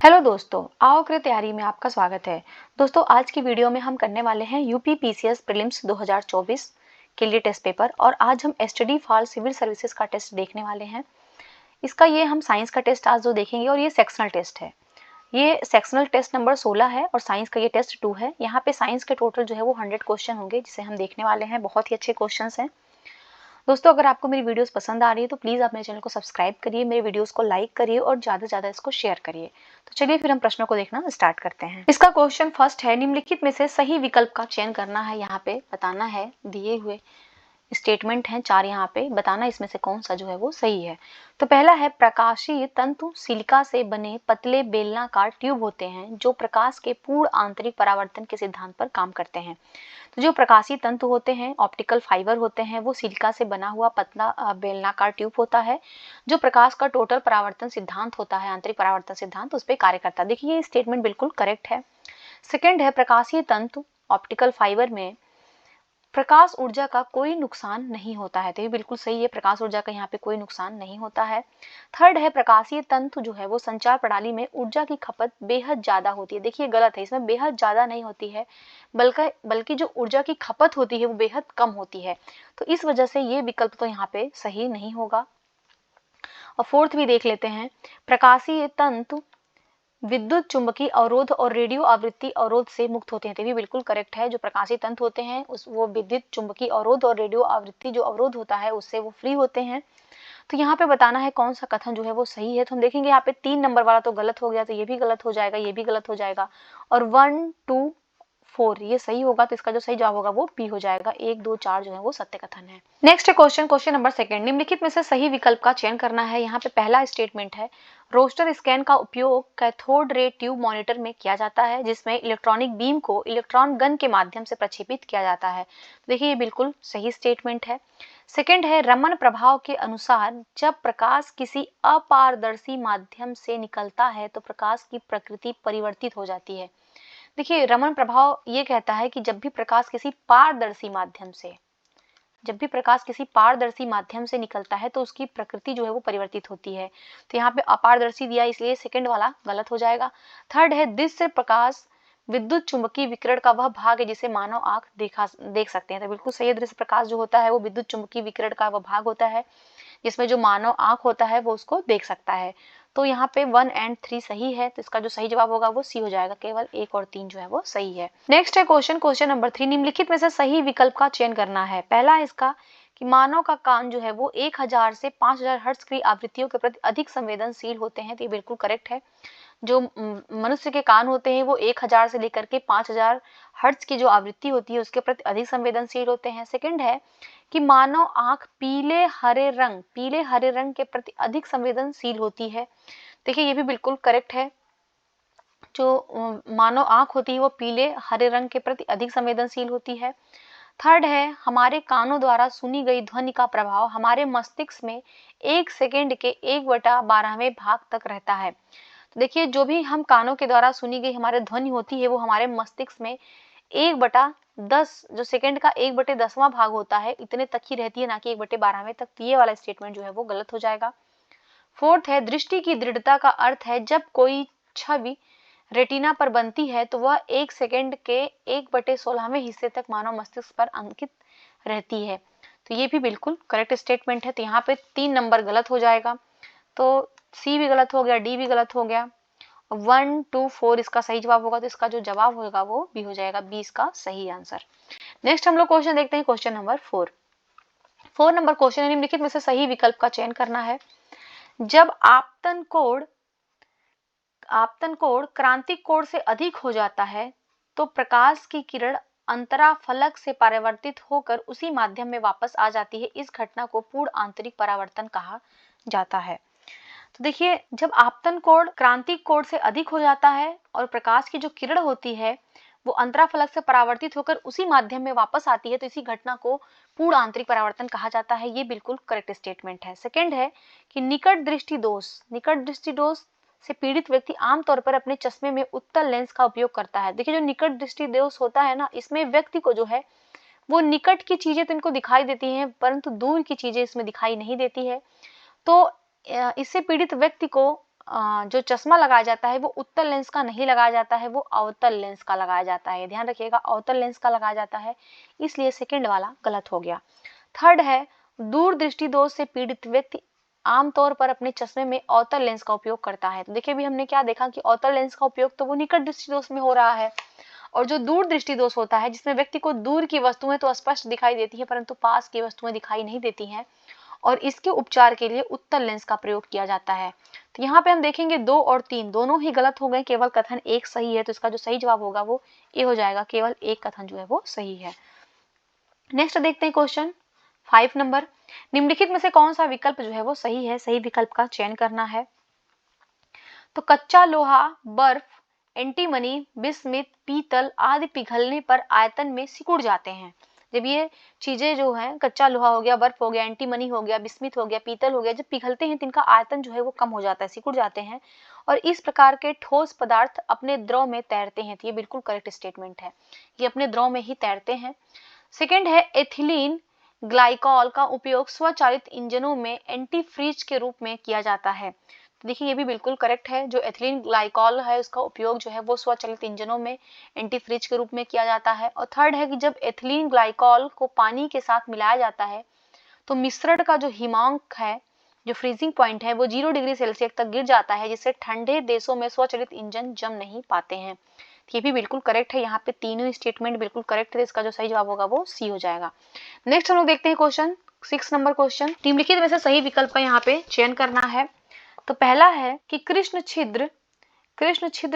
Hello दोस्तों, आओ करे तैयारी में आपका स्वागत है। दोस्तों, आज की वीडियो में हम करने वाले हैं यूपी पीसीएस प्रीलिम्स 2024 के लिए टेस्ट पेपर और आज हम एसटीडी फॉर सिविल सर्विसेज का टेस्ट देखने वाले हैं। इसका ये हम साइंस का टेस्ट आज जो देखेंगे और ये सेक्शनल टेस्ट है। ये सेक्शनल टेस्ट नंबर 16 है और साइंस का ये टेस्ट 2 है। यहाँ पे साइंस के टोटल जो है वो 100 क्वेश्चन होंगे जिसे हम देखने वाले हैं। बहुत ही अच्छे क्वेश्चन हैं। दोस्तों, अगर आपको मेरी वीडियोस पसंद आ रही है तो प्लीज़ आप मेरे चैनल को सब्सक्राइब करिए, मेरे वीडियोस को लाइक करिए और ज़्यादा से ज़्यादा इसको शेयर करिए। तो चलिए फिर हम प्रश्नों को देखना स्टार्ट करते हैं। इसका क्वेश्चन फर्स्ट है, निम्नलिखित में से सही विकल्प का चयन करना है। यहाँ पे बताना है, दिए हुए स्टेटमेंट हैं 4, यहाँ पे बताना इसमें से कौन सा जो है वो सही है। तो पहला है, प्रकाशीय तंतु सिलिका से बने पतले बेलनाकार ट्यूब होते हैं जो प्रकाश के पूर्ण आंतरिक परावर्तन के सिद्धांत पर काम करते हैं। तो जो प्रकाशीय तंतु होते हैं, ऑप्टिकल फाइबर होते हैं, वो सिलिका से बना हुआ पतला बेलनाकार ट्यूब होता है जो प्रकाश का टोटल परावर्तन सिद्धांत होता है, आंतरिक परावर्तन सिद्धांत, उस पर कार्य करता है। देखिए ये स्टेटमेंट बिल्कुल करेक्ट है। सेकेंड है, प्रकाशीय तंतु ऑप्टिकल फाइबर में प्रकाश ऊर्जा का कोई नुकसान नहीं होता है। तो ये बिल्कुल सही है, प्रकाश ऊर्जा का यहाँ पे कोई नुकसान नहीं होता है। थर्ड है, प्रकाशीय तंतु जो है वो संचार प्रणाली में ऊर्जा की खपत बेहद ज्यादा होती है। देखिए गलत है, इसमें बेहद ज्यादा नहीं होती है, बल्कि जो ऊर्जा की खपत होती है वो बेहद कम होती है। तो इस वजह से ये विकल्प तो यहाँ पे सही नहीं होगा। और फोर्थ भी देख लेते हैं, प्रकाशीय तंतु विद्युत चुंबकीय अवरोध और रेडियो आवृत्ति अवरोध से मुक्त होते हैं। तो ये बिल्कुल करेक्ट है। जो प्रकाशीय तंतु होते हैं वो विद्युत चुंबकीय अवरोध और रेडियो आवृत्ति जो अवरोध होता है उससे वो फ्री होते हैं। तो यहाँ पे बताना है कौन सा कथन जो है वो सही है। तो हम देखेंगे यहाँ पे 3 नंबर वाला तो गलत हो गया, तो ये भी गलत हो जाएगा, ये भी गलत हो जाएगा और 1, 2, 4 ये सही होगा। तो इसका जो सही जवाब होगा वो बी हो जाएगा। 1, 2, 4 जो है वो सत्य कथन है। नेक्स्ट क्वेश्चन नंबर 2, निम्नलिखित में से सही विकल्प का चयन करना है। यहाँ पे पहला स्टेटमेंट है, रोस्टर स्कैन का उपयोग कैथोड रे ट्यूब मॉनिटर में किया जाता है जिसमें इलेक्ट्रॉनिक बीम को इलेक्ट्रॉन गन के माध्यम से प्रक्षेपित किया जाता है। देखिए ये बिल्कुल सही स्टेटमेंट है। सेकंड है, रमन प्रभाव के अनुसार जब प्रकाश किसी अपारदर्शी माध्यम से निकलता है तो प्रकाश की प्रकृति परिवर्तित हो जाती है। देखिए रमन प्रभाव ये कहता है कि जब भी प्रकाश किसी पारदर्शी माध्यम से निकलता है तो उसकी प्रकृति जो है वो परिवर्तित होती है। तो यहाँ पे अपारदर्शी दिया इसलिए सेकंड वाला गलत हो जाएगा। थर्ड है, दृश्य प्रकाश विद्युत चुंबकीय विकिरण का वह भाग है जिसे मानव आंख देख सकते हैं। तो बिल्कुल सही है, दृश्य प्रकाश जो होता है वो विद्युत चुंबकीय विकिरण का वह भाग होता है जिसमें जो मानव आंख होता है वो उसको देख सकता है। तो यहाँ पे 1 और 3 सही है। तो इसका जो सही जवाब होगा वो सी हो जाएगा। केवल 1 और 3 जो है वो सही है। नेक्स्ट है क्वेश्चन नंबर 3, निम्नलिखित में से सही विकल्प का चयन करना है। पहला है इसका कि मानव का कान जो है वो 1000 से 5000 हर्ट्ज की आवृत्तियों के प्रति अधिक संवेदनशील होते हैं। तो ये बिल्कुल करेक्ट है। जो मनुष्य के कान होते हैं वो 1000 से लेकर के 5000 हर्ट्ज की जो आवृत्ति होती है उसके प्रति अधिक संवेदनशील होते हैं। सेकंड है कि मानव आंख पीले हरे रंग के प्रति अधिक संवेदनशील होती है। देखिए ये भी बिल्कुल करेक्ट है। जो मानव आंख होती है वो पीले हरे रंग के प्रति अधिक संवेदनशील होती है। थर्ड है, हमारे कानों द्वारा सुनी गई ध्वनि का प्रभाव हमारे मस्तिष्क में 1 सेकेंड के 1/12वें भाग तक रहता है। तो देखिए जो भी हम कानों के द्वारा सुनी गई हमारे ध्वनि होती है वो हमारे मस्तिष्क में 1/10 जो सेकंड का 1/10वां भाग होता है इतने तक ही रहती है, ना कि 1/12वें तक। तो ये वाला स्टेटमेंट जो है वो गलत हो जाएगा। फोर्थ है, दृष्टि की दृढ़ता का अर्थ है जब कोई छवि रेटिना पर बनती है तो वह 1 सेकेंड के 1/16वें हिस्से तक मानव मस्तिष्क पर अंकित रहती है। तो ये भी बिल्कुल करेक्ट स्टेटमेंट है। तो यहाँ पे 3 नंबर गलत हो जाएगा। तो सी भी गलत हो गया, डी भी गलत हो गया। 1, 2, 4 इसका सही जवाब होगा। तो इसका जो जवाब होगा वो बी हो जाएगा, बी इसका सही आंसर। नेक्स्ट हम लोग क्वेश्चन देखते हैं, क्वेश्चन नंबर 4 नंबर क्वेश्चन है, निम्नलिखित में से सही विकल्प का चयन करना है। जब आपतन कोण क्रांतिक कोण से अधिक हो जाता है तो प्रकाश की किरण अंतराफलक से परावर्तित होकर उसी माध्यम में वापस आ जाती है। इस घटना को पूर्ण आंतरिक परावर्तन कहा जाता है। तो देखिए जब आपतन कोण क्रांतिक कोण से अधिक हो जाता है और प्रकाश की जो किरण होती है वो अंतराफलक से परावर्तित होकर उसी माध्यम में वापस आती है तो इसी घटना को पूर्ण आंतरिक परावर्तन कहा जाता है। ये बिल्कुल करेक्ट स्टेटमेंट है। सेकंड है कि निकट दृष्टि दोष से पीड़ित व्यक्ति आमतौर पर अपने चश्मे में उत्तल लेंस का उपयोग करता है। देखिए जो निकट दृष्टि दोष होता है ना, इसमें व्यक्ति को जो है वो निकट की चीजें तो इनको दिखाई देती हैं परंतु दूर की चीजें इसमें दिखाई नहीं देती है। तो इससे पीड़ित व्यक्ति को जो चश्मा लगाया जाता है वो उत्तल लेंस का नहीं लगाया जाता है, वो अवतल लेंस का लगाया जाता है। ध्यान रखिएगा, अवतल लेंस का लगाया जाता है, इसलिए सेकंड वाला गलत हो गया। थर्ड है, दूर दृष्टि दोष से पीड़ित व्यक्ति आमतौर पर अपने चश्मे में अवतल लेंस का उपयोग करता है। तो देखिए, भी हमने क्या देखा कि अवतल लेंस का उपयोग तो वो निकट दृष्टि दोष में हो रहा है, और जो दूर दृष्टि दोष होता है जिसमें व्यक्ति को दूर की वस्तुएं तो स्पष्ट दिखाई देती है परंतु पास की वस्तुएं दिखाई नहीं देती हैं, और इसके उपचार के लिए उत्तल लेंस का प्रयोग किया जाता है। तो यहाँ पे हम देखेंगे 2 और 3 दोनों ही गलत हो गए, केवल कथन एक सही है। तो इसका जो सही जवाब होगा वो ए हो जाएगा, केवल एक कथन जो है वो सही है। नेक्स्ट देखते हैं क्वेश्चन 5 नंबर, निम्नलिखित में से कौन सा विकल्प जो है वो सही है, सही विकल्प का चयन करना है। तो कच्चा लोहा, बर्फ, एंटीमनी, बिस्मिथ, पीतल आदि पिघलने पर आयतन में सिकुड़ जाते हैं। जब ये चीजें जो है, कच्चा लोहा हो गया, बर्फ हो गया, एंटीमनी हो गया, बिस्मिथ हो गया, पीतल हो गया, जब पिघलते हैं तो इनका आयतन जो है वो कम हो जाता है, सिकुड़ जाते हैं, और इस प्रकार के ठोस पदार्थ अपने द्रव में तैरते हैं। तो ये बिल्कुल करेक्ट स्टेटमेंट है, ये अपने द्रव में ही तैरते हैं। सेकेंड है, एथिलीन ग्लाइकॉल का उपयोग स्वचालित इंजनों में एंटी फ्रीज के रूप में किया जाता है। तो देखिए, ये भी बिल्कुल करेक्ट है, जो एथिलीन ग्लाइकॉल है उसका उपयोग जो है वो स्वचालित इंजनों में एंटी फ्रीज के रूप में किया जाता है। और थर्ड है कि जब एथिलीन ग्लाइकॉल को पानी के साथ मिलाया जाता है तो मिश्रण का जो हिमांक है, जो फ्रीजिंग पॉइंट है, वो 0 डिग्री सेल्सियस तक गिर जाता है, जिससे ठंडे देशों में स्वचालित इंजन जम नहीं पाते हैं। ये भी बिल्कुल करेक्ट है, यहाँ पे तीनों स्टेटमेंट बिल्कुल करेक्ट है, इसका जो सही जवाब होगा वो सी हो जाएगा। नेक्स्ट हम लोग देखते हैं क्वेश्चन 6 नंबर क्वेश्चन, निम्नलिखित में से सही विकल्प का यहाँ पे चयन करना है। तो पहला है कि कृष्ण छिद्र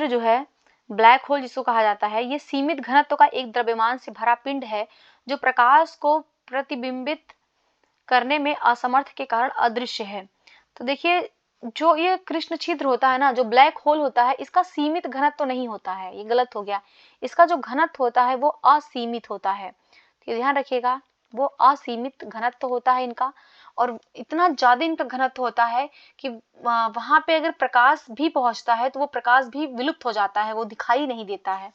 जो है, ब्लैक होल जिसको कहा जाता है, ये सीमित घनत्व का एक द्रव्यमान से भरा पिंड है जो प्रकाश को प्रतिबिंबित करने में असमर्थ के कारण अदृश्य है। तो देखिए, जो ये कृष्ण छिद्र होता है ना, जो ब्लैक होल होता है, इसका सीमित घनत्व तो नहीं होता है, ये गलत हो गया। इसका जो घनत्व होता है वो असीमित होता है, तो ध्यान रखिएगा, वो असीमित घनत्व होता है इनका, और इतना ज्यादा इनका घनत्व होता है कि वहां पे अगर प्रकाश भी पहुंचता है तो वो प्रकाश भी विलुप्त हो जाता है, वो दिखाई नहीं देता है।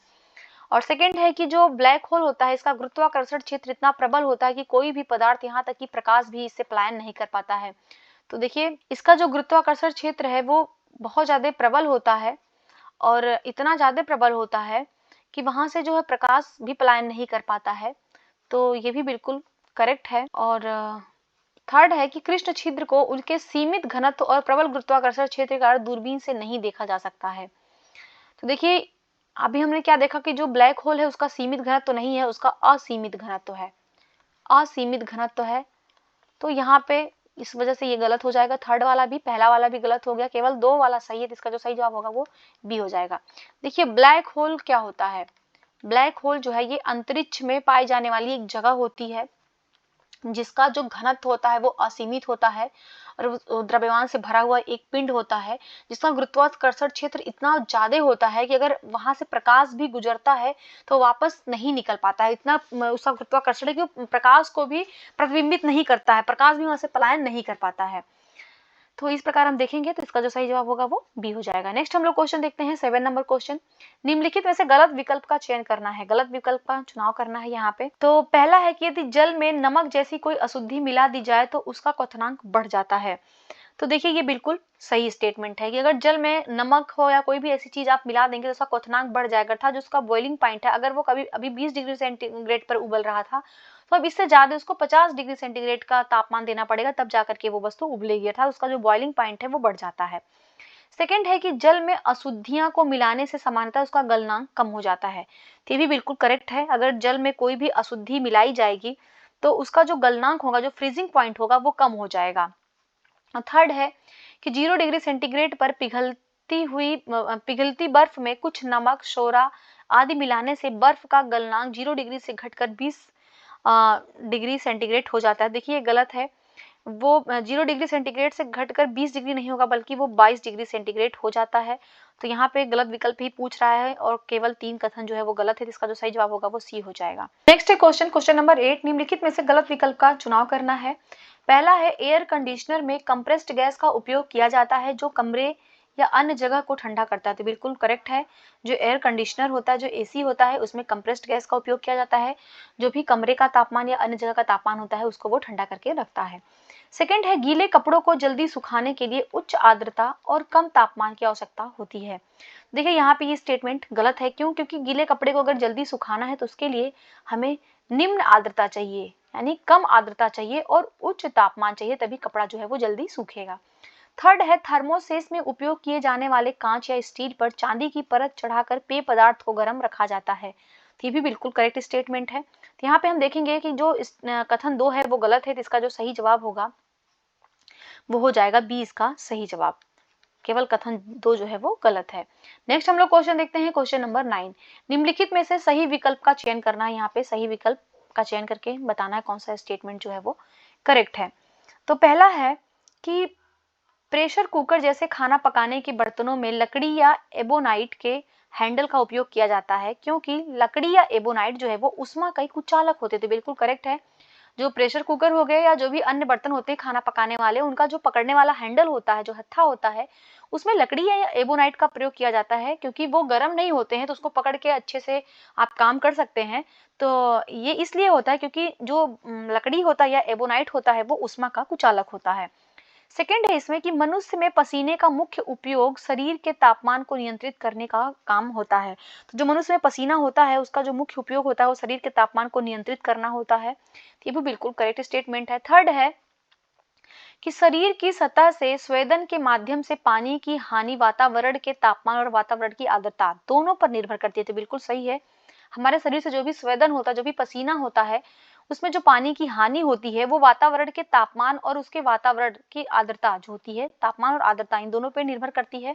और सेकंड है कि जो ब्लैक होल होता है, इसका गुरुत्वाकर्षण क्षेत्र इतना प्रबल होता है कि कोई भी पदार्थ, यहाँ तक कि प्रकाश भी इससे पलायन नहीं कर पाता है। तो देखिए, इसका जो गुरुत्वाकर्षण क्षेत्र है वो बहुत ज्यादा प्रबल होता है, और इतना ज्यादा प्रबल होता है कि वहां से जो है प्रकाश भी पलायन नहीं कर पाता है। तो ये भी बिल्कुल करेक्ट है। और थर्ड है कि कृष्ण छिद्र को उनके सीमित घनत्व और प्रबल गुरुत्वाकर्षण क्षेत्र के कारण दूरबीन से नहीं देखा जा सकता है। तो देखिए, अभी हमने क्या देखा कि जो ब्लैक होल है उसका सीमित घनत्व तो नहीं है, उसका असीमित घनत्व है, असीमित घनत्व है। तो यहाँ पे इस वजह से ये गलत हो जाएगा, थर्ड वाला भी, पहला वाला भी गलत हो गया, केवल 2 वाला सही है, तो इसका जो सही जवाब होगा वो बी हो जाएगा। देखिए, ब्लैक होल क्या होता है, ब्लैक होल जो है ये अंतरिक्ष में पाई जाने वाली एक जगह होती है जिसका जो घनत्व होता है वो असीमित होता है, और द्रव्यमान से भरा हुआ एक पिंड होता है जिसका गुरुत्वाकर्षण क्षेत्र इतना ज्यादा होता है कि अगर वहां से प्रकाश भी गुजरता है तो वापस नहीं निकल पाता है, इतना उसका गुरुत्वाकर्षण है कि प्रकाश को भी प्रतिबिंबित नहीं करता है, प्रकाश भी वहां से पलायन नहीं कर पाता है। तो इस प्रकार हम देखेंगे तो इसका जो सही जवाब होगा वो बी हो जाएगा। नेक्स्ट हम लोग क्वेश्चन देखते हैं 7 नंबर क्वेश्चन, निम्नलिखित में से गलत विकल्प का चयन करना है, गलत विकल्प का चुनाव करना है यहाँ पे। तो पहला है कि यदि जल में नमक जैसी कोई अशुद्धि मिला दी जाए तो उसका क्वथनांक बढ़ जाता है। तो देखिए, ये बिल्कुल सही स्टेटमेंट है कि अगर जल में नमक हो या कोई भी ऐसी चीज आप मिला देंगे तो उसका क्वथनांक बढ़ जाएगा, अर्थात जो उसका बॉइलिंग पॉइंट है, अगर वो कभी अभी 20 डिग्री सेंटीग्रेड पर उबल रहा था तो अब इससे ज्यादा उसको 50 डिग्री सेंटीग्रेड का तापमान देना पड़ेगा, तब जाकर के वो वस्तु उबलेगी, अर्थात उसका जो बॉइलिंग पॉइंट है वो बढ़ जाता है। सेकंड है कि जल में अशुद्धियां को मिलाने से सामान्यतः उसका गलनांक कम हो जाता है। ये भी बिल्कुल करेक्ट है, अगर जल में कोई भी अशुद्धि मिलाई जाएगी तो उसका जो गलनांक होगा, जो फ्रीजिंग पॉइंट होगा, वो कम हो जाएगा। थर्ड है कि 0 डिग्री सेंटीग्रेड पर पिघलती बर्फ में कुछ नमक, सोडा आदि मिलाने से बर्फ का गलनांक 0 डिग्री से घटकर 20 डिग्री सेंटीग्रेड हो जाता है। देखिए, गलत है, वो 0 डिग्री सेंटीग्रेड से घटकर 20 डिग्री नहीं होगा बल्कि वो 22 डिग्री सेंटीग्रेड हो जाता है। तो यहाँ पे गलत विकल्प ही पूछ रहा है और केवल 3 कथन जो है वो गलत है, इसका जो सही जवाब होगा वो सी हो जाएगा। नेक्स्ट है क्वेश्चन नंबर 8, निम्नलिखित में से गलत विकल्प का चुनाव करना है। पहला है, एयर कंडीशनर में कंप्रेस्ड गैस का उपयोग किया जाता है जो कमरे या अन्य जगह को ठंडा करता है। तो बिल्कुल करेक्ट है, जो एयर कंडीशनर होता है, जो एसी होता है, उसमें कंप्रेस्ड गैस का उपयोग किया जाता है, जो भी कमरे का तापमान या अन्य जगह का तापमान होता है उसको वो ठंडा करके रखता है। सेकंड है गीले कपड़ों को जल्दी सुखाने के लिए उच्च आर्द्रता और कम तापमान की आवश्यकता होती है। देखिए यहाँ पे ये स्टेटमेंट गलत है। क्यों? क्योंकि गीले कपड़े को अगर जल्दी सुखाना है तो उसके लिए हमें निम्न आर्द्रता चाहिए, यानी कम आर्द्रता चाहिए और उच्च तापमान चाहिए, तभी कपड़ा जो है वो जल्दी सूखेगा। थर्ड है थर्मोसेस में उपयोग किए जाने वाले कांच या स्टील पर चांदी की परत चढ़ाकर पेय पदार्थ को गर्म रखा जाता है। तो ये भी बिल्कुल करेक्ट स्टेटमेंट है। तो यहाँ पे हम देखेंगे कि जो कथन 2 है वो गलत है, तो इसका जो सही जवाब होगा वो हो जाएगा बी इसका सही जवाब। केवल कथन 2 जो है वो गलत है। नेक्स्ट हम लोग क्वेश्चन देखते हैं, क्वेश्चन नंबर 9। निम्नलिखित में से सही विकल्प का चयन करना है। यहाँ पे सही विकल्प का चयन करके बताना है कौन सा स्टेटमेंट जो है वो करेक्ट है। तो पहला है कि प्रेशर कुकर जैसे खाना पकाने के बर्तनों में लकड़ी या एबोनाइट के हैंडल का उपयोग किया जाता है, क्योंकि लकड़ी या एबोनाइट जो है वो उष्मा का कुचालक होते थे। बिल्कुल करेक्ट है। जो प्रेशर कुकर हो गए या जो भी अन्य बर्तन होते हैं खाना पकाने वाले, उनका जो पकड़ने वाला हैंडल होता है, जो हत्था होता है, उसमें लकड़ी या एबोनाइट का प्रयोग किया जाता है, क्योंकि वो गर्म नहीं होते हैं तो उसको पकड़ के अच्छे से आप काम कर सकते हैं। तो ये इसलिए होता है क्योंकि जो लकड़ी होता है या एबोनाइट होता है वो उष्मा का कुचालक होता है। सेकेंड है इसमें कि मनुष्य में पसीने का मुख्य उपयोग शरीर के तापमान को नियंत्रित करने का काम होता है। तो जो मनुष्य में पसीना होता है उसका जो मुख्य उपयोग होता है वो शरीर के तापमान को नियंत्रित करना होता है। ये भी बिल्कुल करेक्ट स्टेटमेंट है। थर्ड है कि शरीर की सतह से स्वेदन के माध्यम से पानी की हानि वातावरण के तापमान और वातावरण की आर्द्रता दोनों पर निर्भर करती है। तो बिल्कुल सही है। हमारे शरीर से जो भी स्वेदन होता है, जो भी पसीना होता है, उसमें जो पानी की हानि होती है वो वातावरण के तापमान और उसके वातावरण की आर्द्रता जो होती है, तापमान और आर्द्रता इन दोनों पर निर्भर करती है।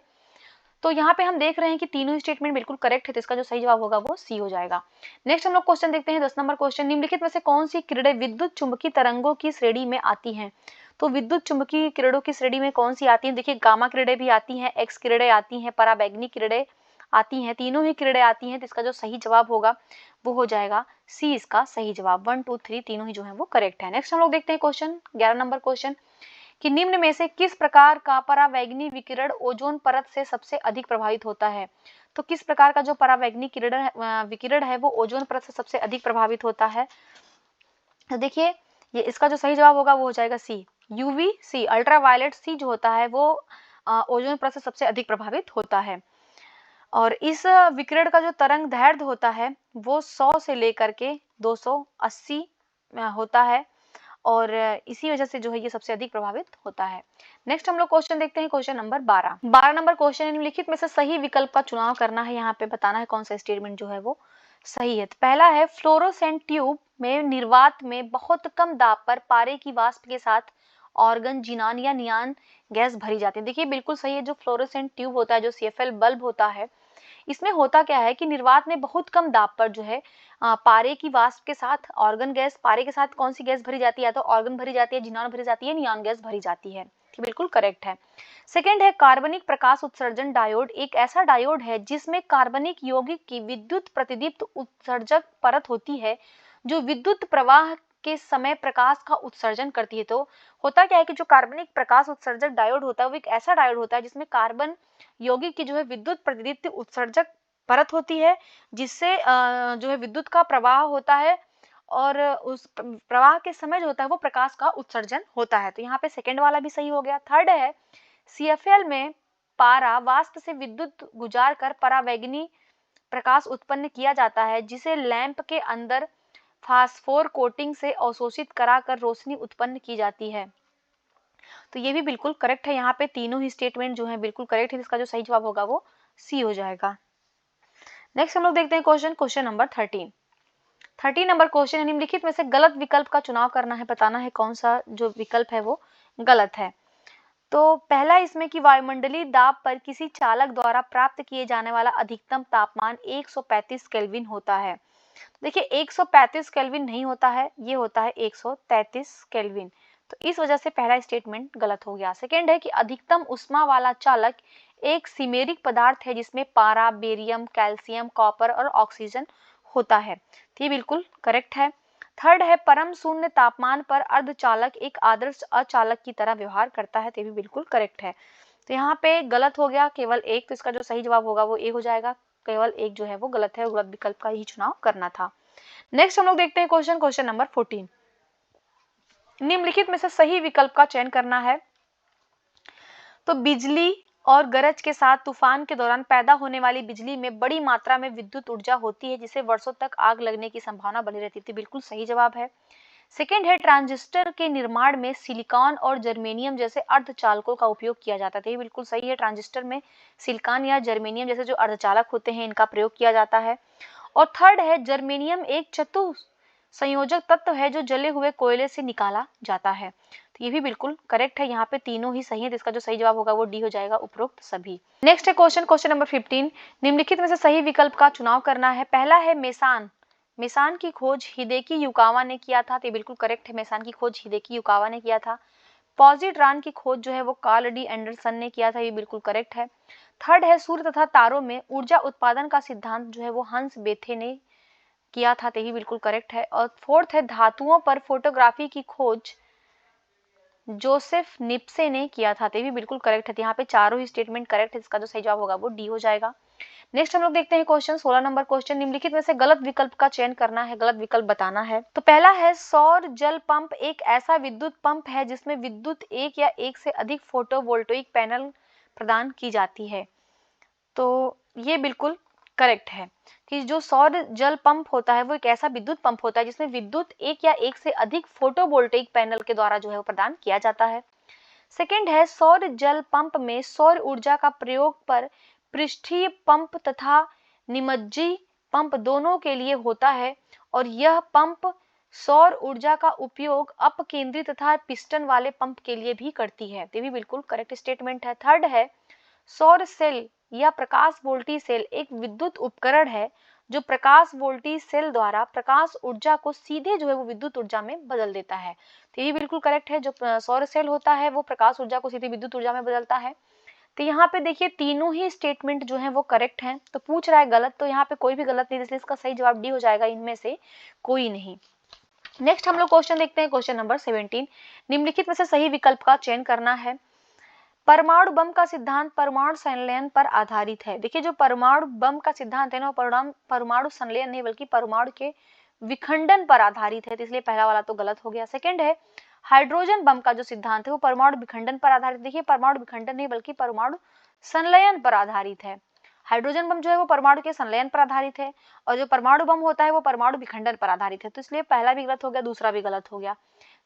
तो यहाँ पे हम देख रहे हैं कि तीनों स्टेटमेंट बिल्कुल करेक्ट है, तो इसका जो सही जवाब होगा वो सी हो जाएगा। नेक्स्ट हम लोग क्वेश्चन देखते हैं 10 नंबर क्वेश्चन। निम्नलिखित में से कौन सी किरणें विद्युत चुंबकीय तरंगों की श्रेणी में आती हैं? तो विद्युत चुंबकीय किरणों की श्रेणी में कौन सी आती है? देखिए गामा किरणें भी आती हैं, एक्स किरणें आती हैं, पराबैंगनी किरणें आती हैं, तीनों ही किरणें आती हैं। तो इसका जो सही जवाब होगा वो हो जाएगा सी इसका सही जवाब। 1 2 3 तीनों ही जो है वो करेक्ट है। नेक्स्ट हम लोग देखते हैं क्वेश्चन 11 नंबर क्वेश्चन कि निम्न में से किस प्रकार का परावैंगनी विकिरण ओजोन परत से सबसे अधिक प्रभावित होता है? तो किस प्रकार का जो परावैंगनी विकिरण है वो ओजोन परत से सबसे अधिक प्रभावित होता है? तो देखिए ये इसका जो सही जवाब होगा वो हो जाएगा सी, यूवी सी, अल्ट्रावायलेट सी जो होता है वो ओजोन परत से सबसे अधिक प्रभावित होता है। और इस विकिरण का जो तरंग दैर्ध्य होता है वो 100 से लेकर के 280 होता है, और इसी वजह से जो है ये सबसे अधिक प्रभावित होता है। नेक्स्ट हम लोग क्वेश्चन देखते हैं, क्वेश्चन नंबर 12 नंबर क्वेश्चन। निम्नलिखित में से सही विकल्प का चुनाव करना है। यहाँ पे बताना है कौन सा स्टेटमेंट जो है वो सही है। तो पहला है फ्लोरोसेंट ट्यूब में निर्वात में बहुत कम दाब पर पारे की वाष्प के साथ ऑर्गन, जिनान या नियान गैस भरी जाती है। देखिए बिल्कुल सही है। जो फ्लोरोसेंट ट्यूब होता है, जो CFL बल्ब होता है, इसमें होता क्या है कि निर्वात में बहुत कम दाब पर जो है पारे की वाष्प के साथ ऑर्गन गैस, पारे के साथ कौन सी गैस भरी जाती है? या तो ऑर्गन भरी जाती है, जिनान भरी जाती है, नियान गैस भरी जाती है। कि बिल्कुल करेक्ट है। सेकंड है कार्बनिक प्रकाश उत्सर्जन डायोड एक ऐसा डायोड है जिसमें कार्बनिक यौगिक की विद्युत प्रतिदीप्त उत्सर्जक परत होती है जो विद्युत प्रवाह के समय प्रकाश का उत्सर्जन करती है। तो होता क्या है कि जो कार्बनिक प्रकाश उत्सर्जक डायोड होता है वो एक ऐसा डायोड होता है जिसमें कार्बन यौगिक की जो है विद्युत प्रतिदीप्त उत्सर्जक परत होती है, जिससे जो है विद्युत का प्रवाह होता है और उस प्रवाह के समय जो होता है वो प्रकाश का उत्सर्जन होता है। तो यहाँ पे सेकंड वाला भी सही हो गया। थर्ड है CFL में पारा वाष्प से विद्युत गुजार कर परावैंगनी प्रकाश उत्पन्न किया जाता है, जिसे लैंप के अंदर फास्फोर कोटिंग से अवशोषित कराकर रोशनी उत्पन्न की जाती है। तो ये भी बिल्कुल करेक्ट है। यहाँ पे तीनों ही स्टेटमेंट जो है बिल्कुल करेक्ट है। इसका जो सही जवाब होगा वो सी हो जाएगा। नेक्स्ट हम लोग देखते हैं क्वेश्चन नंबर 13 नंबर क्वेश्चन है। निम्नलिखित में से गलत विकल्प का चुनाव करना है, बताना है कौन सा जो विकल्प है वो गलत है। तो पहला इसमें कि वायुमंडलीय दाब पर किसी चालक द्वारा प्राप्त किए जाने वाला अधिकतम तापमान 135 केल्विन होता है। देखिए 135 केल्विन नहीं होता है, ये होता है 133 केल्विन। तो इस वजह से पहला स्टेटमेंट गलत हो गया। सेकेंड है कि अधिकतम उष्मा वाला चालक एक सिमेरिक पदार्थ है जिसमें पारा, बेरियम, कैल्शियम, कॉपर और ऑक्सीजन होता है। तो ये बिल्कुल करेक्ट है। थर्ड है परम शून्य तापमान पर अर्धचालक एक आदर्श अचालक की तरह व्यवहार करता है। तो ये भी बिल्कुल करेक्ट है। तो यहाँ पे गलत हो गया केवल एक, तो इसका जो सही जवाब होगा वो ए हो जाएगा। केवल एक जो है वो गलत है, गलत विकल्प का ही चुनाव करना था। नेक्स्ट हम लोग देखते हैं क्वेश्चन नंबर 14। निम्नलिखित में से सही विकल्प का चयन करना है। तो बिजली और गरज के साथ तूफान के दौरान पैदा होने वाली बिजली में बड़ी मात्रा में विद्युत ऊर्जा होती है, जिससे वर्षों तक आग लगने की संभावना बनी रहती थी। बिल्कुल सही जवाब है। सेकेंड है, ट्रांजिस्टर के निर्माण में सिलिकॉन और जर्मेनियम जैसे अर्धचालकों का उपयोग किया जाता था। ये बिल्कुल सही है। ट्रांजिस्टर में सिलिकॉन या जर्मेनियम जैसे जो अर्धचालक होते हैं, इनका प्रयोग किया जाता है। और थर्ड है, जर्मेनियम एक चतु संयोजक तत्व है जो जले हुए कोयले से निकाला जाता है। तो ये भी बिल्कुल करेक्ट है। यहाँ पे तीनों ही सही है, तो इसका जो सही जवाब होगा वो डी हो जाएगा, उपरोक्त सभी। नेक्स्ट है क्वेश्चन नंबर 15। निम्नलिखित में से सही विकल्प का चुनाव करना है। पहला है मेसान। मेसान की खोज हिदेकी युकावा ने किया था। तो ये बिल्कुल करेक्ट है, मेसान की खोज हिदेकी युकावा ने किया था। पॉजिट्रॉन की खोज जो है वो कार्ल डी एंडरसन ने किया था। ये बिल्कुल करेक्ट है। थर्ड है, सूर्य तथा तारों में ऊर्जा उत्पादन का सिद्धांत जो है वो हंस बेथे ने किया था। तो ये बिल्कुल करेक्ट है। और फोर्थ है, धातुओं पर फोटोग्राफी की खोज जोसेफ निप्से ने किया था। तो ये भी बिल्कुल करेक्ट है। यहाँ पे चारों ही स्टेटमेंट करेक्ट है, इसका जो सही जवाब होगा वो डी हो जाएगा। नेक्स्ट हम लोग देखते हैं क्वेश्चन 16 नंबर क्वेश्चन। निम्नलिखित में से गलत विकल्प का चयन करना है, गलत विकल्प बताना है। तो पहला है, सौर जल पंप एक ऐसा विद्युत पंप है जिसमें विद्युत एक या एक से अधिक फोटोवोल्टेइक पैनल प्रदान की जाती है। तो ये बिल्कुल करेक्ट है कि जो सौर जल पंप होता है वो एक ऐसा विद्युत पंप होता है जिसमें विद्युत एक या एक से अधिक फोटोवोल्टेइक पैनल के द्वारा जो है वो प्रदान किया जाता है। सेकंड है, सौर जल पंप में सौर ऊर्जा का प्रयोग पर पृष्ठीय पंप तथा निमज्जी पंप दोनों के लिए होता है और यह पंप सौर ऊर्जा का उपयोग अपकेंद्री तथा पिस्टन वाले पंप के लिए भी करती है। ये भी बिल्कुल करेक्ट स्टेटमेंट है। थर्ड है, सौर सेल या प्रकाश वोल्टी सेल एक विद्युत उपकरण है जो प्रकाश वोल्टी सेल द्वारा प्रकाश ऊर्जा को सीधे जो है वो विद्युत ऊर्जा में बदल देता है। तो ये बिल्कुल करेक्ट है। जो सौर सेल होता है वो प्रकाश ऊर्जा को सीधे विद्युत ऊर्जा में बदलता है। तो यहाँ पे देखिए तीनों ही स्टेटमेंट जो है वो करेक्ट हैं। तो पूछ रहा है गलत, तो यहाँ पे कोई भी गलत नहीं, इसलिए इसका सही जवाब डी हो जाएगा, इनमें से कोई नहीं। नेक्स्ट हम लोग क्वेश्चन देखते हैं, क्वेश्चन नंबर 17। निम्नलिखित में से सही विकल्प का चयन करना है। परमाणु बम का सिद्धांत परमाणु संलयन पर आधारित है। देखिए जो परमाणु बम का सिद्धांत है ना, परमाणु संलयन नहीं बल्कि परमाणु के विखंडन पर आधारित है। तो इसलिए पहला वाला तो गलत हो गया। सेकंड है, हाइड्रोजन बम का जो सिद्धांत है वो परमाणु विखंडन पर आधारित। देखिए परमाणु विखंडन नहीं बल्कि परमाणु संलयन पर आधारित है। हाइड्रोजन बम जो है वो परमाणु के संलयन पर आधारित है और जो परमाणु बम होता है वो परमाणु विखंडन पर आधारित है। तो इसलिए पहला भी गलत हो गया, दूसरा भी गलत हो गया।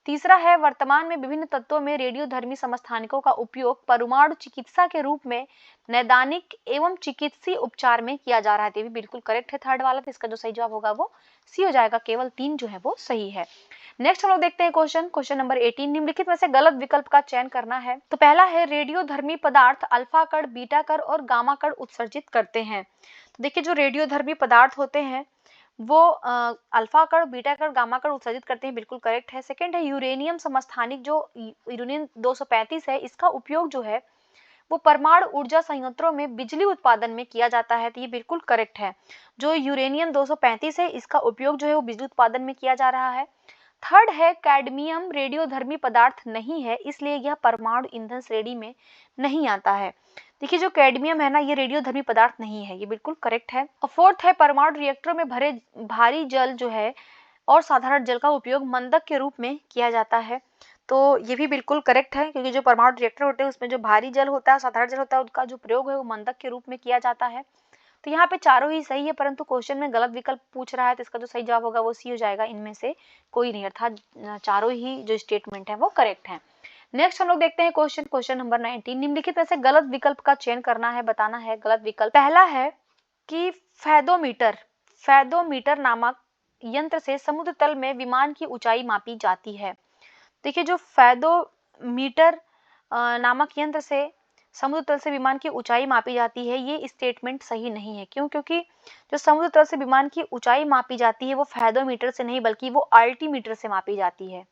तीसरा है, वर्तमान में विभिन्न तत्वों में रेडियोधर्मी समस्थानिकों का उपयोग परमाणु चिकित्सा के रूप में नैदानिक एवं चिकित्सीय उपचार में किया जा रहा है। ये भी बिल्कुल करेक्ट है थर्ड वाला। तो इसका जो सही जवाब होगा वो सी हो जाएगा, केवल 3 जो है वो सही है। नेक्स्ट हम लोग देखते हैं क्वेश्चन नंबर 18। निम्नलिखित में से गलत विकल्प का चयन करना है। तो पहला है, रेडियोधर्मी पदार्थ अल्फा कण, बीटा कण और गामा कण उत्सर्जित करते हैं। तो देखिए जो रेडियोधर्मी पदार्थ होते हैं वो अल्फा कण, बीटा कण, गामा कण उत्सर्जित करते हैं। बिल्कुल करेक्ट है। सेकंड है, यूरेनियम समस्थानिक जो यूरेनियम 235 है, इसका उपयोग जो है वो परमाणु ऊर्जा संयंत्रों में बिजली उत्पादन में किया जाता है। तो ये बिल्कुल करेक्ट है। जो यूरेनियम 235 है इसका उपयोग जो है वो बिजली उत्पादन में किया जा रहा है। थर्ड है, कैडमियम रेडियोधर्मी पदार्थ नहीं है, इसलिए यह परमाणु ईंधन श्रेणी में नहीं आता है। देखिए जो कैडमियम है ना, ये रेडियोधर्मी पदार्थ नहीं है, ये बिल्कुल करेक्ट है। और फोर्थ है, परमाणु रिएक्टरों में भरे भारी जल जो है और साधारण जल का उपयोग मंदक के रूप में किया जाता है। तो ये भी बिल्कुल करेक्ट है, क्योंकि जो परमाणु रिएक्टर होते हैं उसमें जो भारी जल होता है, साधारण जल होता है, उनका जो प्रयोग है वो मंदक के रूप में किया जाता है। तो यहाँ पे चारों ही सही है, परंतु क्वेश्चन में गलत विकल्प पूछ रहा है, तो इसका जो सही जवाब होगा वो सी हो जाएगा, इनमें से कोई नहीं, अर्थात चारों ही जो स्टेटमेंट है वो करेक्ट है। नेक्स्ट हम लोग देखते हैं क्वेश्चन नंबर 19। निम्नलिखित में से गलत विकल्प का चयन करना है, बताना है गलत विकल्प। पहला है कि फैदोमीटर नामक यंत्र से समुद्र तल में विमान की ऊंचाई मापी जाती है। देखिए जो फैदोमीटर नामक यंत्र से समुद्र तल से विमान की ऊंचाई मापी जाती है, ये स्टेटमेंट सही नहीं है। क्यों? क्योंकि जो समुद्र तल से विमान की ऊंचाई मापी जाती है वो फैदोमीटर से नहीं बल्कि वो अल्टीमीटर से मापी जाती है,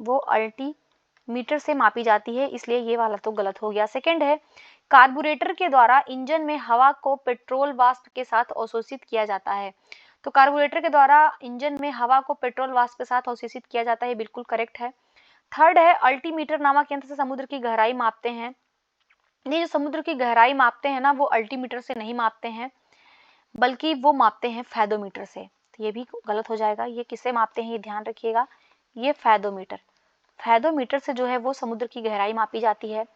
वो अल्टीमीटर से मापी जाती है, इसलिए ये वाला तो गलत हो गया। सेकंड है, कार्बोरेटर के द्वारा इंजन में हवा को पेट्रोल वाष्प के साथ अवशोषित किया जाता है। तो कार्बोरेटर के द्वारा इंजन में हवा को पेट्रोल वाष्प के साथ अवशोषित किया जाता है, बिल्कुल करेक्ट है। थर्ड है, अल्टीमीटर नामक यंत्र से समुद्र की गहराई मापते हैं। ये जो समुद्र की गहराई मापते हैं ना, वो अल्टीमीटर से नहीं मापते हैं बल्कि वो मापते हैं फैदोमीटर से। तो ये भी गलत हो जाएगा। ये किससे मापते हैं ये ध्यान रखिएगा, ये फैदोमीटर। फैदोमीटर से जो है वो समुद्र की गहराई मापी जाती है।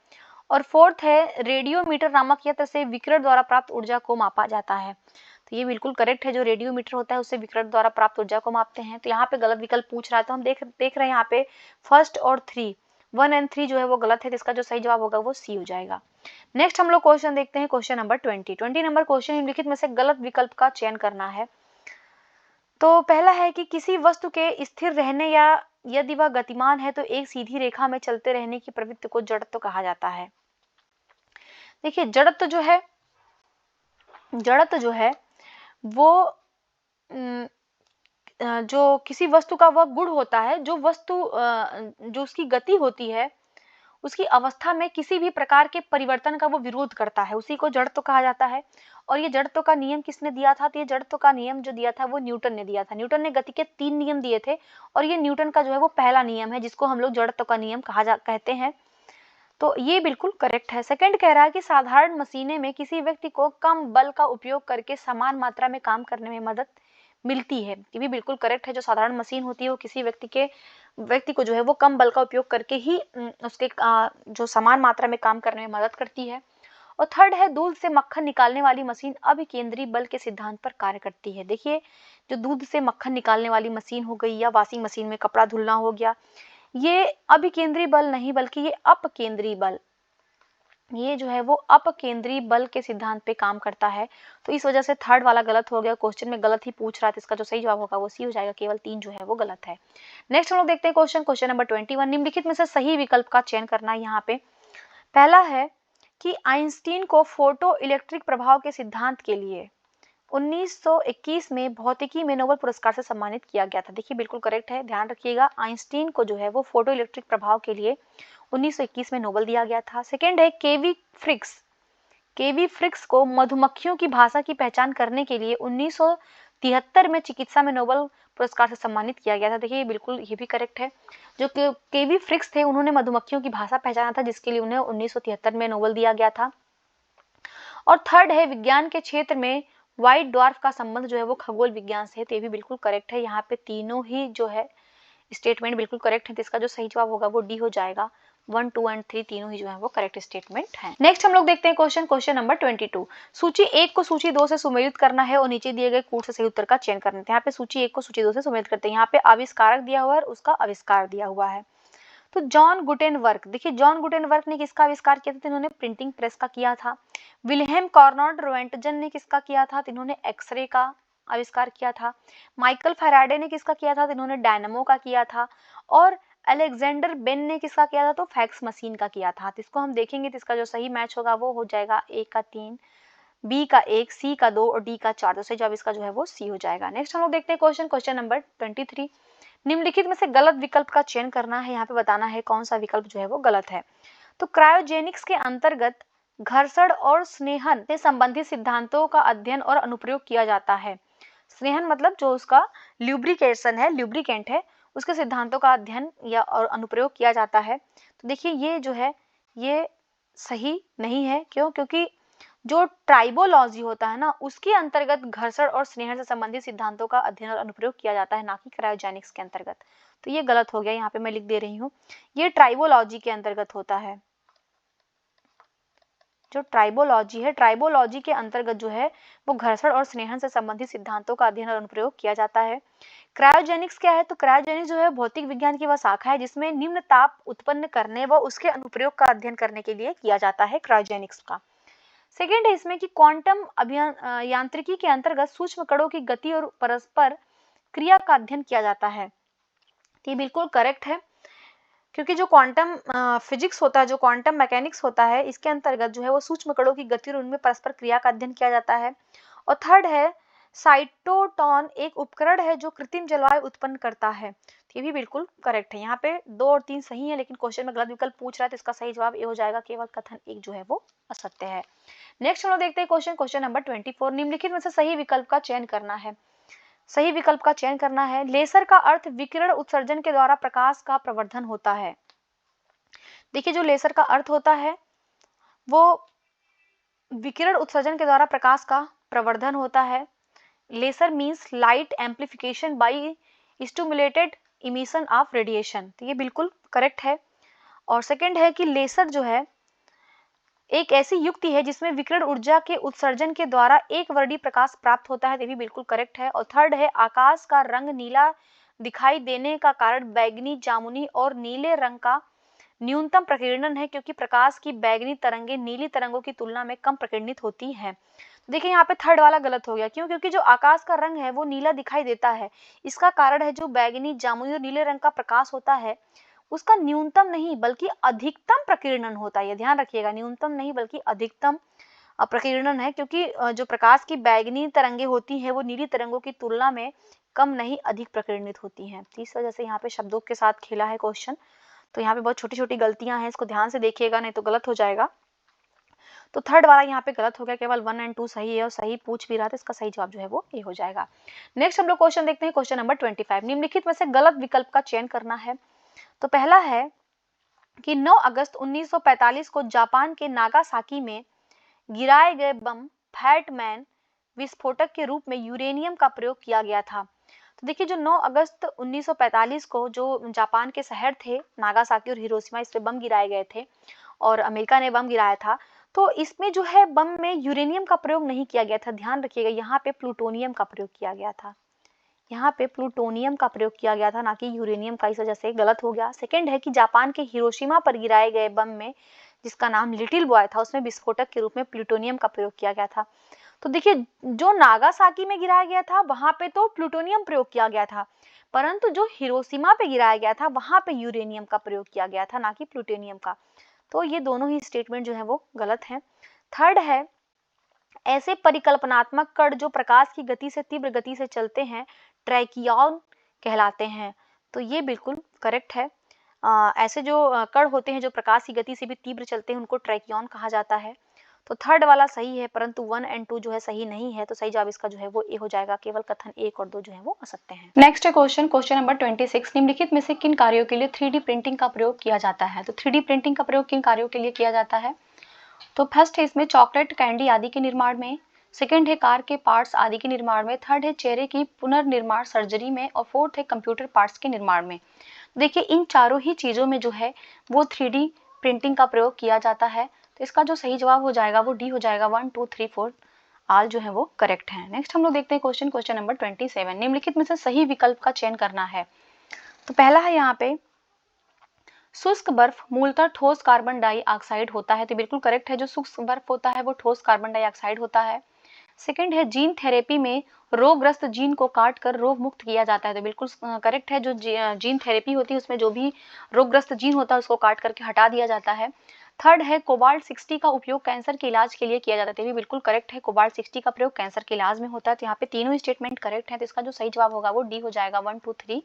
और फोर्थ है रेडियोमीटर नामक यंत्र से विकिरण द्वारा प्राप्त ऊर्जा को मापा जाता है। तो ये बिल्कुल करेक्ट है, जो रेडियोमीटर होता है उससे विकिरण द्वारा प्राप्त ऊर्जा को मापते हैं। तो यहाँ पे गलत विकल्प पूछ रहा है, तो हम देख रहे हैं यहाँ पे फर्स्ट और 3, 1 और 3 जो है वो गलत है। तो इसका जो सही जवाब होगा वो सी हो जाएगा। नेक्स्ट हम लोग क्वेश्चन देखते हैं, क्वेश्चन नंबर 20 नंबर क्वेश्चन निम्नलिखित में से गलत विकल्प का चयन करना है। तो पहला है कि किसी वस्तु के स्थिर रहने या यदि वह गतिमान है तो एक सीधी रेखा में चलते रहने की प्रवृत्ति को जड़त्व कहा जाता है। देखिए जड़त्व जो है वो जो किसी वस्तु का वह गुण होता है, जो वस्तु जो उसकी गति होती है उसकी अवस्था में किसी भी प्रकार के परिवर्तन का वो विरोध करता है, उसी को जड़त्व कहा जाता है। और ये जड़त्व का नियम किसने दिया था? तो ये जड़त्व का नियम जो दिया था वो न्यूटन ने दिया था। न्यूटन ने गति के 3 नियम दिए थे और ये न्यूटन का जो है वो पहला नियम है जिसको हम लोग जड़त्व का नियम कहते हैं। तो ये बिल्कुल करेक्ट है। सेकंड कह रहा है कि साधारण मशीनें में किसी व्यक्ति को कम बल का उपयोग करके समान मात्रा में काम करने में मदद मिलती है। ये भी बिल्कुल करेक्ट है। जो साधारण मशीन होती है वो किसी व्यक्ति को जो है वो कम बल का उपयोग करके ही उसके जो समान मात्रा में काम करने में मदद करती है। और थर्ड है दूध से मक्खन निकालने वाली मशीन अभिकेंद्री बल के सिद्धांत पर कार्य करती है। देखिए जो दूध से मक्खन निकालने वाली मशीन हो गई या वॉशिंग मशीन में कपड़ा धुलना हो गया, ये अभिकेंद्री बल नहीं बल्कि ये अपकेंद्री बल, ये जो है वो अपकेंद्री बल के सिद्धांत पे काम करता है। तो इस वजह से थर्ड वाला गलत हो गया। क्वेश्चन में गलत ही पूछ रहा था, इसका जो सही जवाब होगा वो सी हो जाएगा। केवल 3 जो है वो गलत है। नेक्स्ट हम लोग देखते हैं क्वेश्चन नंबर 21 निम्नलिखित में से सही विकल्प का चयन करना है। यहाँ पे पहला है कि आइंस्टीन को फोटो इलेक्ट्रिक प्रभाव के सिद्धांत के लिए 1921 में भौतिकी में नोबेल पुरस्कार से सम्मानित किया गया था। देखिए बिल्कुल करेक्ट है, ध्यान रखिएगा। आइंस्टीन को जो है वो फोटो इलेक्ट्रिक प्रभाव के लिए 1921 में नोबेल दिया गया था। सेकेंड है केवी फ्रिक्स को मधुमक्खियों की भाषा की पहचान करने के लिए 1973 में चिकित्सा में नोबेल पुरस्कार से सम्मानित किया गया था। देखिए बिल्कुल ये भी करेक्ट है। जो केवी फ्रिक्स थे उन्होंने मधुमक्खियों की भाषा पहचाना था, जिसके लिए उन्हें 1973 में नोबेल दिया गया था। और थर्ड है विज्ञान के क्षेत्र में व्हाइट ड्वार्फ का संबंध जो है वो खगोल विज्ञान से है। तो ये भी बिल्कुल करेक्ट है। यहाँ पे तीनों ही जो है स्टेटमेंट बिल्कुल करेक्ट है। तो इसका जो सही जवाब होगा वो डी हो जाएगा। 1, 2 और 3 तीनों ही जो है वो करेक्ट स्टेटमेंट है। नेक्स्ट हम लोग देखते हैं क्वेश्चन नंबर 22। सूची 1 को सूची 2 से सुमेलित करना है और नीचे दिए गए कूट से सही उत्तर का चयन करना है। यहाँ पे सूची 1 को सूची 2 से सुमेलित करते हैं। यहाँ पे आविष्कारक दिया हुआ है और उसका आविष्कार दिया हुआ है। तो जॉन गुटेनबर्ग, देखिए जॉन गुटेनबर्ग ने किसका आविष्कार किया था? तो इन्होंने प्रिंटिंग प्रेस का किया था। विल्हेम कॉर्नॉड रोएंटजन ने किसका किया था? तो इन्होंने एक्सरे का आविष्कार किया था। माइकल फैराडे ने किसका किया था? तो इन्होंने डायनामो का किया था। और अलेक्जेंडर बेन ने किसका किया था? तो फैक्स मशीन का किया था। तो इसको हम देखेंगे तो इसका जो सही मैच होगा वो हो जाएगा ए का 3, बी का 1, सी का 2 और डी का 4। तो सही जवाब इसका जो है वो सी हो जाएगा। नेक्स्ट हम लोग देखते हैं क्वेश्चन नंबर 23। निम्नलिखित में से गलत विकल्प का चयन करना है। यहाँ पे बताना है कौन सा विकल्प जो है वो गलत है। तो क्रायोजेनिक्स के अंतर्गत घर्षण और स्नेहन से संबंधित सिद्धांतों का अध्ययन और अनुप्रयोग किया जाता है। स्नेहन मतलब जो उसका ल्यूब्रिकेंट है, उसके सिद्धांतों का अध्ययन या और अनुप्रयोग किया जाता है। तो देखिए ये जो है ये सही नहीं है। क्यों? क्योंकि जो ट्राइबोलॉजी होता है ना उसके अंतर्गत घर्षण और स्नेहन से संबंधित सिद्धांतों का अध्ययन और अनुप्रयोग किया जाता है, ना कि क्रायोजेनिक्स के अंतर्गत। तो ये गलत हो गया, यहाँ पे मैं लिख दे रही हूँ। ये ट्राइबोलॉजी के अंतर्गत होता है। जो ट्राइबोलॉजी है, ट्राइबोलॉजी के अंतर्गत जो है वो घर्षण और स्नेहन से संबंधित सिद्धांतों का अध्ययन और अनुप्रयोग किया जाता है। क्रायोजेनिक्स क्या है? तो क्रायोजेनिक्स जो है भौतिक विज्ञान की वह शाखा है जिसमें निम्न ताप उत्पन्न करने व उसके अनुप्रयोग का अध्ययन करने के लिए किया जाता है क्रायोजेनिक्स का। सेकेंड है इसमें कि क्वांटम यांत्रिकी के अंतर्गत सूक्ष्म कणों की गति और परस्पर क्रिया का अध्ययन किया जाता है। ये बिल्कुल करेक्ट है, क्योंकि जो क्वांटम फिजिक्स होता है, जो क्वांटम मैकेनिक्स होता है, इसके अंतर्गत जो है वो सूक्ष्म कणों की गति और उनमें परस्पर क्रिया का अध्ययन किया जाता है। और थर्ड है साइटोटॉन एक उपकरण है जो कृत्रिम जलवायु उत्पन्न करता है। ये भी बिल्कुल करेक्ट है। यहाँ पे 2 और 3 सही है, लेकिन क्वेश्चन में गलत विकल्प पूछ रहा है तो इसका सही जवाब ये हो जाएगा। केवल कथन 1 जो है वो असत्य है। नेक्स्ट हम लोग देखते हैं क्वेश्चन नंबर 24। निम्नलिखित में से सही विकल्प का चयन करना है। सही विकल्प का चयन करना है। लेसर का अर्थ विकिरण उत्सर्जन के द्वारा प्रकाश का प्रवर्धन होता है। देखिए जो लेसर का अर्थ होता है वो विकिरण उत्सर्जन के द्वारा प्रकाश का प्रवर्धन होता है। Laser means light amplification by stimulated emission of radiation, तो ये बिल्कुल करेक्ट है। और सेकंड है कि लेसर जो है एक ऐसी युक्ति है जिसमें विकिरण ऊर्जा के उत्सर्जन के द्वारा एक वर्णी प्रकाश प्राप्त होता है, ये भी बिल्कुल करेक्ट है। और थर्ड है आकाश का रंग नीला दिखाई देने का कारण बैगनी, जामुनी और नीले रंग का न्यूनतम प्रकीर्णन है, क्योंकि प्रकाश की बैगनी तरंगें नीली तरंगों की तुलना में कम प्रकीर्णित होती हैं। देखिए यहाँ पे थर्ड वाला गलत हो गया, क्यों? क्योंकि जो आकाश का रंग है वो नीला दिखाई देता है, इसका कारण है जो बैगनी, जामुनी और नीले रंग का प्रकाश होता है उसका न्यूनतम नहीं बल्कि अधिकतम प्रकीर्णन होता है। ध्यान रखिएगा, न्यूनतम नहीं बल्कि अधिकतम प्रकीर्णन है, क्योंकि जो प्रकाश की बैगनी तरंगें होती हैं वो नीली तरंगों की तुलना में कम नहीं अधिक प्रकीर्णित होती हैं। तो इस वजह से यहाँ पे शब्दों के साथ खेला है क्वेश्चन, तो यहाँ पे बहुत छोटी छोटी गलतियां हैं, इसको ध्यान से देखिएगा नहीं तो गलत हो जाएगा। तो थर्ड वाला यहाँ पे गलत हो गया, केवल 1 और 2 सही है, और सही पूछ भी रहा था, इसका सही जवाब जो है वो ए हो जाएगा। नेक्स्ट हम लोग क्वेश्चन देखते हैं, क्वेश्चन नंबर 25। निम्नलिखित में से गलत विकल्प का चयन करना है। तो पहला है कि 9 अगस्त 1945 को जापान के नागासाकी में गिराए गए बम फैटमैन विस्फोटक के रूप में यूरेनियम का प्रयोग किया गया था। तो देखिए जो 9 अगस्त 1945 को जो जापान के शहर थे नागासाकी और हिरोशिमा, इस पे बम गिराए गए थे और अमेरिका ने बम गिराया था। तो इसमें जो है बम में यूरेनियम का प्रयोग नहीं किया गया था, ध्यान रखिएगा, यहाँ पे प्लूटोनियम का प्रयोग किया गया था। यहाँ पे प्लूटोनियम का प्रयोग किया गया था, ना कि यूरेनियम का, इस वजह से गलत हो गया। सेकंड है कि जापान के हिरोशिमा पर गिराए गए बम में जिसका नाम लिटिल बॉय था उसमें विस्फोटक के रूप में प्लूटोनियम का प्रयोग किया गया था। तो देखिए जो नागासाकी में गिराया गया था वहां पे तो प्लूटोनियम प्रयोग किया गया था, परंतु जो हिरोशिमा पे गिराया गया था वहां पे यूरेनियम का प्रयोग किया गया था, ना कि प्लूटोनियम का। तो ये दोनों ही स्टेटमेंट जो है वो गलत है। थर्ड है ऐसे परिकल्पनात्मक कण जो प्रकाश की गति से तीव्र गति से चलते हैं ट्रैकियन कहलाते हैं, तो ये बिल्कुल करेक्ट है। ऐसे जो कण होते हैं जो प्रकाश की गति से भी तीव्र चलते हैं उनको ट्रैकियन कहा जाता है। तो थर्ड वाला सही है, परंतु 1 और 2 जो है सही नहीं है, तो सही जवाब इसका जो है वो ए हो जाएगा। केवल कथन 1 और 2 जो है वो असत्य हैं। Next question, question number 26। निम्नलिखित में से किन कार्यों के लिए 3D प्रिंटिंग का प्रयोग किया जाता है? तो 3D प्रिंटिंग का प्रयोग किन कार्यों के लिए किया जाता है? तो फर्स्ट है इसमें चॉकलेट, कैंडी आदि के निर्माण में, सेकंड है कार के पार्ट्स आदि के निर्माण में, थर्ड है चेहरे की पुनर्निर्माण सर्जरी में, और फोर्थ है कंप्यूटर पार्ट्स के निर्माण में। देखिए इन चारों ही चीजों में जो है वो 3D प्रिंटिंग का प्रयोग किया जाता है, तो इसका जो सही जवाब हो जाएगा वो डी हो जाएगा। 1 2 3 4 आल जो है वो करेक्ट है। नेक्स्ट हम लोग देखते हैं क्वेश्चन, क्वेश्चन नंबर 27। निम्नलिखित में से सही विकल्प का चयन करना है। तो पहला है यहाँ पे शुष्क बर्फ मूलतः ठोस कार्बन डाइऑक्साइड होता है, तो बिल्कुल करेक्ट है, जो शुष्क बर्फ होता है वो ठोस कार्बन डाइऑक्साइड होता है। सेकंड है जीन थेरेपी में रोगग्रस्त जीन को काट कर रोग मुक्त किया जाता है, तो बिल्कुल करेक्ट है, जो जीन थेरेपी होती है उसमें जो भी रोगग्रस्त जीन होता है उसको काट करके हटा दिया जाता है। थर्ड है कोबाल्ट 60 का उपयोग कैंसर के इलाज के लिए किया जाता है, तो भी बिल्कुल करेक्ट है, कोबाल्ट 60 का प्रयोग कैंसर के इलाज में होता है। तो यहाँ पे तीनों स्टेटमेंट करेक्ट है, तो इसका जो सही जवाब होगा वो डी हो जाएगा। 1 2 3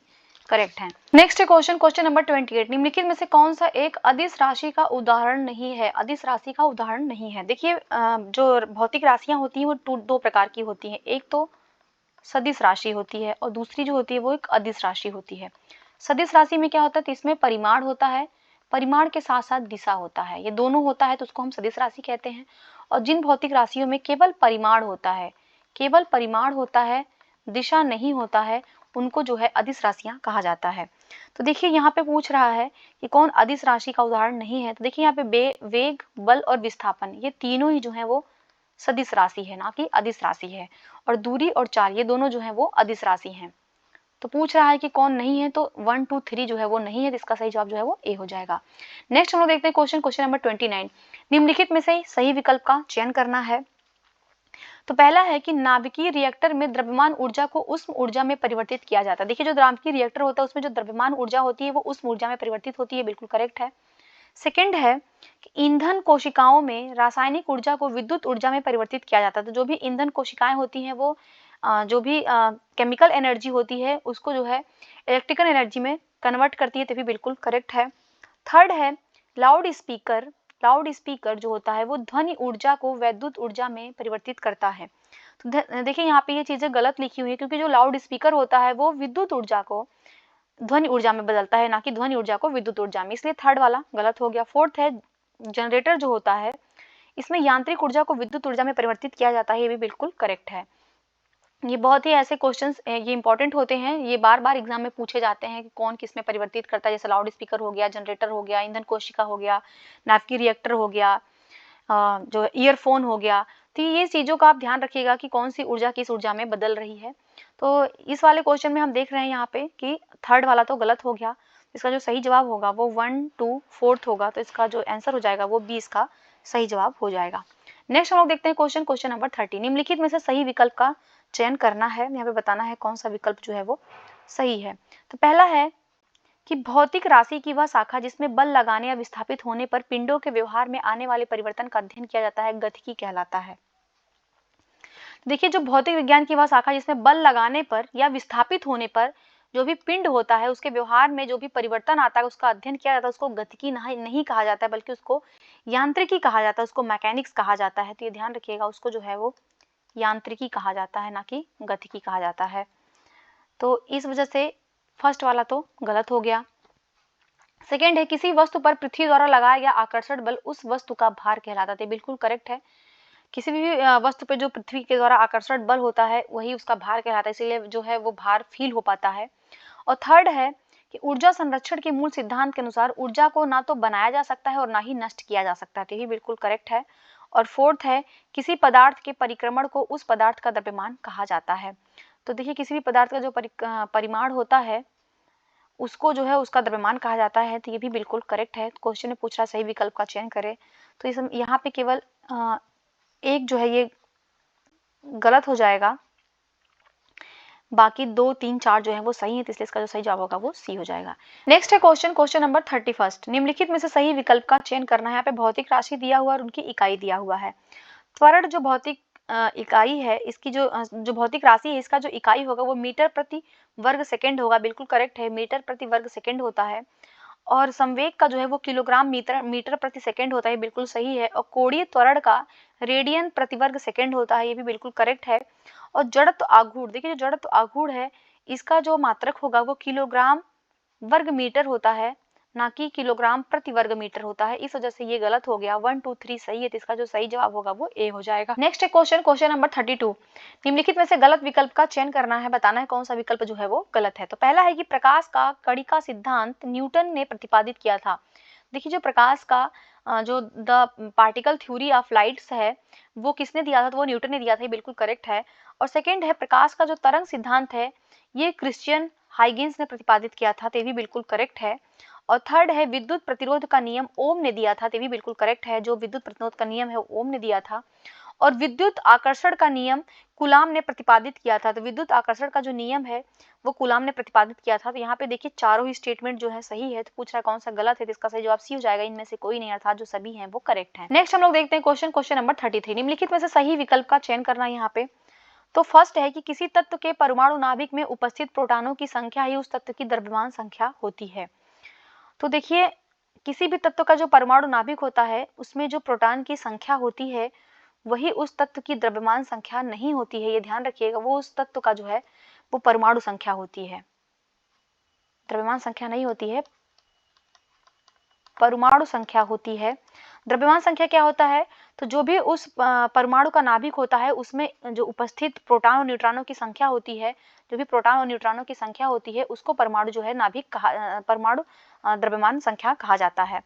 करेक्ट है। Next question, question number 28। निम्नलिखित में से कौन सा एक अदिश राशि का उदाहरण नहीं है? अदिश राशि का उदाहरण नहीं है, देखिए जो भौतिक राशियां होती हैं वो दो प्रकार की होती हैं, एक तो सदिश राशि होती है और दूसरी जो होती है वो एक अदिश राशि होती है। सदिश राशि में क्या होता है, तो इसमें परिमाण होता है, परिमाण के साथ साथ दिशा होता है, ये दोनों होता है तो उसको हम सदिश राशि कहते हैं। और जिन भौतिक राशियों में केवल परिमाण होता है, केवल परिमाण होता है, दिशा नहीं होता है, उनको जो है अदिश राशियां कहा जाता है। तो देखिए यहाँ पे पूछ रहा है कि कौन अदिश राशि का उदाहरण नहीं है, तो देखिए यहाँ पे वेग, बल और विस्थापन ये तीनों ही जो है वो सदिश राशि है, ना कि अदिश राशि है। और दूरी और चाल ये दोनों जो है वो अदिश राशि हैं। तो पूछ रहा है कि कौन नहीं है, तो 1 2 3 जो है वो नहीं है, इसका सही जवाब जो है वो ए हो जाएगा। नेक्स्ट हम लोग देखते हैं क्वेश्चन, क्वेश्चन नंबर 29। निम्नलिखित में से सही विकल्प का चयन करना है। तो पहला है कि नाभिकीय रिएक्टर में द्रव्यमान ऊर्जा को उष्म ऊर्जा में परिवर्तित किया जाता है। देखिए जो नाभिकीय रिएक्टर होता है उसमें जो द्रव्यमान ऊर्जा होती है वो उष्म ऊर्जा में परिवर्तित होती है, बिल्कुल करेक्ट है। सेकंड है कि ईंधन कोशिकाओं में रासायनिक ऊर्जा को विद्युत ऊर्जा में परिवर्तित किया जाता है, तो जो भी ईंधन कोशिकाएं होती हैं वो जो भी केमिकल एनर्जी होती है उसको जो है इलेक्ट्रिकल एनर्जी में कन्वर्ट करती है, तो भी बिल्कुल करेक्ट है। थर्ड है लाउड स्पीकर जो होता है वो ध्वनि ऊर्जा को वैद्युत ऊर्जा में परिवर्तित करता है। तो देखिए यहाँ पे ये चीजें गलत लिखी हुई है, क्योंकि जो लाउड स्पीकर होता है वो विद्युत ऊर्जा को ध्वनि ऊर्जा में बदलता है, ना कि ध्वनि ऊर्जा को विद्युत ऊर्जा में, इसलिए थर्ड वाला गलत हो गया। फोर्थ है जनरेटर जो होता है इसमें यांत्रिक ऊर्जा को विद्युत ऊर्जा में परिवर्तित किया जाता है, ये भी बिल्कुल करेक्ट है। ये बहुत ही ऐसे क्वेश्चंस ये इंपॉर्टेंट होते हैं, ये बार बार एग्जाम में पूछे जाते हैं कि कौन किस में परिवर्तित करता है, जैसे लाउड स्पीकर हो गया, जनरेटर हो गया, ईंधन कोशिका हो गया, नाभिकीय रिएक्टर हो गया, जो ईयरफोन हो गया। तो ये चीज़ों का आप ध्यान रखिएगा कि कौन सी ऊर्जा किस ऊर्जा में बदल रही है। तो इस वाले क्वेश्चन में हम देख रहे हैं यहाँ पे कि थर्ड वाला तो गलत हो गया, इसका जो सही जवाब होगा वो 1 2 4 होगा, तो इसका जो आंसर हो जाएगा वो 20 का सही जवाब हो जाएगा। नेक्स्ट हम लोग देखते हैं क्वेश्चन नंबर 30। निम्नलिखित में से सही विकल्प का चयन करना है, यहाँ पे बताना है कौन सा विकल्प जो है वो सही है। तो पहला है कि भौतिक राशि की वह शाखा जिसमें बल लगाने या विस्थापित होने पर पिंडों के व्यवहार में आने वाले परिवर्तन का अध्ययन किया जाता है, गतिकी कहलाता है। देखिए, जो भौतिक विज्ञान की वह शाखा जिसमें बल लगाने पर या विस्थापित होने पर जो भी पिंड होता है उसके व्यवहार में जो भी परिवर्तन आता है उसका अध्ययन किया जाता है, उसको गतिकी नहीं कहा जाता है, बल्कि उसको यांत्रिकी कहा जाता है, उसको मैकेनिक्स कहा जाता है। तो ये ध्यान रखिएगा, उसको जो है वो यांत्रिकी कहा जाता है, ना कि गतिकी कहा जाता है। तो इस वजह से फर्स्ट वाला तो गलत हो गया। सेकेंड है, किसी वस्तु पर पृथ्वी द्वारा लगाया गया आकर्षण बल उस वस्तु का भार कहलाता है। बिल्कुल करेक्ट है, किसी भी वस्तु पे जो पृथ्वी के द्वारा आकर्षण बल होता है वही उसका भार कहलाता है, इसीलिए जो है वो भार फील हो पाता है। और थर्ड है कि ऊर्जा संरक्षण के मूल सिद्धांत के अनुसार ऊर्जा को ना तो बनाया जा सकता है और ना ही नष्ट किया जा सकता है, तो ये बिल्कुल करेक्ट है। और फोर्थ है, किसी पदार्थ के परिक्रमण को उस पदार्थ का द्रव्यमान कहा जाता है। तो देखिए, किसी भी पदार्थ का जो परिमाण होता है उसको जो है उसका द्रव्यमान कहा जाता है, तो ये भी बिल्कुल करेक्ट है। क्वेश्चन में पूछ रहा है सही विकल्प का चयन करें, तो इस यहाँ पे केवल एक जो है ये गलत हो जाएगा, बाकी 2 3 4 जो है वो सही है, तो इसलिए इसका जो सही जवाब होगा वो सी हो जाएगा। नेक्स्ट है क्वेश्चन नंबर 31। निम्नलिखित में से सही विकल्प का चयन करना है। यहाँ पे भौतिक राशि दिया हुआ और उनकी इकाई दिया हुआ है। त्वरण जो भौतिक इकाई है, इसकी जो भौतिक राशि है, इसका जो इकाई होगा वो मीटर प्रति वर्ग सेकेंड होगा। बिल्कुल करेक्ट है, मीटर प्रति वर्ग सेकेंड होता है। और संवेग का जो है वो किलोग्राम मीटर प्रति सेकेंड होता है, बिल्कुल सही है। और कोणीय त्वरण का रेडियन प्रति वर्ग सेकेंड होता है, ये भी बिल्कुल करेक्ट है। और जड़त्व आघूर्ण, देखिए जो जड़त्व आघूर्ण है इसका जो मात्रक होगा वो किलोग्राम वर्ग मीटर होता है, ना कि किलोग्राम प्रति वर्ग मीटर होता है, इस वजह से ये गलत हो गया। 1 2 3 सही है, तो इसका जो सही जवाब होगा वो ए हो जाएगा। नेक्स्ट है क्वेश्चन नंबर 32। निम्नलिखित में से गलत विकल्प का चयन करना है, बताना है कौन सा विकल्प जो है वो गलत है। तो पहला है कि प्रकाश का कड़ी का सिद्धांत न्यूटन ने प्रतिपादित किया था। देखिए, जो प्रकाश का जो the particle theory of lights है वो किसने दिया था, तो वो न्यूटन ने दिया था, ये बिल्कुल करेक्ट है। और सेकेंड है, प्रकाश का जो तरंग सिद्धांत है ये क्रिश्चियन हाइगेंस ने प्रतिपादित किया था, तो ये भी बिल्कुल करेक्ट है। और थर्ड है, विद्युत प्रतिरोध का नियम ओम ने दिया था, तो ये भी बिल्कुल करेक्ट है, जो विद्युत प्रतिरोध का नियम है ओम ने दिया था। और विद्युत आकर्षण का नियम कूलाम ने प्रतिपादित किया था, तो विद्युत आकर्षण का जो नियम है वो कूलाम ने प्रतिपादित किया था। तो यहाँ पे देखिए चारों ही स्टेटमेंट जो है सही है, तो पूछ रहा है कौन सा गलत है, तो इसका सही जवाब सी हो जाएगा, इनमें से कोई नहीं, अर्थात जो सभी हैं वो करेक्ट है। नेक्स्ट हम लोग देखते हैं क्वेश्चन नंबर 33। निम्नलिखित में से सही विकल्प का चयन करना है यहाँ पे। तो फर्स्ट है कि किसी तत्व के परमाणु नाभिक में उपस्थित प्रोटॉनों की संख्या ही उस तत्व की द्रव्यमान संख्या होती है। तो देखिए, किसी भी तत्व का जो परमाणु नाभिक होता है उसमें जो प्रोटॉन की संख्या होती है वही उस तत्व की द्रव्यमान संख्या नहीं होती है, ये ध्यान रखिएगा। वो उस तत्व का जो है वो परमाणु संख्या होती है, द्रव्यमान संख्या नहीं होती है, परमाणु संख्या होती है। द्रव्यमान संख्या क्या होता है, तो जो भी उस परमाणु का नाभिक होता है उसमें जो उपस्थित प्रोटॉन और न्यूट्रॉनों की संख्या होती है, जो भी प्रोटॉन और न्यूट्रॉनों की संख्या होती है उसको परमाणु जो है नाभिक कहा, परमाणु द्रव्यमान संख्या कहा जाता है।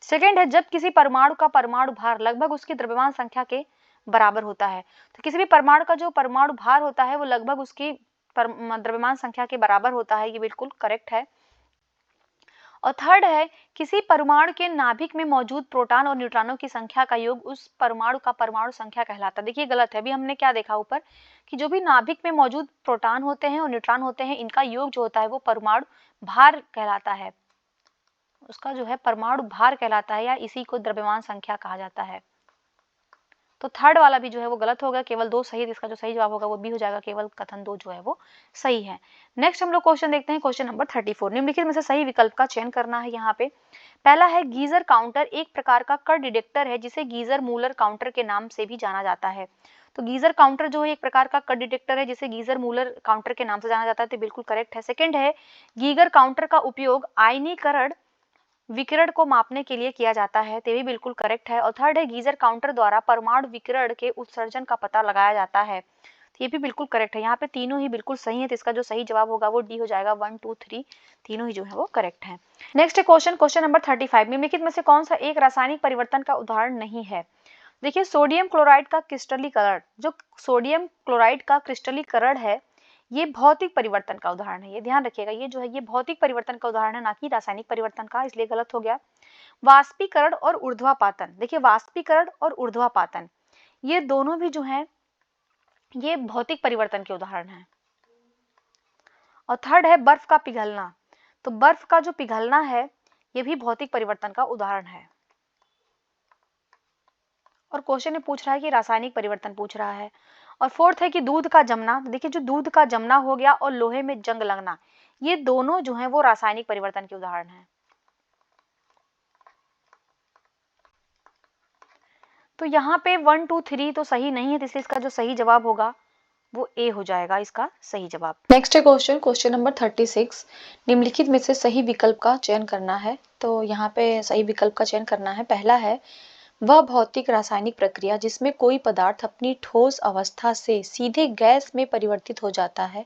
सेकेंड है, जब किसी परमाणु का परमाणु भार लगभग उसकी द्रव्यमान संख्या के बराबर होता है। तो किसी भी परमाणु का जो परमाणु भार होता है वो लगभग उसकी द्रव्यमान संख्या के बराबर होता है, ये बिल्कुल करेक्ट है। और थर्ड है, किसी परमाणु के नाभिक में मौजूद प्रोटॉन और न्यूट्रॉनों की संख्या का योग उस परमाणु का परमाणु संख्या कहलाता है। देखिए गलत है, अभी हमने क्या देखा ऊपर कि जो भी नाभिक में मौजूद प्रोटॉन होते हैं और न्यूट्रॉन होते हैं इनका योग जो होता है वो परमाणु भार कहलाता है, उसका जो है परमाणु भार कहलाता है, या इसी को द्रव्यमान संख्या कहा जाता है। तो थर्ड वाला भी जो है वो गलत होगा, केवल 2 सही है, इसका जो सही जवाब होगा वो भी हो जाएगा, केवल कथन 2 जो है वो सही है। नेक्स्ट हम लोग क्वेश्चन देखते हैं, क्वेश्चन नंबर 34। निम्नलिखित में से सही विकल्प का चयन करना है यहाँ पे। पहला है, गीजर काउंटर एक प्रकार का कर डिटेक्टर है जिसे गीजर मूलर काउंटर के नाम से भी जाना जाता है। तो गीजर काउंटर जो है एक प्रकार का कर डिटेक्टर है जिसे गीजर मूलर काउंटर के नाम से जाना जाता है, तो बिल्कुल करेक्ट है। सेकेंड है, गीगर काउंटर का उपयोग आयनीकरण विकिरण को मापने के लिए किया जाता है, तो भी बिल्कुल करेक्ट है। और थर्ड है, गीजर काउंटर द्वारा परमाणु विकिरण के उत्सर्जन का पता लगाया जाता है, तो ये भी बिल्कुल करेक्ट है। यहाँ पे तीनों ही बिल्कुल सही है, तो इसका जो सही जवाब होगा वो डी हो जाएगा। 1 2 3 तीनों ही जो है वो करेक्ट है। नेक्स्ट क्वेश्चन नंबर 35, निम्नलिखित में से कौन सा एक रासायनिक परिवर्तन का उदाहरण नहीं है। देखिए सोडियम क्लोराइड का क्रिस्टलीकरण, जो सोडियम क्लोराइड का क्रिस्टलीकरण है ये भौतिक परिवर्तन का उदाहरण है। ये ध्यान रखिएगा, ये जो है ये भौतिक परिवर्तन का उदाहरण है, ना कि रासायनिक परिवर्तन का, इसलिए गलत हो गया। वाष्पीकरण और ऊर्ध्वापातन, देखिए वाष्पीकरण और ऊर्ध्वापातन ये दोनों भी जो हैं ये भौतिक परिवर्तन के उदाहरण हैं। और थर्ड है बर्फ का पिघलना, तो बर्फ का जो पिघलना है ये भी भौतिक परिवर्तन का उदाहरण है। और क्वेश्चन में पूछ रहा है कि रासायनिक परिवर्तन पूछ रहा है। और फोर्थ है कि दूध का जमना, देखिए जो दूध का जमना हो गया और लोहे में जंग लगना, ये दोनों जो हैं वो रासायनिक परिवर्तन के उदाहरण हैं। तो यहाँ पे 1 2 3 तो सही नहीं है, इसलिए इसका जो सही जवाब होगा वो ए हो जाएगा इसका सही जवाब। नेक्स्ट है क्वेश्चन नंबर 36, निम्नलिखित में से सही विकल्प का चयन करना है। तो यहाँ पे सही विकल्प का चयन करना है। पहला है वह भौतिक रासायनिक प्रक्रिया जिसमें कोई पदार्थ अपनी ठोस अवस्था से सीधे गैस में परिवर्तित हो जाता है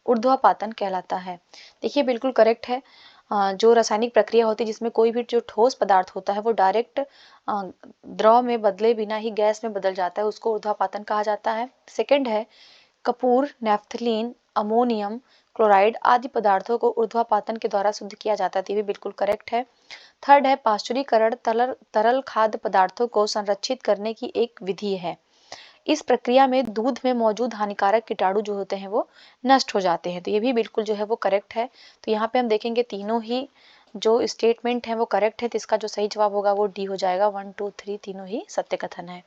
ऊर्ध्वापातन कहलाता है। देखिए बिल्कुल करेक्ट है। जो रासायनिक प्रक्रिया होती है जिसमें कोई भी जो ठोस पदार्थ होता है वो डायरेक्ट द्रव में बदले बिना ही गैस में बदल जाता है, उसको ऊर्ध्वापातन कहा जाता है। सेकंड है कपूर, नैफ्थलीन, अमोनियम क्लोराइड आदि पदार्थों को ऊर्ध्वापातन के द्वारा शुद्ध किया जाता है, ये भी बिल्कुल करेक्ट है। थर्ड है पाश्चुरीकरण तरल खाद्य पदार्थों को संरक्षित करने की एक विधि है। इस प्रक्रिया में दूध में मौजूद हानिकारक कीटाणु जो होते हैं वो नष्ट हो जाते हैं, तो ये भी बिल्कुल जो है वो करेक्ट है। तो यहाँ पे हम देखेंगे तीनों ही जो स्टेटमेंट है वो करेक्ट है, तो इसका जो सही जवाब होगा वो डी हो जाएगा। 1 2 3 तीनों ही सत्य कथन है।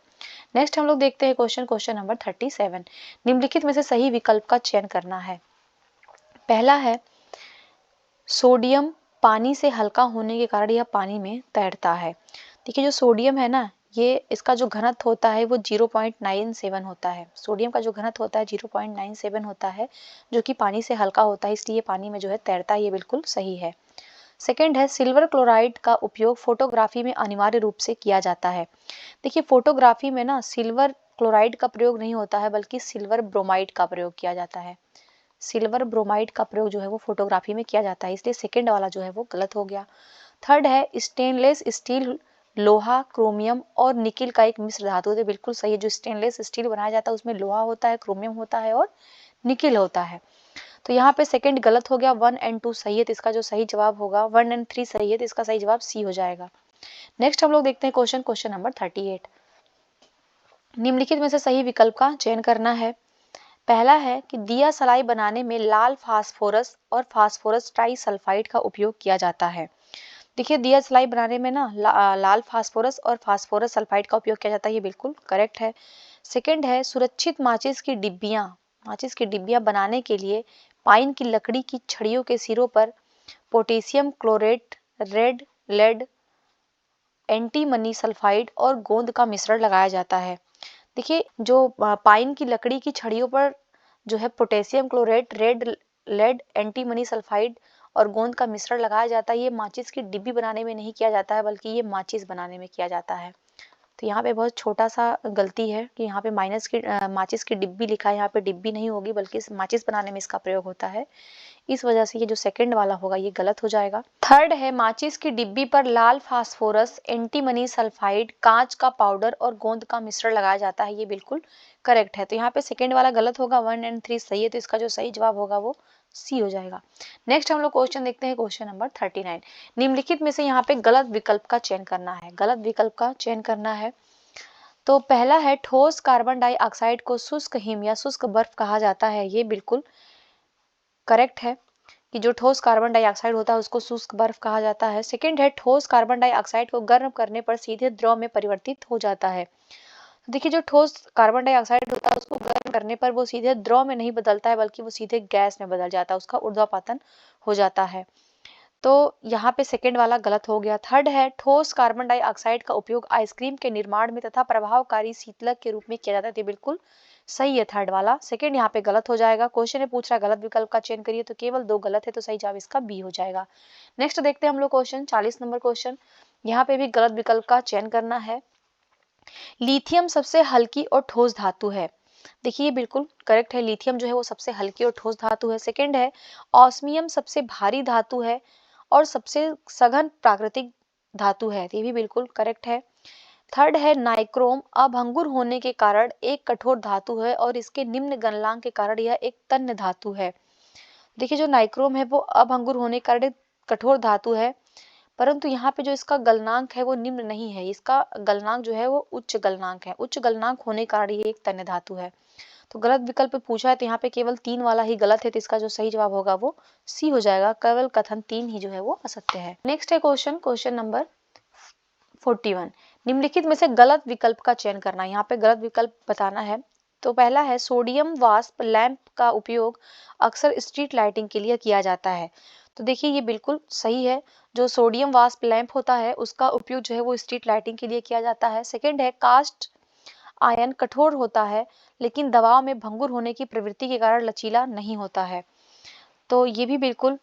नेक्स्ट हम लोग देखते हैं क्वेश्चन नंबर 37, निम्नलिखित में से सही विकल्प का चयन करना है। पहला है सोडियम पानी से हल्का होने के कारण यह पानी में तैरता है। देखिए जो सोडियम है ना, ये इसका जो घनत्व होता है वो 0.97 होता है। सोडियम का जो घनत्व होता है 0.97 होता है, जो कि पानी से हल्का होता है, इसलिए पानी में जो है तैरता है, ये बिल्कुल सही है। सेकंड है सिल्वर क्लोराइड का उपयोग फोटोग्राफी में अनिवार्य रूप से किया जाता है। देखिए फोटोग्राफी में ना सिल्वर क्लोराइड का प्रयोग नहीं होता है, बल्कि सिल्वर ब्रोमाइड का प्रयोग किया जाता है। सिल्वर ब्रोमाइड का प्रयोग जो है वो फोटोग्राफी में किया जाता है, इसलिए सेकंड वाला जो है वो गलत हो गया। थर्ड है स्टेनलेस स्टील लोहा, क्रोमियम और निकिल का एक मिश्र धातु है, बिल्कुल सही है। जो स्टेनलेस स्टील बनाया जाता है उसमें लोहा होता है, क्रोमियम होता है और निकिल होता है। तो यहाँ पे सेकंड गलत हो गया। 1 और 2 सही है, तो इसका जो सही जवाब होगा 1 और 3 सही है, तो इसका सही जवाब सी हो जाएगा। नेक्स्ट हम लोग देखते हैं क्वेश्चन नंबर 38, निम्नलिखित में से सही विकल्प का चयन करना है। पहला है कि दिया सलाई बनाने में लाल फास्फोरस और फास्फोरस ट्राइसल्फाइड का उपयोग किया जाता है। देखिए दिया सलाई बनाने में ना लाल फास्फोरस और फास्फोरस सल्फाइड का उपयोग किया जाता है, ये बिल्कुल करेक्ट है। सेकंड है सुरक्षित माचिस की डिब्बियां बनाने के लिए पाइन की लकड़ी की छड़ियों के सिरों पर potassium chlorate, red lead, antimony sulphide और गोंद का मिश्रण लगाया जाता है। देखिए जो पाइन की लकड़ी की छड़ियों पर जो है potassium chlorate, red lead, antimony sulphide और गोंद का मिश्रण लगाया जाता है, ये माचिस की डिब्बी बनाने में नहीं किया जाता है, बल्कि ये माचिस बनाने में किया जाता है। तो यहाँ पे बहुत छोटा सा गलती है कि यहाँ पे माचिस की डिब्बी लिखा है, यहाँ पे डिब्बी नहीं होगी बल्कि माचिस बनाने में इसका प्रयोग होता है, इस वजह से ये जो सेकंड वाला होगा ये गलत हो जाएगा। थर्ड है माचिस की डिब्बी पर लाल फास्फोरस, एंटीमनी सल्फाइड, कांच का पाउडर और गोंद का मिश्रण लगाया जाता है, ये बिल्कुल करेक्ट है। तो यहाँ पे सेकंड वाला गलत होगा, 1 और 3 सही है, तो इसका जो सही जवाब होगा वो सी हो जाएगा। नेक्स्ट हम लोग क्वेश्चन देखते हैं क्वेश्चन नंबर 39, निम्नलिखित में से यहाँ पे गलत विकल्प का चयन करना है। गलत विकल्प का चयन करना है। तो पहला है ठोस कार्बन डाइऑक्साइड को शुष्क हिम या शुष्क बर्फ कहा जाता है, ये बिल्कुल करेक्ट है कि जो ठोस कार्बन डाइऑक्साइड होता है उसको शुष्क बर्फ कहा जाता है। सेकंड है ठोस कार्बन डाइऑक्साइड को गर्म करने पर सीधे द्रव में परिवर्तित हो जाता है। देखिए जो ठोस कार्बन डाइऑक्साइड होता है उसको गर्म करने पर वो सीधे द्रव में नहीं बदलता है, बल्कि वो सीधे गैस में बदल जाता है, उसका ऊर्ध्वापातन हो जाता है। तो यहाँ पे सेकंड वाला गलत हो गया। थर्ड है ठोस कार्बन डाइऑक्साइड का उपयोग आइसक्रीम के निर्माण में तथा प्रभावकारी शीतलक के रूप में किया जाता है, बिल्कुल सही है थर्ड वाला। सेकंड यहाँ पे गलत हो जाएगा। क्वेश्चन में पूछ रहा है गलत विकल्प का चयन करिए, तो केवल 2 गलत है, तो सही जवाब इसका बी हो जाएगा। नेक्स्ट देखते हैं हम लोग क्वेश्चन 40 नंबर क्वेश्चन, यहाँ पे भी गलत विकल्प का चयन करना है। लिथियम सबसे हल्की और ठोस धातु है। देखिए ये बिल्कुल करेक्ट है, लिथियम जो है वो सबसे हल्की और ठोस धातु है। सेकंड है ऑस्मियम सबसे भारी धातु है और सबसे सघन प्राकृतिक धातु है, ये भी बिल्कुल करेक्ट है। थर्ड है नाइक्रोम अभंगुर होने के कारण एक कठोर धातु है और इसके निम्न गलनांक के कारण यह एक तन्य धातु है। देखिए जो नाइक्रोम है वो अभंगुर होने के कारण एक कठोर धातु है, परंतु यहाँ पे जो इसका गलनांक है वो निम्न नहीं है, इसका गलनांक जो है वो उच्च गलनांक है। उच्च गलनांक होने के कारण ये एक तन्य धातु है। तो गलत विकल्प पूछा है तो यहाँ पे केवल 3 वाला ही गलत है, तो इसका जो सही जवाब होगा वो सी हो जाएगा। केवल कथन 3 ही जो है वो असत्य है। नेक्स्ट है क्वेश्चन नंबर 41। निम्नलिखित में से गलत विकल्प का चयन करना है। यहाँ पे गलत विकल्प बताना है। तो पहला है सोडियम वाष्प लैंप का उपयोग अक्सर स्ट्रीट लाइटिंग के लिए किया जाता है। तो देखिए ये बिल्कुल सही है, जो सोडियम वाष्प लैंप होता है उसका उपयोग जो है वो स्ट्रीट लाइटिंग के लिए किया जाता है। सेकंड है कास्ट आयन कठोर होता है लेकिन दबाव में भंगुर होने की प्रवृत्ति के कारण लचीला नहीं होता है, तो ये भी बिल्कुल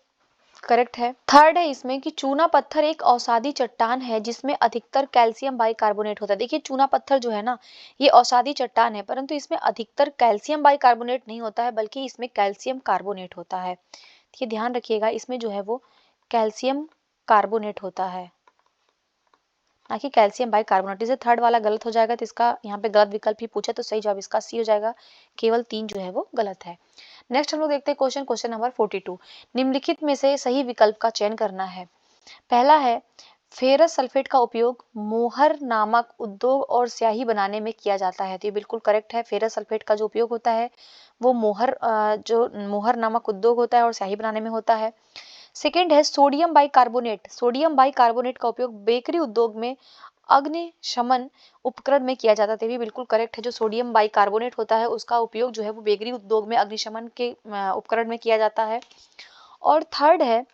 करेक्ट है। थर्ड है इसमें कि चूना पत्थर एक औषधि चट्टान है जिसमें अधिकतर कैल्शियम बाइकार्बोनेट होता है। देखिए चूना पत्थर जो है ना ये औषधि चट्टान है, परंतु इसमें अधिकतर कैल्शियम बाइकार्बोनेट नहीं होता है बल्कि इसमें कैल्शियम कार्बोनेट होता है। ये ध्यान रखिएगा, इसमें जो है वो कैल्शियम कार्बोनेट होता है ना कि कैल्शियम बाइकार्बोनेट। इसे थर्ड वाला गलत हो जाएगा, तो इसका यहाँ पे गलत विकल्प ही पूछा तो सही जवाब इसका सी हो जाएगा। केवल 3 जो है वो गलत है। नेक्स्ट हम लोग देखते हैं क्वेश्चन नंबर 42। निम्नलिखित में से सही विकल्प का चयन करना है। पहला है फेरस सल्फेट का उपयोग मोहर नामक उद्योग और स्याही बनाने में किया जाता है, तो ये बिल्कुल करेक्ट है। फेरस सल्फेट का जो उपयोग होता है वो जो मोहर नामक उद्योग होता है और स्याही बनाने में होता है। सेकेंड है सोडियम बाइकार्बोनेट। सोडियम बाइकार्बोनेट का उपयोग बेकरी उद्योग में अग्निशमन उपकरण में किया जाता है, भी बिल्कुल करेक्ट है। जो सोडियम बाइकार्बोनेट होता है उसका उपयोग जो है वो बेकरी उद्योग में अग्निशमन के उपकरण में किया जाता है। और थर्ड है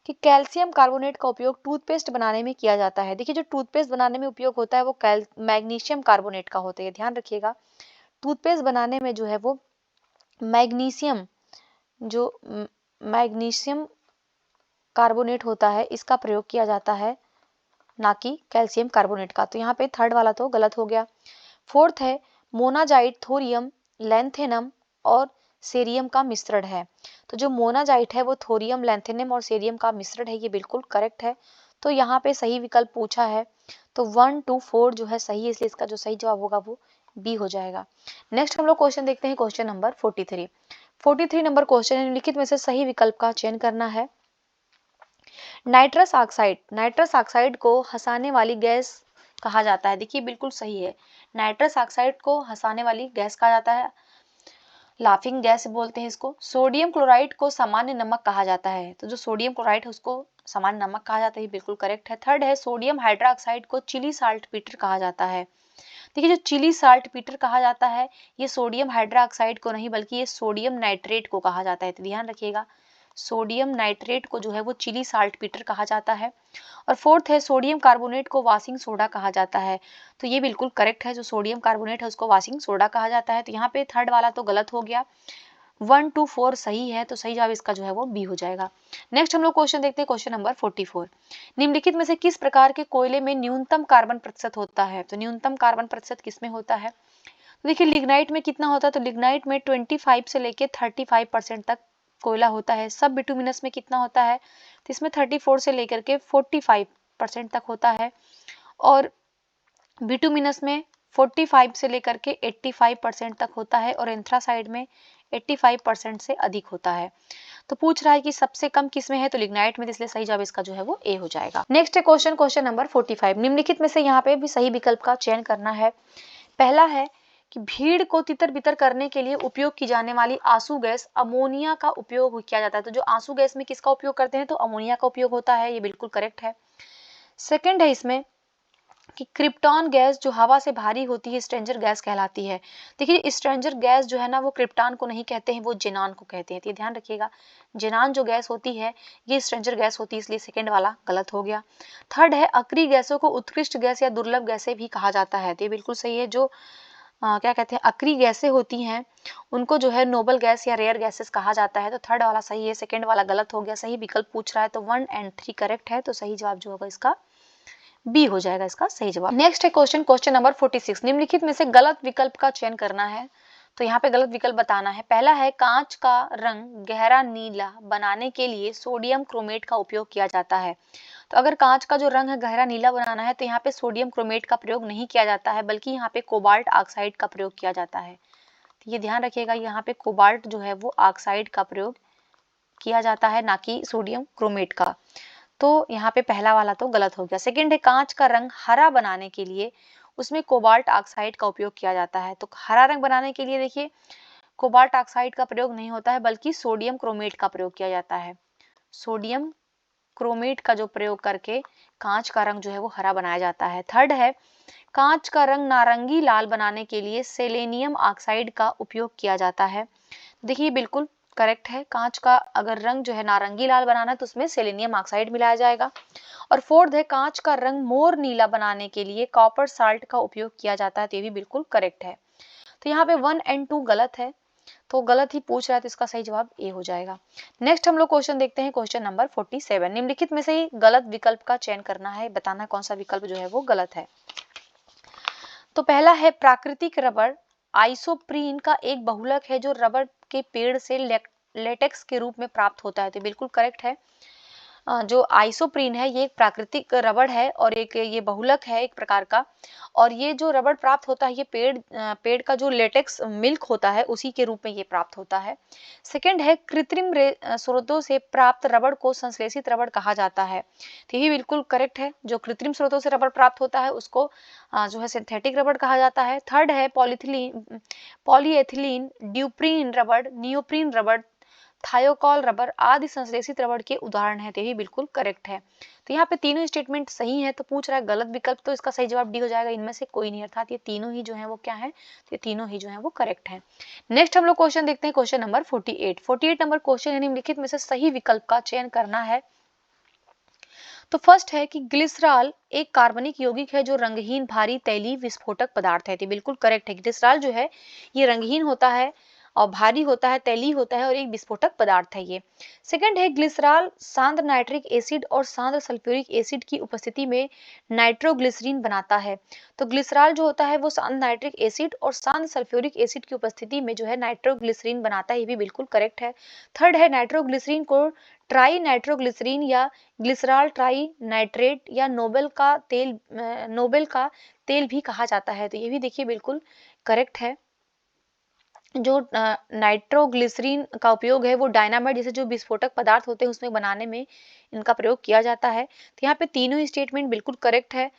कि कैल्शियम कार्बोनेट का उपयोग टूथपेस्ट बनाने में किया जाता है। देखिए जो टूथपेस्ट बनाने में उपयोग होता है वो मैग्नीशियम कार्बोनेट का होता है, ध्यान रखिएगा। टूथपेस्ट बनाने में जो है वो मैग्नीशियम कार्बोनेट होता है, इसका प्रयोग किया जाता है, ना कि कैल्शियम कार्बोनेट का। तो यहाँ पे थर्ड वाला तो गलत हो गया। फोर्थ है मोनाजाइट थोरियम लैंथेनम और सेरियम का मिश्रण है। तो जो मोनाजाइट है वो थोरियम लैंथेनम और सेरियम का मिश्रण है, ये बिल्कुल करेक्ट है। तो यहाँ पे सही विकल्प पूछा है तो 1 2 4 जो है सही है, इसलिए इसका जो सही जवाब होगा वो बी हो जाएगा। नेक्स्ट हम लोग क्वेश्चन देखते हैं, क्वेश्चन नंबर 43 नंबर क्वेश्चन है। निम्नलिखित में से सही विकल्प का चयन करना है। नाइट्रस ऑक्साइड को हंसाने वाली गैस कहा जाता है। देखिए बिल्कुल सही है, नाइट्रस ऑक्साइड को हंसाने वाली गैस कहा जाता है, लाफिंग गैस बोलते हैं इसको। सोडियम क्लोराइड को सामान्य नमक कहा जाता है, तो जो सोडियम क्लोराइड है उसको सामान्य नमक कहा जाता है, बिल्कुल करेक्ट है। थर्ड है सोडियम हाइड्रोक्साइड को चिली साल्ट पीटर कहा जाता है। देखिए जो चिली साल्ट पीटर कहा जाता है ये सोडियम हाइड्रोक्साइड को नहीं बल्कि ये सोडियम नाइट्रेट को कहा जाता है, तो ध्यान रखिएगा सोडियम नाइट्रेट को जो है वो चिली साल्ट पीटर कहा जाता है। और फोर्थ है सोडियम कार्बोनेट को वाशिंग सोडा कहा जाता है, तो ये बिल्कुल करेक्ट है। जो सोडियम कार्बोनेट है उसको वाशिंग सोडा कहा जाता है, तो यहाँ पे थर्ड वाला तो गलत हो गया। 1 2 4 सही है, तो सही जवाब इसका जो है वो बी हो जाएगा। नेक्स्ट हम लोग क्वेश्चन देखते हैं, क्वेश्चन नंबर 44। निम्नलिखित में से किस प्रकार के कोयले में न्यूनतम कार्बन प्रतिशत होता है। तो न्यूनतम कार्बन प्रतिशत किसमें होता है, तो देखिए लिग्नाइट में कितना होता है, तो लिग्नाइट में 25 से लेके 35% तक कोयला होता है। सब बिटुमिनस में कितना होता है, तो इसमें 34 से लेकर के 45% तक होता है। और बिटुमिनस में 45 से लेकर के 85% तक होता है और एंथ्रासाइड में 85% से अधिक होता है। तो पूछ रहा है कि सबसे कम किसमें है, तो लिग्नाइट में, इसलिए सही जवाब इसका जो है वो ए हो जाएगा। नेक्स्ट है क्वेश्चन नंबर 45। निम्नलिखित में से यहाँ पे भी सही विकल्प का चयन करना है। पहला है कि भीड़ को तितर बितर करने के लिए उपयोग की जाने वाली आंसू गैस अमोनिया का उपयोग किया जाता है, तो जो आंसू गैस में किसका उपयोग करते हैं, तो अमोनिया का उपयोग होता है, ये बिल्कुल करेक्ट है। सेकंड है इसमें कि क्रिप्टॉन गैस जो हवा से भारी होती है स्ट्रेंजर गैस कहलाती है। देखिए स्ट्रेंजर गैस जो है ना वो क्रिप्टॉन को नहीं कहते हैं, वो जेनॉन को कहते हैं, तो ये ध्यान रखिएगा। जेनॉन जो गैस होती है ये स्ट्रेंजर गैस होती है, इसलिए सेकंड वाला गलत हो गया। थर्ड है अक्रिय गैसों को उत्कृष्ट गैस या दुर्लभ गैसें भी कहा जाता है, तो ये बिल्कुल सही है। जो क्या कहते हैं अक्रिय गैसें होती हैं उनको जो है नोबल गैस या रेयर गैसेस कहा जाता है, तो थर्ड वाला सही है, सेकंड वाला गलत हो गया। सही विकल्प पूछ रहा है तो 1 और 3 करेक्ट है, तो सही जवाब जो होगा इसका बी हो जाएगा इसका सही जवाब। नेक्स्ट है क्वेश्चन नंबर 46। निम्नलिखित में से गलत विकल्प का चयन करना है। तो यहाँ पे गलत विकल्प बताना है। पहला है कांच का रंग गहरा नीला बनाने के लिए सोडियम क्रोमेट का उपयोग किया जाता है। तो अगर कांच का जो रंग है गहरा नीला बनाना है तो यहाँ पे सोडियम क्रोमेट का प्रयोग नहीं किया जाता है, बल्कि यहाँ पे कोबाल्ट ऑक्साइड का प्रयोग किया जाता है। तो ये ध्यान रखिएगा, यहाँ पे कोबाल्ट जो है वो ऑक्साइड का प्रयोग किया जाता है, ना कि सोडियम क्रोमेट का। तो यहाँ पे पहला वाला तो गलत हो गया। सेकंड है कांच का रंग हरा बनाने के लिए उसमें कोबाल्ट ऑक्साइड का उपयोग किया जाता है। तो हरा रंग बनाने के लिए देखिए कोबाल्ट ऑक्साइड का प्रयोग नहीं होता है, बल्कि सोडियम क्रोमेट का प्रयोग किया जाता है। सोडियम क्रोमेट का जो प्रयोग करके कांच का रंग जो है वो हरा बनाया जाता है। थर्ड है कांच का रंग नारंगी लाल बनाने के लिए सेलेनियम ऑक्साइड का उपयोग किया जाता है। देखिए बिल्कुल करेक्ट है, कांच का अगर रंग जो है नारंगी लाल बनाना है तो उसमें सेलेनियम ऑक्साइड मिलाया जाएगा। और फोर्थ है कांच का रंग मोर नीला बनाने के लिए कॉपर साल्ट का उपयोग किया जाता है। तो ये भी बिल्कुल करेक्ट है। तो यहाँ पे 1 एंड 2 गलत है, तो गलत ही पूछ रहा है, तो इसका सही जवाब ए हो जाएगा। नेक्स्ट हम लोग क्वेश्चन देखते हैं, क्वेश्चन नंबर 47। निम्नलिखित में से ही गलत विकल्प का चयन करना है, बताना है कौन सा विकल्प जो है वो गलत है। तो पहला है प्राकृतिक रबर आइसोप्रीन का एक बहुलक है जो रबर के पेड़ से लेटेक्स के रूप में प्राप्त होता है। तो बिल्कुल करेक्ट है। जो आइसोप्रीन है ये एक प्राकृतिक रबड़ है और एक ये बहुलक है एक प्रकार का, और ये जो रबड़ प्राप्त होता है ये पेड़ का जो लेटेक्स मिल्क होता है उसी के रूप में ये प्राप्त होता है। सेकंड है कृत्रिम स्रोतों से प्राप्त रबड़ को संश्लेषित रबड़ कहा जाता है। तो ये बिल्कुल करेक्ट है, जो कृत्रिम स्रोतों से रबड़ प्राप्त होता है उसको जो है सिंथेटिक रबड़ कहा जाता है। थर्ड है पॉलीएथिलीन ड्यूप्रीन रबड़, नियोप्रीन रबड़, थायोकॉल रबर आदि संश्लेषित रबड़ के उदाहरण है। तो ये बिल्कुल करेक्ट है। तो यहाँ पे तीनों स्टेटमेंट सही है, तो पूछ रहा है गलत विकल्प, तो इसका सही जवाब डी हो जाएगा। इनमें से कोई नहीं, अर्थात ये तीनों ही जो है वो क्या है, ये तीनों ही जो है वो करेक्ट है। नेक्स्ट हम लोग क्वेश्चन देखते हैं, क्वेश्चन नंबर 48 नंबर क्वेश्चन है निम्नलिखित में से सही विकल्प का चयन करना है। तो फर्स्ट है कि ग्लिसरॉल एक कार्बनिक यौगिक है जो रंगहीन भारी तैलीय विस्फोटक पदार्थ है। तो बिल्कुल करेक्ट है, ग्लिसरॉल जो है ये रंगहीन होता है और भारी होता है, तैलीय होता है और एक विस्फोटक पदार्थ है ये। सेकंड है ग्लिसरॉल सांद्र नाइट्रिक एसिड और सांद्र सल्फ्यूरिक एसिड की उपस्थिति में नाइट्रोग्लिसरीन बनाता है। तो ग्लिसरॉल जो होता है वो सांद्र नाइट्रिक एसिड और सांद्र सल्फ्यूरिक एसिड की उपस्थिति में जो है नाइट्रोग्लिसरीन बनाता है, ये भी बिल्कुल करेक्ट है। थर्ड है नाइट्रोग्लिसरीन को ट्राई नाइट्रोग्लिसरीन या ग्लिसरॉल ट्राई नाइट्रेट या नोबेल का तेल भी कहा जाता है। तो ये भी देखिए बिल्कुल करेक्ट है। जो नाइट्रोग्लिसरीन का उपयोग है वो डायनामाइट जैसे जो विस्फोटक पदार्थ होते हैं उसमें बनाने में इनका प्रयोग किया जाता है। तो यहाँ पे तीनों ही स्टेटमेंट बिल्कुल करेक्ट है,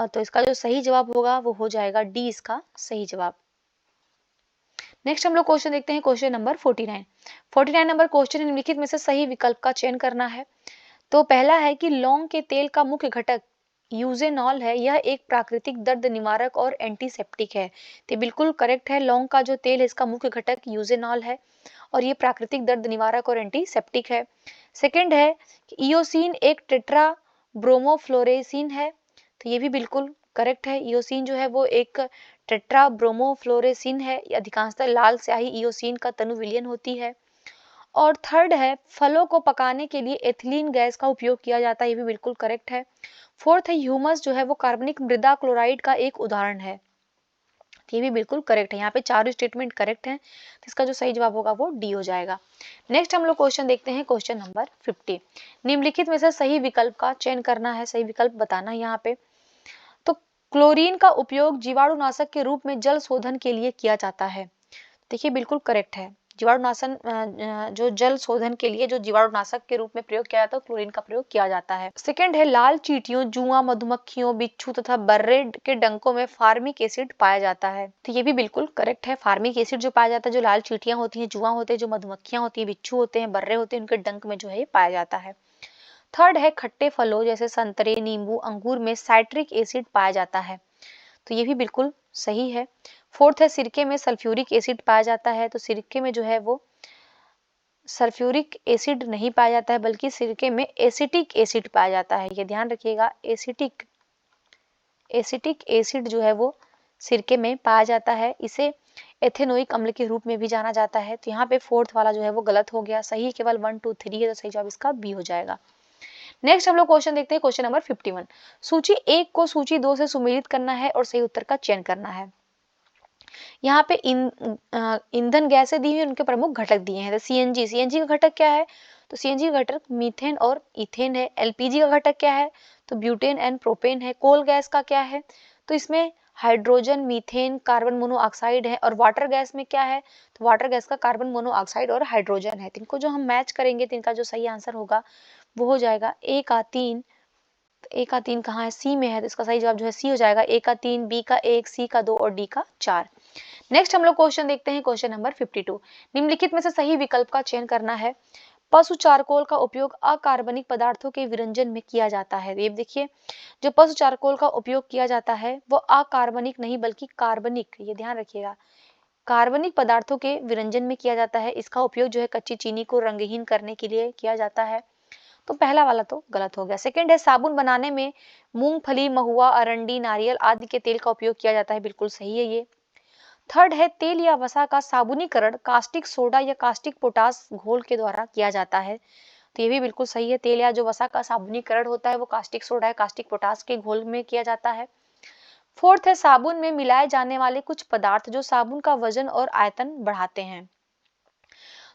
तो इसका जो सही जवाब होगा वो हो जाएगा डी, इसका सही जवाब। नेक्स्ट हम लोग क्वेश्चन देखते हैं, क्वेश्चन नंबर 49 नंबर क्वेश्चन निम्नलिखित में से सही विकल्प का चयन करना है। तो पहला है कि लौंग के तेल का मुख्य घटक यूजेनॉल है, यह एक प्राकृतिक दर्द निवारक और एंटीसेप्टिक है। तो बिल्कुल करेक्ट है, लौंग का जो तेल है इसका मुख्य घटक यूजेनॉल है और ये प्राकृतिक दर्द निवारक और एंटीसेप्टिक है। सेकंड है कि इयोसिन एक टेट्रा ब्रोमोफ्लोरेसिन है। तो ये भी बिल्कुल करेक्ट है, इयोसिन जो है वो एक टेट्रा ब्रोमोफ्लोरेसिन है, अधिकांशतः लाल स्याही इयोसिन का तनु विलयन होती है। और थर्ड है फलों को पकाने के लिए एथिलीन गैस का उपयोग किया जाता है, ये भी बिल्कुल करेक्ट है। फोर्थ है ह्यूमस जो है वो कार्बनिक मृदा क्लोराइड का एक उदाहरण है, ये भी बिल्कुल करेक्ट है। यहाँ पे चारों स्टेटमेंट करेक्ट हैं, तो इसका जो सही जवाब होगा वो डी हो जाएगा। नेक्स्ट हम लोग क्वेश्चन देखते हैं, क्वेश्चन नंबर 50। निम्नलिखित में से सही विकल्प का चयन करना है, सही विकल्प बताना है यहाँ पे। तो क्लोरीन का उपयोग जीवाणुनाशक के रूप में जल शोधन के लिए किया जाता है। देखिए बिल्कुल करेक्ट है, जीवाणुनाशन जो जल शोधन के लिए जो जीवाणुनाशक के रूप में प्रयोग किया जाता है क्लोरीन का प्रयोग किया जाता है। सेकंड है लाल चींटियों, जुआ, मधुमक्खियों, बिच्छू तथा बर्रे के डंकों में फार्मिक एसिड पाया जाता है। तो ये भी बिल्कुल करेक्ट है, फार्मिक एसिड जो पाया जाता है, जो लाल चींटियां होती हैं, जुआ होते हैं, जो मधुमक्खियां होती है, बिच्छू होते हैं, बर्रे होते हैं, उनके डंक में जो है पाया जाता है। थर्ड है खट्टे फलों जैसे संतरे, नींबू, अंगूर में साइट्रिक एसिड पाया जाता है। तो ये भी बिल्कुल सही है। फोर्थ है सिरके में सल्फ्यूरिक एसिड पाया जाता है। तो सिरके में जो है वो सल्फ्यूरिक एसिड नहीं पाया जाता है, बल्कि सिरके में एसिटिक एसिड पाया जाता है, ये ध्यान रखिएगा। एसिटिक एसिड जो है वो सिरके में पाया जाता है, इसे एथेनोइक अम्ल के रूप में भी जाना जाता है। तो यहाँ पे फोर्थ वाला जो है वो गलत हो गया, सही केवल 1 2 3 है, तो सही जवाब इसका बी हो जाएगा। नेक्स्ट हम लोग क्वेश्चन देखते हैं, क्वेश्चन नंबर 51। सूची 1 को सूची 2 से सुमेलित करना है और सही उत्तर का चयन करना है। यहाँ पे ईंधन गैसें दी हुई हैं, उनके प्रमुख घटक दिए हैं। सीएनजी, सीएनजी का घटक क्या है? तो सीएनजी का घटक मीथेन और इथेन है। एलपीजी का घटक क्या है? तो ब्यूटेन एंड प्रोपेन है। कोल गैस का क्या है? तो इसमें हाइड्रोजन, मीथेन, कार्बन मोनोऑक्साइड है। और वाटर गैस में क्या है? तो वाटर गैस का कार्बन मोनोऑक्साइड और हाइड्रोजन है। इनको जो हम मैच करेंगे तो इनका जो सही आंसर होगा वो हो जाएगा ए का 3। ए का 3 कहाँ है? सी में है, तो इसका सही जवाब जो है सी हो जाएगा। ए का 3, बी का 1, सी का 2 और डी का 4। नेक्स्ट हम लोग क्वेश्चन देखते हैं, क्वेश्चन नंबर 52। निम्नलिखित में से सही विकल्प का चयन करना है। पशु चारकोल का उपयोग अकार्बनिक पदार्थों के विरंजन में किया जाता है। ये देखिए, जो पशु चारकोल का उपयोग किया जाता है वो अकार्बनिक नहीं बल्कि कार्बनिक, ये ध्यान रखिएगा, कार्बनिक पदार्थों के विरंजन में किया जाता है। इसका उपयोग जो है कच्ची चीनी को रंगहीन करने के लिए किया जाता है। तो पहला वाला तो गलत हो गया। सेकंड है, साबुन बनाने में मूंगफली, महुआ, अरंडी, नारियल आदि के तेल का उपयोग किया जाता है। बिल्कुल सही है ये। थर्ड है, तेल या वसा का साबुनीकरण कास्टिक सोडा या कास्टिक पोटास घोल के द्वारा किया जाता है। तो ये भी बिल्कुल सही है। तेल या जो वसा का साबुनीकरण होता है वो कास्टिक सोडा या कास्टिक पोटास के घोल में किया जाता है। फोर्थ है, साबुन में मिलाए जाने वाले कुछ पदार्थ जो साबुन का वजन और आयतन बढ़ाते हैं।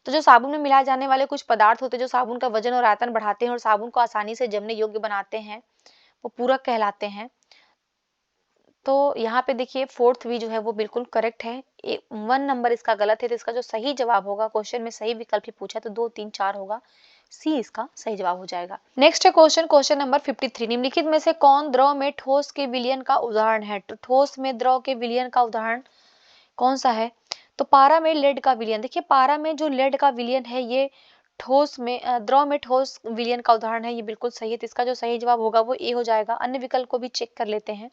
तो जो साबुन में मिलाए जाने वाले कुछ पदार्थ होते हैं जो साबुन का वजन और आयतन बढ़ाते हैं और साबुन को आसानी से जमने योग्य बनाते हैं, वो पूरक कहलाते हैं। तो यहाँ पे देखिए फोर्थ भी जो है वो बिल्कुल करेक्ट है। 1 नंबर इसका गलत है, तो इसका जो सही जवाब होगा, क्वेश्चन में सही विकल्प ही पूछा तो 2, 3, 4 होगा, सी इसका सही जवाब हो जाएगा। नेक्स्ट है क्वेश्चन, क्वेश्चन नंबर 53। निम्नलिखित में से कौन द्रव में ठोस के विलयन का उदाहरण है? तो ठोस में द्रव के विलयन का उदाहरण कौन सा है? तो पारा में लेड का विलयन। देखिए, पारा में जो लेड का विलयन है ये ठोस में द्रव में ठोस विलयन का उदाहरण है। ये बिल्कुल सही है, तो इसका जो सही जवाब होगा वो ए हो जाएगा। अन्य विकल्प को भी चेक कर लेते हैं।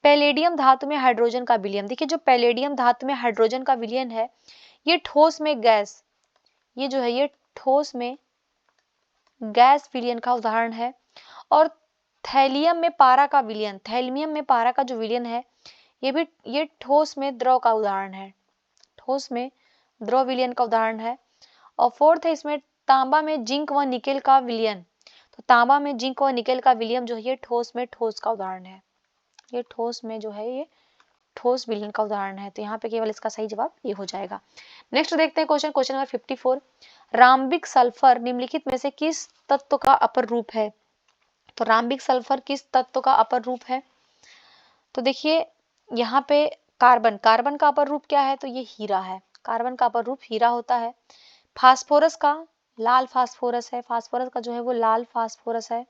पैलेडियम धातु में हाइड्रोजन का विलयन। देखिए, जो पैलेडियम धातु में हाइड्रोजन का विलयन है ये ठोस में गैस, ये जो है ये ठोस में गैस विलयन का उदाहरण है। और थैलियम में पारा का विलयन, थैलियम में पारा का जो विलयन है ये ठोस में द्रव का उदाहरण है, ठोस में द्रव विलयन का उदाहरण है। और फोर्थ है इसमें तांबा में जिंक व निकेल का विलयन। तो तांबा में जिंक व निकेल का विलयन जो है ये ठोस में ठोस का उदाहरण है, ये ठोस में जो है ये ठोस विलयन का उदाहरण है। तो यहाँ पे केवल इसका सही जवाब ये हो जाएगा। नेक्स्ट देखते हैं क्वेश्चन, क्वेश्चन नंबर 54। राम्बिक सल्फर निम्नलिखित में से किस तत्व का अपर रूप है? तो राम्बिक सल्फर किस तत्व का अपर रूप है? तो देखिए यहाँ पे कार्बन, कार्बन का अपर रूप क्या है? तो ये हीरा है, कार्बन का अपर रूप हीरा होता है। फास्फोरस का लाल फास्फोरस है, फास्फोरस का जो है वो लाल फास्फोरस है,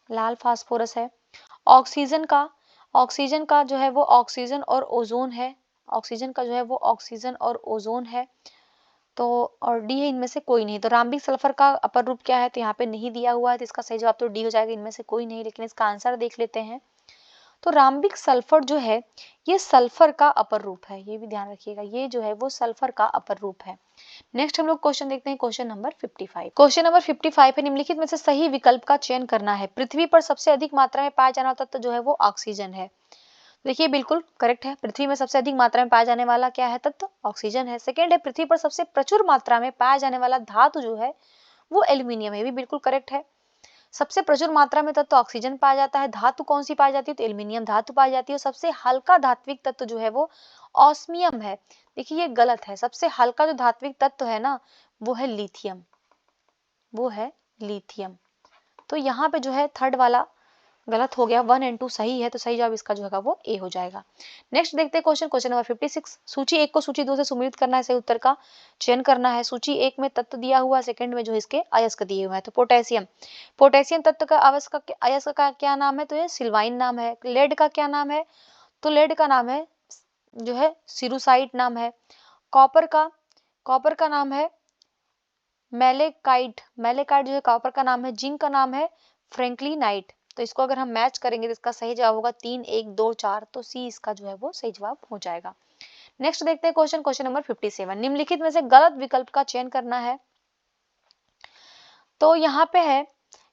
लाल फास्फोरस है। ऑक्सीजन का जो है वो ऑक्सीजन और ओजोन है, ऑक्सीजन का जो है वो ऑक्सीजन और ओजोन है। तो और डी है, इनमें से कोई नहीं। तो राम्बिक सल्फर का अपर रूप क्या है? तो यहाँ पे नहीं दिया हुआ है, तो इसका सही जवाब तो डी हो जाएगा, इनमें से कोई नहीं। लेकिन इसका आंसर देख लेते हैं। तो राम्बिक सल्फर जो है ये सल्फर का अपर रूप है, ये भी ध्यान रखिएगा, ये जो है वो सल्फर का अपर रूप है। नेक्स्ट हम लोग क्वेश्चन देखते हैं, क्वेश्चन नंबर 55। क्वेश्चन नंबर 55 है, निम्नलिखित में से सही विकल्प का चयन करना है। पृथ्वी पर सबसे अधिक मात्रा में पाया जाने वाला तत्व जो है वो ऑक्सीजन है। देखिए बिल्कुल करेक्ट है, पृथ्वी में सबसे अधिक मात्रा में पाया जाने वाला क्या है तत्व? ऑक्सीजन है। सेकेंड है, पृथ्वी पर सबसे प्रचुर मात्रा में पाया जाने वाला धातु जो है वो एल्यूमिनियम है, ये भी बिल्कुल करेक्ट है। सबसे प्रचुर मात्रा में तत्व ऑक्सीजन पाया जाता है, धातु कौन सी पाई जाती है? तो एल्यूमिनियम धातु पाई जाती है। सबसे हल्का धात्विक तत्व जो है वो ऑस्मियम है। देखिए ये गलत है, सबसे हल्का जो धात्विक तत्व है ना वो है लिथियम, वो है लिथियम। तो यहाँ पे जो है थर्ड वाला गलत हो गया, 1 और 2 सही है, तो सही जवाब इसका जो है वो ए हो जाएगा। नेक्स्ट देखते हैं क्वेश्चन, क्वेश्चन नंबर 56। सूची 1 को सूची 2 से सम्मिलित करना है, सही उत्तर का चयन करना है। सूची 1 में तत्व दिया हुआ, सेकंड में जो इसके अयस्क दिए हुए हैं। तो पोटेशियम, पोटेशियम तत्व का अयस्क का क्या नाम है? तो ये सिल्वाइन नाम है। लेड का क्या नाम है? तो लेड का नाम है जो है सिरुसाइट नाम है। कॉपर का नाम है मैलेकाइट, मैलेकाइट जो है कॉपर का नाम है। जिंक का नाम है फ्रैंकलिनाइट। तो इसको अगर हम मैच करेंगे तो इसका सही जवाब होगा 3, 1, 2, 4, तो सी इसका जो है वो सही जवाब हो जाएगा। नेक्स्ट देखते हैं क्वेश्चन, क्वेश्चन नंबर 57। निम्नलिखित में से गलत विकल्प का चयन करना है। तो यहाँ पे है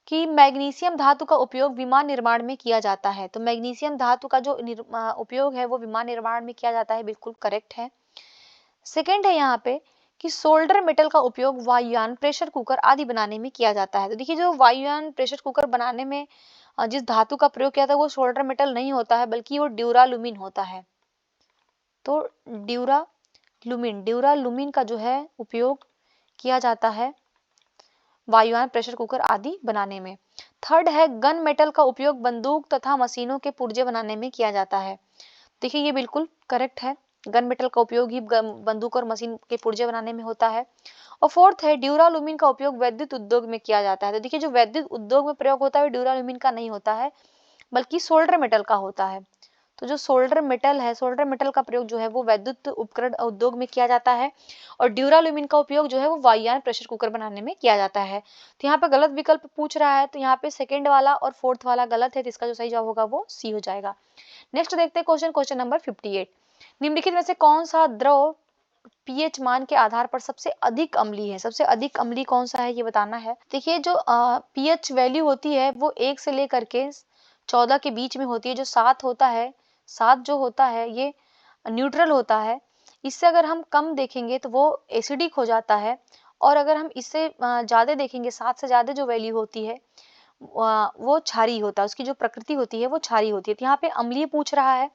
कि मैग्नीशियम धातु का उपयोग विमान निर्माण में किया जाता है। तो मैग्नीशियम धातु का जो उपयोग है वो विमान निर्माण में किया जाता है, बिल्कुल करेक्ट है। सेकेंड है यहाँ पे कि सोल्डर मेटल का उपयोग वायुयान, प्रेशर कुकर आदि बनाने में किया जाता है। तो देखिए जो वायुयान, प्रेशर कुकर बनाने में जिस धातु का प्रयोग किया था वो सोल्डर मेटल नहीं होता है, बल्कि वो ड्यूरालुमिन होता है। तो ड्यूरालुमिन का जो है उपयोग किया जाता है वायुयान, प्रेशर कुकर आदि बनाने में। थर्ड है गन मेटल का उपयोग बंदूक तथा मशीनों के पुर्जे बनाने में किया जाता है। देखिए ये बिल्कुल करेक्ट है, गन मेटल का उपयोग ही बंदूक और मशीन के पुर्जे बनाने में होता है। और फोर्थ है ड्यूरालुमिन का उपयोग वैद्युत उद्योग में किया जाता है। तो देखिए जो वैद्युत उद्योग में प्रयोग होता है ड्यूरालुमिन का नहीं होता है, बल्कि सोल्डर मेटल का होता है। तो जो सोल्डर मेटल है, सोल्डर मेटल का प्रयोग जो है वो वैद्युत उपकरण उद्योग में किया जाता है, और ड्यूरालुमिन का उपयोग जो है वो वायुयान, प्रेशर कुकर बनाने में किया जाता है। तो यहाँ पे गलत विकल्प पूछ रहा है, तो यहाँ पे सेकंड वाला और फोर्थ वाला गलत है, तो इसका जो सही जवाब होगा वो सी हो जाएगा। नेक्स्ट देखते हैं क्वेश्चन नंबर 58। निम्नलिखित में से कौन सा द्रव पीएच मान के आधार पर सबसे अधिक अम्लीय है? सबसे अधिक अम्लीय कौन सा है ये बताना है। देखिए जो पीएच वैल्यू होती है वो 1 से लेकर के 14 के बीच में होती है। जो 7 होता है, 7 जो होता है ये न्यूट्रल होता है। इससे अगर हम कम देखेंगे तो वो एसिडिक हो जाता है, और अगर हम इससे ज्यादा देखेंगे, 7 से ज्यादा जो वैल्यू होती है वो क्षारीय होता है, उसकी जो प्रकृति होती है वो क्षारीय होती है। तो यहाँ पे अम्लीय पूछ रहा है,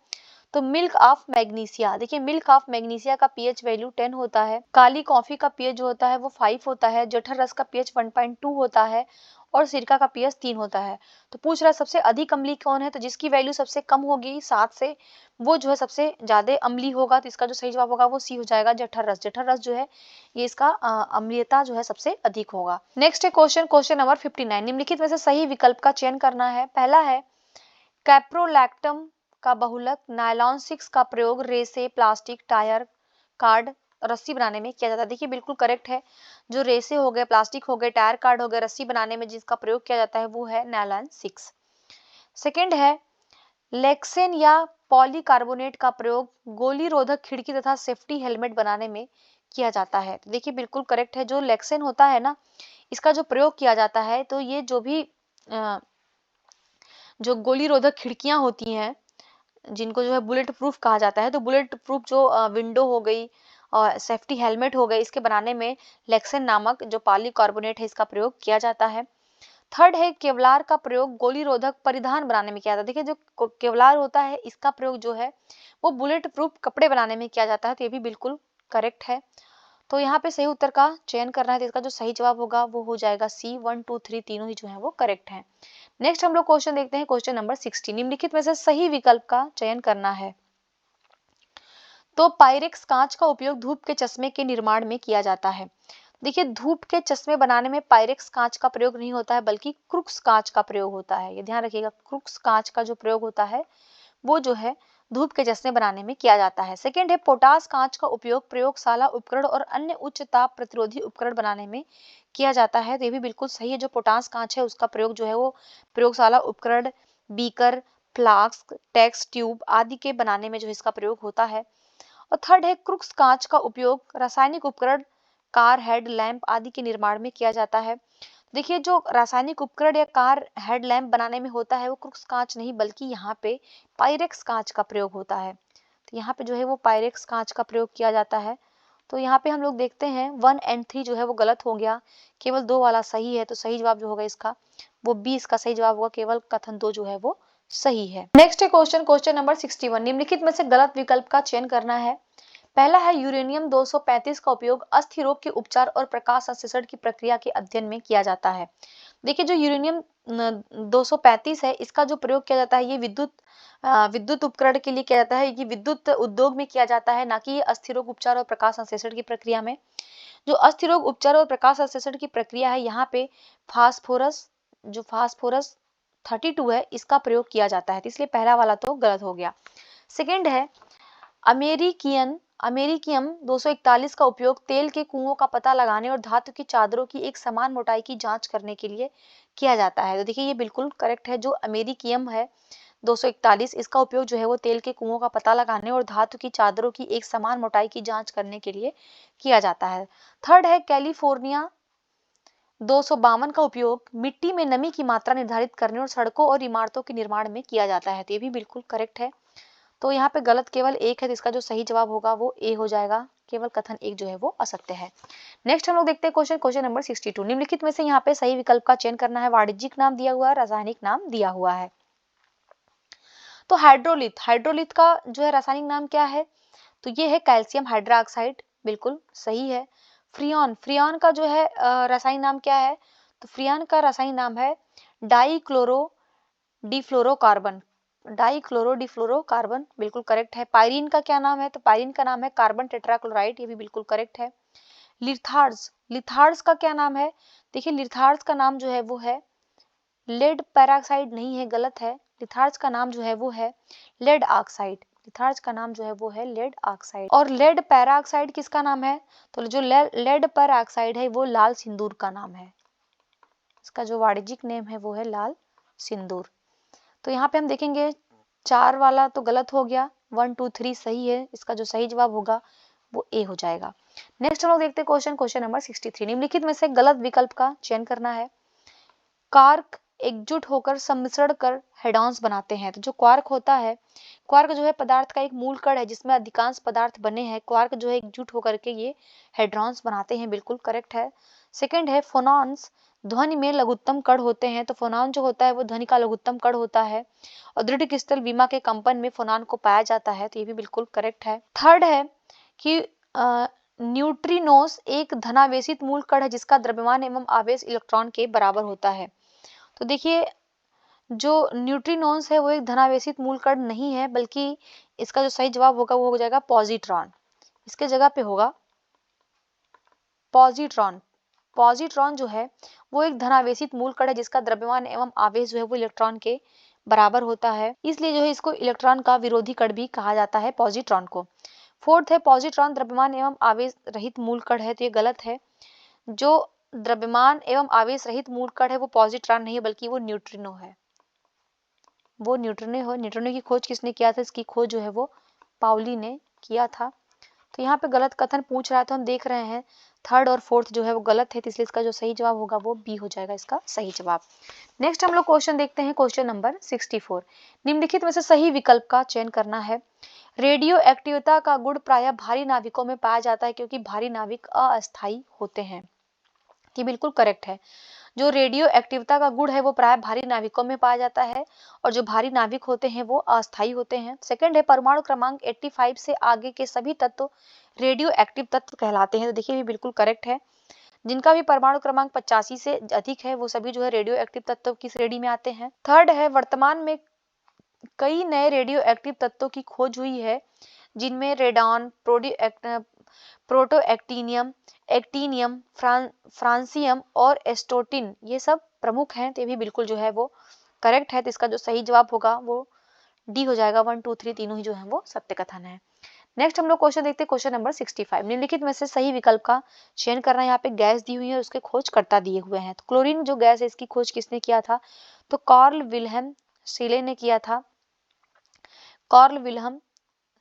तो मिल्क ऑफ मैग्नीसिया, देखिए मिल्क ऑफ मैग्नीसिया का पीएच वैल्यू 10 होता है। काली कॉफी का पीएच जो होता है वो 5 होता है। जठर रस का पीएच 1.2 होता है, और सिरका का पीएच 3 होता है। तो पूछ रहा है सबसे अधिक अम्लीय कौन है, तो जिसकी वैल्यू सबसे कम होगी 7 से, वो जो है सबसे ज्यादा अम्लीय होगा। तो इसका जो सही जवाब होगा वो सी हो जाएगा, जठर रस। जठर रस जो है ये इसका अम्लीयता जो है सबसे अधिक होगा। नेक्स्ट है क्वेश्चन नंबर 59। निम्नलिखित में से सही विकल्प का चयन करना है। पहला है कैप्रोलैक्टम का बहुलक नायलॉन 6 का प्रयोग रेसे, प्लास्टिक, टायर, कार्ड, रस्सी बनाने में किया जाता है। देखिए बिल्कुल करेक्ट है, जो रेसे हो गए, प्लास्टिक हो गए, टायर, कार्ड हो गए, रस्सी बनाने में जिसका प्रयोग किया जाता है वो है नायलॉन 6। सेकंड है लेक्सेन या पॉलीकार्बोनेट का प्रयोग गोली रोधक खिड़की तथा सेफ्टी हेलमेट बनाने में किया जाता है। तो देखिए बिल्कुल करेक्ट है, जो लेक्सेन होता है ना, इसका जो प्रयोग किया जाता है, तो ये जो भी जो गोली रोधक खिड़कियां होती हैं, जिनको जो है बुलेट प्रूफ कहा जाता है, तो बुलेट प्रूफ जो विंडो हो गई और सेफ्टी हेलमेट हो गए, इसके बनाने में लेक्सेन नामक जो पॉलीकार्बोनेट है इसका प्रयोग किया जाता है। थर्ड है केवलार का प्रयोग गोली रोधक परिधान बनाने में किया जाता है। देखिए जो केवलार होता है इसका प्रयोग जो है वो बुलेट प्रूफ कपड़े बनाने में किया जाता है। तो ये भी बिल्कुल करेक्ट है। तो यहाँ पे सही उत्तर का चयन करना है, तो इसका जो सही जवाब होगा वो हो जाएगा सी। 1, 2, 3 तीनों ही जो है वो करेक्ट है। नेक्स्ट हम लोग क्वेश्चन देखते हैं, क्वेश्चन नंबर 60। निम्नलिखित में से सही विकल्प का चयन करना है। तो पायरेक्स कांच का उपयोग धूप के चश्मे के निर्माण में किया जाता है। देखिए धूप के चश्मे बनाने में पायरेक्स कांच का प्रयोग नहीं होता है, बल्कि क्रुक्स कांच का प्रयोग होता है। ये ध्यान रखिएगा, क्रुक्स कांच का जो प्रयोग होता है वो जो है धूप के चश्मे बनाने में किया जाता है। सेकेंड है पोटास कांच का उपयोग प्रयोगशाला उपकरण और अन्य उच्च ताप प्रतिरोधी उपकरण बनाने में किया जाता है। तो ये भी बिल्कुल सही है, जो पोटास कांच है उसका प्रयोग जो है वो प्रयोगशाला उपकरण, बीकर, फ्लास्क, टेक्स ट्यूब आदि के बनाने में जो इसका प्रयोग होता है। और थर्ड है क्रुक्स कांच का उपयोग रासायनिक उपकरण, कार हेड लैंप आदि के निर्माण में किया जाता है। देखिए जो रासायनिक उपकरण या कार हेड लैंप बनाने में होता है वो क्रुक्स कांच नहीं, बल्कि यहाँ पे पायरेक्स कांच का प्रयोग होता है। तो यहाँ पे जो है वो पायरेक्स कांच का प्रयोग किया जाता है। तो यहाँ पे हम लोग देखते हैं 1 और 3 जो है वो गलत हो गया, केवल 2 वाला सही है। तो सही जवाब जो होगा इसका वो बी इसका सही जवाब होगा, केवल कथन 2 जो है वो सही है। नेक्स्ट है क्वेश्चन नंबर 61। निम्नलिखित में से गलत विकल्प का चयन करना है। पहला है यूरेनियम 235 का उपयोग अस्थि रोग के उपचार और प्रकाश संश्लेषण की प्रक्रिया के अध्ययन में किया जाता है। देखिए जो यूरेनियम 235 है इसका जो प्रयोग किया जाता है ये विद्युत उपकरण के लिए किया जाता है, ये विद्युत उद्योग में किया जाता है, ना कि अस्थि रोग उपचार और प्रकाश संश्लेषण की प्रक्रिया में। जो अस्थि रोग उपचार और प्रकाश संश्लेषण की प्रक्रिया है यहाँ पे फास्फोरस 32 है इसका प्रयोग किया जाता है, तो इसलिए पहला वाला तो गलत हो गया। सेकेंड है अमेरिकियम 241 का उपयोग तेल के कुओं का पता लगाने और धातु की चादरों की एक समान मोटाई की जांच करने के लिए किया जाता है। तो देखिए ये बिल्कुल करेक्ट है, जो अमेरिकियम है 241 इसका उपयोग जो है वो तेल के कुओं का पता लगाने और धातु की चादरों की एक समान मोटाई की जांच करने के लिए किया जाता है। थर्ड है कैलिफोर्निया 252 का उपयोग मिट्टी में नमी की मात्रा निर्धारित करने और सड़कों और इमारतों के निर्माण में किया जाता है। तो ये भी बिल्कुल करेक्ट है। तो यहाँ पे गलत केवल एक है, तो इसका जो सही जवाब होगा वो ए हो जाएगा, केवल कथन एक जो है वो असत्य है। नेक्स्ट हम लोग देखते हैं क्वेश्चन नंबर 62। निम्नलिखित में से यहाँ पे सही विकल्प का चयन करना है। वाणिज्यिक नाम दिया हुआ है, रासायनिक नाम दिया हुआ है। तो हाइड्रोलिथ का जो है रासायनिक नाम क्या है, तो ये है कैल्शियम हाइड्रोक्साइड, बिल्कुल सही है। फ्रियॉन, फ्रियॉन का जो है रासायनिक नाम क्या है? तो फ्रियॉन का रासायनिक नाम है डाइक्लोरो डिफ्लोरोकार्बन, डाइक्लोरो डिफ्लोरोकार्बन, बिल्कुल करेक्ट है। पायरीन का क्या नाम है? तो पायरीन का नाम है कार्बन टेट्राक्लोराइड, ये भी बिल्कुल करेक्ट है। लिथार्स, लिथार्स का क्या नाम है? देखिए लिथार्स का नाम जो है वो है लेड पेरोक्साइड, नहीं है, गलत है। लिथार्स का नाम जो है वो है लेड ऑक्साइड, लिथार्स का नाम जो है वो है लेड ऑक्साइड। और लेड पेरोक्साइड किसका नाम है? तो जो लेड पेरोक्साइड है वो लाल सिंदूर का नाम है, इसका जो वाणिज्यिक नेम है वो है लाल सिंदूर। तो यहाँ पे हम देखेंगे 4 वाला तो गलत हो गया, 1 2 3 सही है, इसका जो सही जवाब होगा वो ए हो जाएगा। नेक्स्ट हम लोग देखते हैं क्वेश्चन नंबर 63। निम्नलिखित में से गलत विकल्प का चयन करना है। क्वार्क एकजुट होकर सम्मिश्रण कर हेडॉन्स बनाते हैं। तो जो क्वार्क होता है, क्वार्क जो है पदार्थ का एक मूल कण है जिसमें अधिकांश पदार्थ बने हैं। क्वार्क जो है एकजुट होकर के ये हेड्रॉन्स बनाते हैं, बिल्कुल करेक्ट है। सेकंड है फोनॉन्स ध्वनि में लघुत्तम कण होते हैं। तो फोनॉन जो होता है वो ध्वनि का लघुत्तम कण होता है और दृढ़ क्रिस्टल बीमा के कंपन में फोनॉन को पाया जाता है, तो ये भी बिल्कुल करेक्ट है। थर्ड है कि न्यूट्रिनोस एक धनावेशित मूल कण है जिसका द्रव्यमान एवं आवेश इलेक्ट्रॉन के बराबर होता है। तो देखिए जो न्यूट्रिनोन्स है वो एक धनावेशित मूल कण नहीं है, बल्कि इसका जो सही जवाब होगा वो हो जाएगा पॉजिट्रॉन, इसके जगह पे होगा पॉजिट्रॉन। पॉजिट्रॉन जो है वो एक धनावेशित मूल कण है जिसका द्रव्यमान एवं आवेश जो है वो इलेक्ट्रॉन के बराबर होता है, इसलिए जो है इसको इलेक्ट्रॉन का विरोधी कण भी कहा जाता है पॉजिट्रॉन को। फोर्थ है पॉजिट्रॉन द्रव्यमान एवं आवेश रहित मूल कण है, तो ये गलत है। जो द्रव्यमान एवं आवेश रहित मूल कण है वो पॉजिट्रॉन नहीं है बल्कि वो न्यूट्रिनो है, वो न्यूट्रिनो है। न्यूट्रिनो की खोज किसने किया था? इसकी खोज जो है वो पाउली ने किया था। तो यहाँ पे गलत कथन पूछ रहा है, तो हम देख रहे हैं थर्ड और फोर्थ जो है वो गलत है, तो इसलिए इसका जो सही जवाब होगा वो बी हो जाएगा, इसका सही जवाब। नेक्स्ट हम लोग क्वेश्चन देखते हैं, क्वेश्चन नंबर 64। निम्नलिखित में से सही विकल्प का चयन करना है। रेडियो एक्टिवता का गुण प्रायः भारी नाभिकों में पाया जाता है क्योंकि भारी नाभिक अस्थायी होते हैं, ये बिल्कुल करेक्ट है। जो रेडियो एक्टिवता का गुण है वो प्राय भारी नाभिकों में पाया जाता है और जो भारी नाभिक होते हैं वो अस्थायी होते हैं। सेकंड है परमाणु क्रमांक 85 से आगे के सभी तत्व रेडियो एक्टिव तत्व कहलाते हैं, तो देखिए ये बिल्कुल करेक्ट है। जिनका भी परमाणु क्रमांक 85 से अधिक है वो सभी जो है रेडियो एक्टिव तत्व की श्रेणी में आते हैं। थर्ड है वर्तमान में कई नए रेडियो एक्टिव तत्वों की खोज हुई है जिनमें रेडॉन, प्रोटोएक्टिनियम, एक्टिनियम, फ्रांसियम और एस्टोटिन ये सब प्रमुख हैं, तो ये भी बिल्कुल जो है वो करेक्ट है। तो इसका जो सही जवाब होगा वो डी हो जाएगा। 1 2 3 तीनों ही जो है वो सत्य कथन है। नेक्स्ट हम लोग क्वेश्चन देखते हैं, क्वेश्चन नंबर 65। निम्नलिखित में से सही विकल्प का चयन करना है। यहाँ पे गैस दी हुई है और उसके खोजकर्ता दिए हुए हैं। तो क्लोरीन जो गैस है इसकी खोज किसने किया था? तो कार्ल विल्हेम सीले ने किया था, कार्ल विल्हेम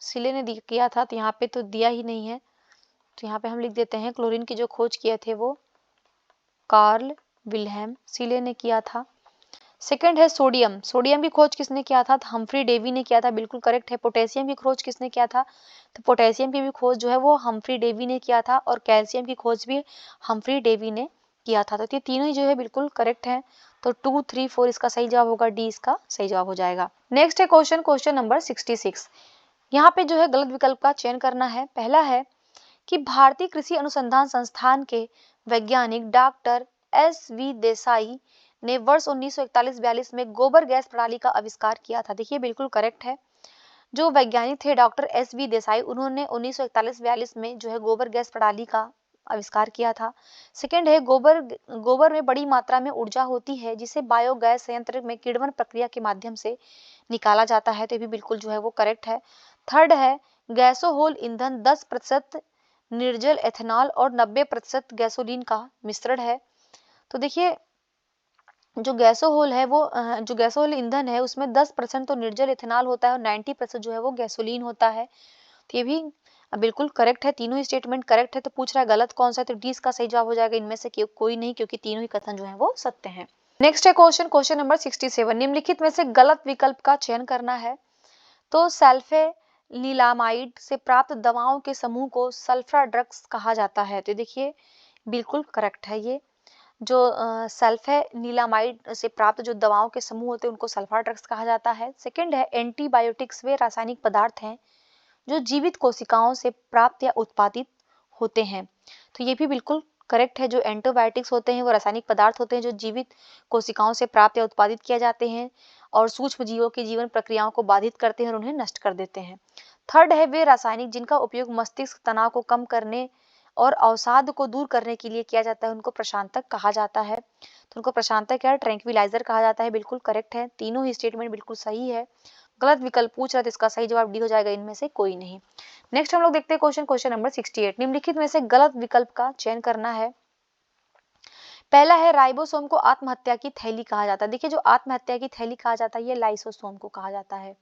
सीले ने किया था। तो यहाँ पे तो दिया ही नहीं है, तो यहाँ पे हम लिख देते हैं क्लोरीन की जो खोज किए थे वो कार्ल विल्हेम सीले ने किया था। सेकंड है सोडियम, सोडियम की खोज किसने किया था? तो हम्फ्री डेवी ने किया था, बिल्कुल करेक्ट है। पोटेशियम की खोज किसने किया था? तो पोटेशियम की भी खोज जो है वो हम्फ्री डेवी ने किया था और कैल्शियम की खोज भी हम्फ्री डेवी ने किया था। तो ये तीनों ही जो है बिल्कुल करेक्ट है। तो 2 3 4 इसका सही जवाब होगा, डी इसका सही जवाब हो जाएगा। नेक्स्ट है क्वेश्चन नंबर 66। यहाँ पे जो है गलत विकल्प का चयन करना है। पहला है कि भारतीय कृषि अनुसंधान संस्थान के वैज्ञानिक डॉक्टर एस.वी. देसाई ने वर्ष 1941-42 में गोबर गैस प्रणाली का आविष्कार किया था। देखिए बिल्कुल करेक्ट है। जो वैज्ञानिक थे डॉक्टर एस.वी. देसाई, उन्होंने 1941-42 में जो है गोबर गैस प्रणाली का आविष्कार किया था। सेकंड है गोबर में बड़ी मात्रा में ऊर्जा होती है जिसे बायोगैस संयंत्र में किण्वन प्रक्रिया के माध्यम से निकाला जाता है, तो ये भी बिल्कुल जो है वो करेक्ट है। थर्ड है गैसोहोल ईंधन 10% निर्जल एथेनॉल और 90% गैसोलीन का मिश्रण है। तो देखिए जो गैसोहोल है वो जो गैसोहोल ईंधन है उसमें 10% तो निर्जल इथेनॉल होता है और 90% जो है वो गैसोलीन होता है, तो ये भी बिल्कुल करेक्ट है। तीनों ही स्टेटमेंट करेक्ट है। तो पूछ रहा है गलत कौन सा है, तो डी इसका सही जवाब हो जाएगा। इनमें से कोई नहीं, क्योंकि तीनों ही कथन जो है वो सत्य हैं। नेक्स्ट है क्वेश्चन नंबर 67। निम्नलिखित में से गलत विकल्प का चयन करना है। तो सल्फेनिलामाइड से प्राप्त दवाओं के समूह को सल्फा ड्रग्स कहा जाता है, तो देखिए बिल्कुल करेक्ट है। ये जो सल्फेनिलामाइड से प्राप्त जो दवाओं के समूह होते हैं उनको सल्फा ड्रग्स कहा जाता है। सेकंड है एंटीबायोटिक्स वे रासायनिक पदार्थ हैं जो जीवित कोशिकाओं से प्राप्त या उत्पादित होते हैं। तो ये भी बिल्कुल करेक्ट है। जो एंटीबायोटिक्स होते हैं वो रासायनिक पदार्थ होते हैं जो जीवित कोशिकाओं से प्राप्त या उत्पादित किया जाते हैं और सूक्ष्म जीवों की जीवन प्रक्रियाओं को बाधित करते हैं और उन्हें नष्ट कर देते हैं। थर्ड है वे रासायनिक जिनका उपयोग मस्तिष्क तनाव को कम करने और अवसाद को दूर करने के लिए किया जाता है, उनको प्रशांतक कहा जाता है। तो उनको प्रशांतक या ट्रैंक्विलाइजर कहा जाता है। बिल्कुल करेक्ट है, तीनों ही स्टेटमेंट बिल्कुल सही है। गलत विकल्प पूछ रहा है तो इसका सही जवाब डी हो जाएगा, इनमें से कोई नहीं। नेक्स्ट हम लोग देखते हैं क्वेश्चन नंबर 68। निम्नलिखित में से गलत विकल्प का चयन करना है। पहला है राइबोसोम को आत्महत्या की थैली कहा जाता है। देखिए जो आत्महत्या की थैली कहा जाता है ये लाइसोसोम को कहा जाता है,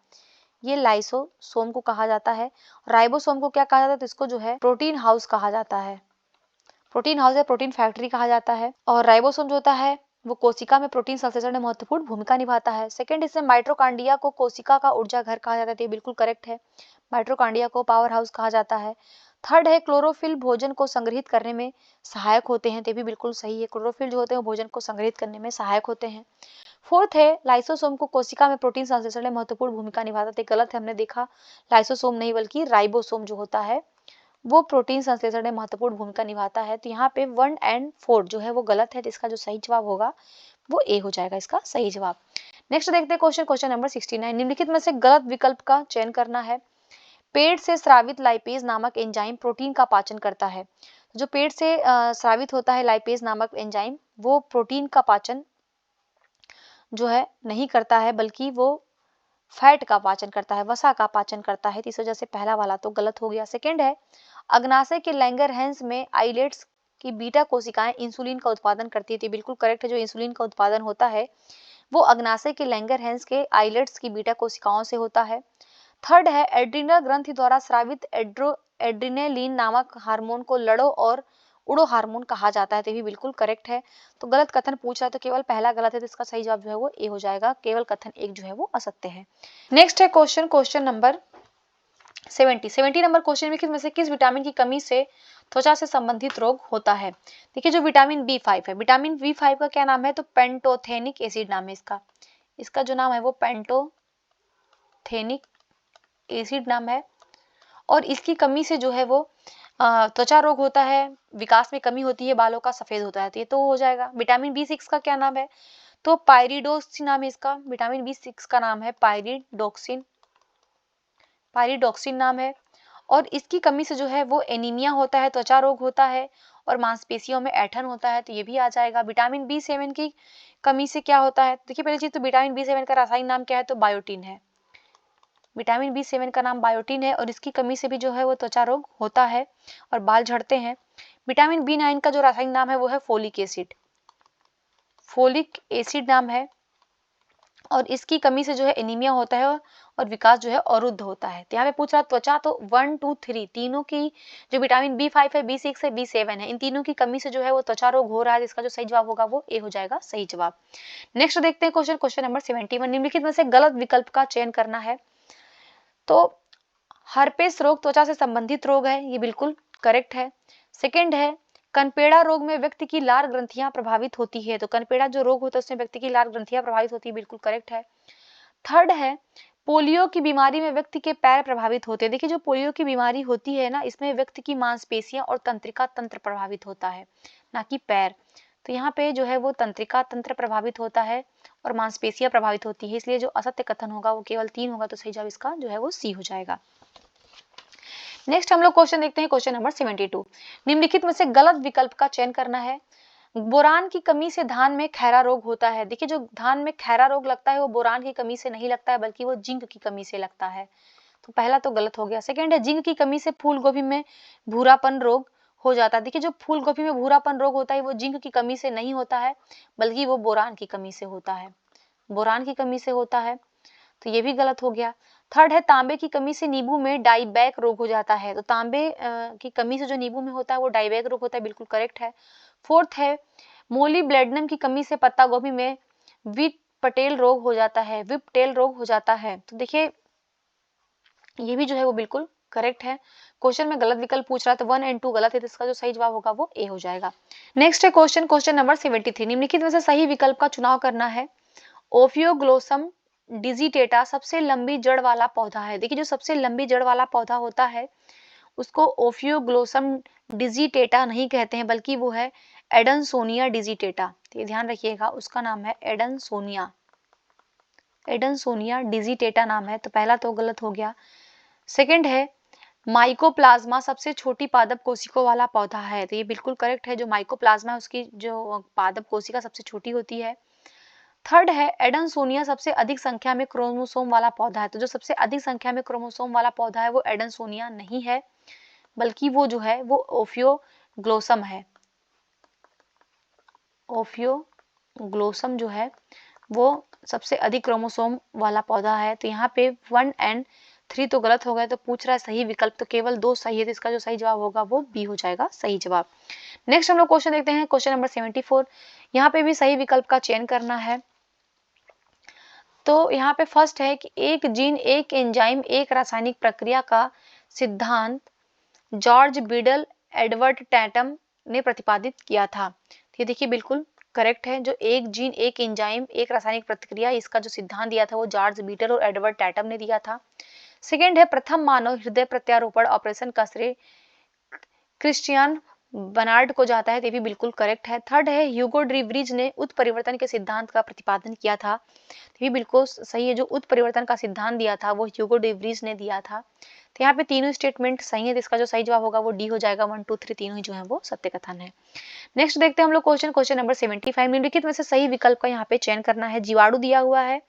ये लाइसोसोम को कहा जाता है। राइबोसोम को क्या कहा जाता है, तो इसको जो है प्रोटीन हाउस कहा जाता है, प्रोटीन हाउस या प्रोटीन फैक्ट्री कहा जाता है। और राइबोसोम जो होता है वो कोशिका में प्रोटीन संश्लेषण में महत्वपूर्ण भूमिका निभाता है। सेकंड, इसमें माइटोकांड्रिया को कोशिका का ऊर्जा घर कहा जाता है, ये बिल्कुल करेक्ट है। माइटोकांड्रिया को पावर हाउस कहा जाता है। थर्ड है क्लोरोफिल भोजन को संग्रहित करने में सहायक होते हैं, ये भी बिल्कुल सही है। क्लोरोफिल जो होते हैं वो भोजन को संग्रहित करने में सहायक होते हैं। फोर्थ है लाइसोसोम को कोशिका में प्रोटीन संश्लेषण में महत्वपूर्ण भूमिका निभाता है, गलत है। हमने देखा लाइसोसोम नहीं बल्कि राइबोसोम जो होता है वो प्रोटीन संश्लेषण में महत्वपूर्ण भूमिका निभाता है। तो यहाँ पे 1 और 4 जो है वो गलत है, तो इसका जो सही जवाब होगा वो ए हो जाएगा, इसका सही जवाब। नेक्स्ट देखते हैं क्वेश्चन नंबर 69। निम्नलिखित में से गलत विकल्प का चयन करना है। पेट से स्रावित लाइपेज नामक एंजाइम प्रोटीन का पाचन करता है। जो पेट से स्रावित होता है लाइपेज नामक एंजाइम वो प्रोटीन का पाचन जो है नहीं करता है, बल्कि वो फैट का पाचन करता है, वसा का पाचन करता है। इस वजह से पहला वाला तो गलत हो गया। सेकंड है अग्नाशय के लैंगरहैंस में आइलेट्स की बीटा कोशिकाएं इंसुलिन का उत्पादन करती है, बिल्कुल करेक्ट है। जो इंसुलिन का उत्पादन होता है वो अग्नाशय के लैंगरहैंस के आइलेट्स की बीटा कोशिकाओं से होता है। थर्ड है एड्रिनल ग्रंथि द्वारा स्रावित एड्रिनेलिन नामक हार्मोन को लड़ो और उड़ो हार्मोन कहा जाता है, तो ये भी बिल्कुल करेक्ट है। तो गलत कथन पूछ रहा है तो केवल पहला गलत है, तो इसका सही जवाब जो है वो ए हो जाएगा। केवल कथन एक जो है वो असत्य है। नेक्स्ट है क्वेश्चन नंबर 70 नंबर क्वेश्चन में से किस विटामिन की कमी से त्वचा से संबंधित रोग होता है। देखिए जो विटामिन B5 है, विटामिन B5 का क्या नाम है, तो पेंटोथेनिक एसिड नाम है इसका। इसका जो नाम है वो पेंटोथेनिक एसिड नाम है। और इसकी कमी से जो है वो त्वचा रोग होता है, विकास में कमी होती है, बालों का सफेद होता है, तो ये तो हो जाएगा। विटामिन B6 का क्या नाम है, तो पायरिडोक्सिन नाम है इसका। विटामिन B6 का नाम है पायरिडोक्सिन नाम है। और इसकी कमी से जो है वो एनीमिया होता है, त्वचा रोग होता है और मांसपेशियों में ऐंठन होता है, तो ये भी आ जाएगा। विटामिन B7 की कमी से क्या होता है, देखिए पहली चीज तो विटामिन B7 का रासायनिक नाम क्या है, तो बायोटिन है। विटामिन B7 का नाम बायोटिन है और इसकी कमी से भी जो है वो त्वचा रोग होता है और बाल झड़ते हैं। विटामिन B9 का जो रासायनिक नाम है वो है फोलिक एसिड नाम है और इसकी कमी से जो है एनीमिया होता है और विकास जो है अवरुद्ध होता है। तो यहाँ पे पूछ रहा त्वचा, तो 1, 2, 3 तीनों की जो विटामिन B5 है, B6 है, B7 है, इन तीनों की कमी से जो है वो त्वचा रोग हो रहा है। इसका जो सही जवाब होगा वो ए हो जाएगा, सही जवाब। नेक्स्ट देखते हैं क्वेश्चन नंबर 71। निम्नलिखित में से गलत विकल्प का चयन करना है। तो हर्पेस रोग त्वचा से संबंधित रोग है, ये बिल्कुल करेक्ट है। सेकेंड है कनपेड़ा रोग में व्यक्ति की लार ग्रंथियां प्रभावित होती है, तो कनपेड़ा जो रोग होता है उसमें व्यक्ति की लार ग्रंथियां प्रभावित होती है, बिल्कुल करेक्ट है। थर्ड है पोलियो की बीमारी में व्यक्ति के पैर प्रभावित होते हैं। देखिए जो पोलियो की बीमारी होती है ना, इसमें व्यक्ति की मांसपेशियां और तंत्रिका तंत्र प्रभावित होता है, ना कि पैर। तो यहाँ पे जो है वो तंत्रिका तंत्र प्रभावित होता है और मांसपेशियां प्रभावित होती है, इसलिए जो असत्य कथन होगा वो केवल 3 होगा, तो सही जवाब इसका जो है वो सी हो जाएगा। नेक्स्ट हम लोग क्वेश्चन देखते हैं क्वेश्चन नंबर 72। निम्नलिखित में से गलत विकल्प का चयन करना है। बोरान की कमी से धान में खैरा रोग होता है। देखिए जो धान में खैरा रोग लगता है वो बोरान की कमी से नहीं लगता है, बल्कि वो जिंक की कमी से लगता है, तो पहला तो गलत हो गया। सेकंड है जिंक की कमी से फूल गोभी में भूरापन रोग हो जाता है। देखिए जो फूल गोभी में भूरापन रोग होता है वो जिंक की कमी से नहीं होता है, बल्कि वो बोरान की कमी से होता है, बोरान की कमी से होता है, तो ये भी गलत हो गया। थर्ड है तांबे की कमी से नींबू में डाइबैक रोग हो जाता है, तो तांबे की कमी से जो नींबू में होता है वो डाइबैक रोग होता है, बिल्कुल करेक्ट है। फोर्थ है मोलिब्लेडनम की कमी से पत्ता गोभी में विपटेल रोग हो जाता है, विपटेल रोग हो जाता है, तो देखिए ये भी जो है वो बिल्कुल करेक्ट है। क्वेश्चन में गलत विकल्प पूछ रहा है तो 1 और 2 गलत है, तो इसका जो सही जवाब होगा वो ए हो जाएगा। नेक्स्ट है क्वेश्चन नंबर 73। निम्नलिखित में से सही विकल्प का चुनाव करना है। ओफियोग्लोसम डिजिटेटा सबसे लंबी जड़ वाला पौधा है। देखिए जो सबसे लंबी जड़ वाला पौधा होता है उसको ओफियोग्लोसम डिजिटेटा नहीं कहते हैं, बल्कि वो है एडनसोनिया डिजिटेटा। तो ये ध्यान रखिएगा, उसका नाम है एडनसोनिया, एडनसोनिया डिजिटेटा नाम है। तो पहला तो गलत हो गया। सेकंड है माइकोप्लाज्मा सबसे छोटी पादप कोशिकाओं वाला पौधा है। तो ये बिल्कुल करेक्ट है, जो माइकोप्लाज्मा है उसकी जो पादप कोशिका सबसे छोटी होती है। थर्ड है एडनसोनिया सबसे अधिक संख्या में क्रोमोसोम वाला पौधा है। तो जो सबसे अधिक संख्या में क्रोमोसोम वाला पौधा है वो एडनसोनिया नहीं है, बल्कि वो जो है वो ओफियोग्लोसम है। ओफियोग्लोसम जो है वो सबसे अधिक क्रोमोसोम वाला पौधा है। तो यहाँ पे 1 एंड 3 तो गलत हो गए। तो पूछ रहा है सही विकल्प, तो केवल 2 सही है, तो इसका जो सही जवाब होगा वो बी हो जाएगा सही जवाब। नेक्स्ट हम लोग क्वेश्चन देखते हैं, क्वेश्चन नंबर 74। यहाँ पे भी सही विकल्प का चयन करना है। तो यहाँ पे फर्स्ट है कि एक जीन, एक एंजाइम, एक रासायनिक प्रक्रिया का सिद्धांत जॉर्ज बीडल एडवर्ड टैटम ने प्रतिपादित किया था। तो ये देखिए बिल्कुल करेक्ट है, जो एक जीन, एक एंजाइम, एक रासायनिक प्रतिक्रिया, इसका जो सिद्धांत दिया था वो जॉर्ज बीडल और एडवर्ड टैटम ने दिया था। सेकेंड है प्रथम मानव हृदय प्रत्यारोपण ऑपरेशन का श्रेय क्रिश्चियन बर्नार्ड को जाता है। ये भी बिल्कुल करेक्ट है। थर्ड है ह्यूगो ड्रीवरीज ने उत्परिवर्तन के सिद्धांत का प्रतिपादन किया था। ये भी बिल्कुल सही है, जो उत्परिवर्तन का सिद्धांत दिया था वो ह्यूगो ड्रीवरीज ने दिया था। तो यहाँ पे तीनों स्टेटमेंट सही है, तो इसका जो सही जवाब होगा वो डी हो जाएगा। 1 2 3 तीनों ही जो है वो सत्य कथन है। नेक्स्ट देखते हैं हम लोग क्वेश्चन नंबर 75। निम्नलिखित में से सही विकल्प का यहाँ पे चयन करना है। जीवाणु दिया हुआ है,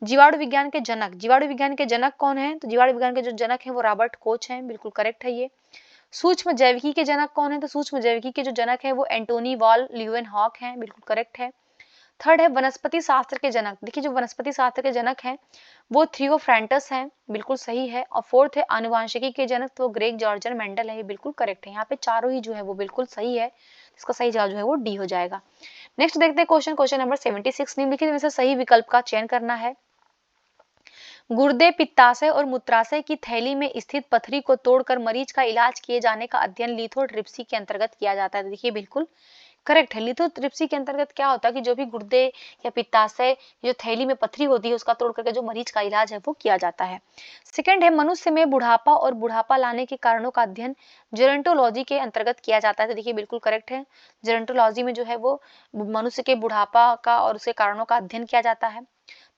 जीवाणु विज्ञान के जनक, जीवाणु विज्ञान के जनक कौन है? तो जीवाणु विज्ञान के जो जनक है वो रॉबर्ट कोच हैं, बिल्कुल करेक्ट है ये। सूक्ष्म जैविकी के जनक कौन है? तो सूक्ष्म जैविकी के जो जनक है वो एंटोनी वॉल ल्यूवेनहॉक हैं, बिल्कुल करेक्ट है। थर्ड है वनस्पति शास्त्र के जनक, देखिए जो वनस्पति शास्त्र के जनक हैं वो थियोफ्रैंटस हैं, बिल्कुल सही है। और फोर्थ है आनुवांशिकी के जनक, तो ग्रेग जॉर्जन मेंडल है, ये बिल्कुल करेक्ट है। यहाँ पे चारों ही जो है वो बिल्कुल सही है, इसका सही जवाब जो है वो डी हो जाएगा। नेक्स्ट देखते हैं क्वेश्चन नंबर 76। निम्नलिखित में से सही विकल्प का चयन करना है। गुर्दे, पित्ताशय और मूत्राशय की थैली में स्थित पथरी को तोड़कर मरीज का इलाज किए जाने का अध्ययन लिथोट्रिप्सी के अंतर्गत किया जाता है। देखिए बिल्कुल करेक्ट है। लिथोट्रिप्सी के अंतर्गत क्या होता है कि जो भी गुर्दे या पित्ताशय जो थैली में पथरी होती है उसका तोड़ करके जो मरीज का इलाज है वो किया जाता है। सेकंड है मनुष्य में बुढ़ापा और बुढ़ापा लाने के कारणों का अध्ययन जेरोंटोलॉजी के अंतर्गत किया जाता है। तो देखिए बिल्कुल करेक्ट है, जेरोंटोलॉजी में जो है वो मनुष्य के बुढ़ापा का और उसके कारणों का अध्ययन किया जाता है।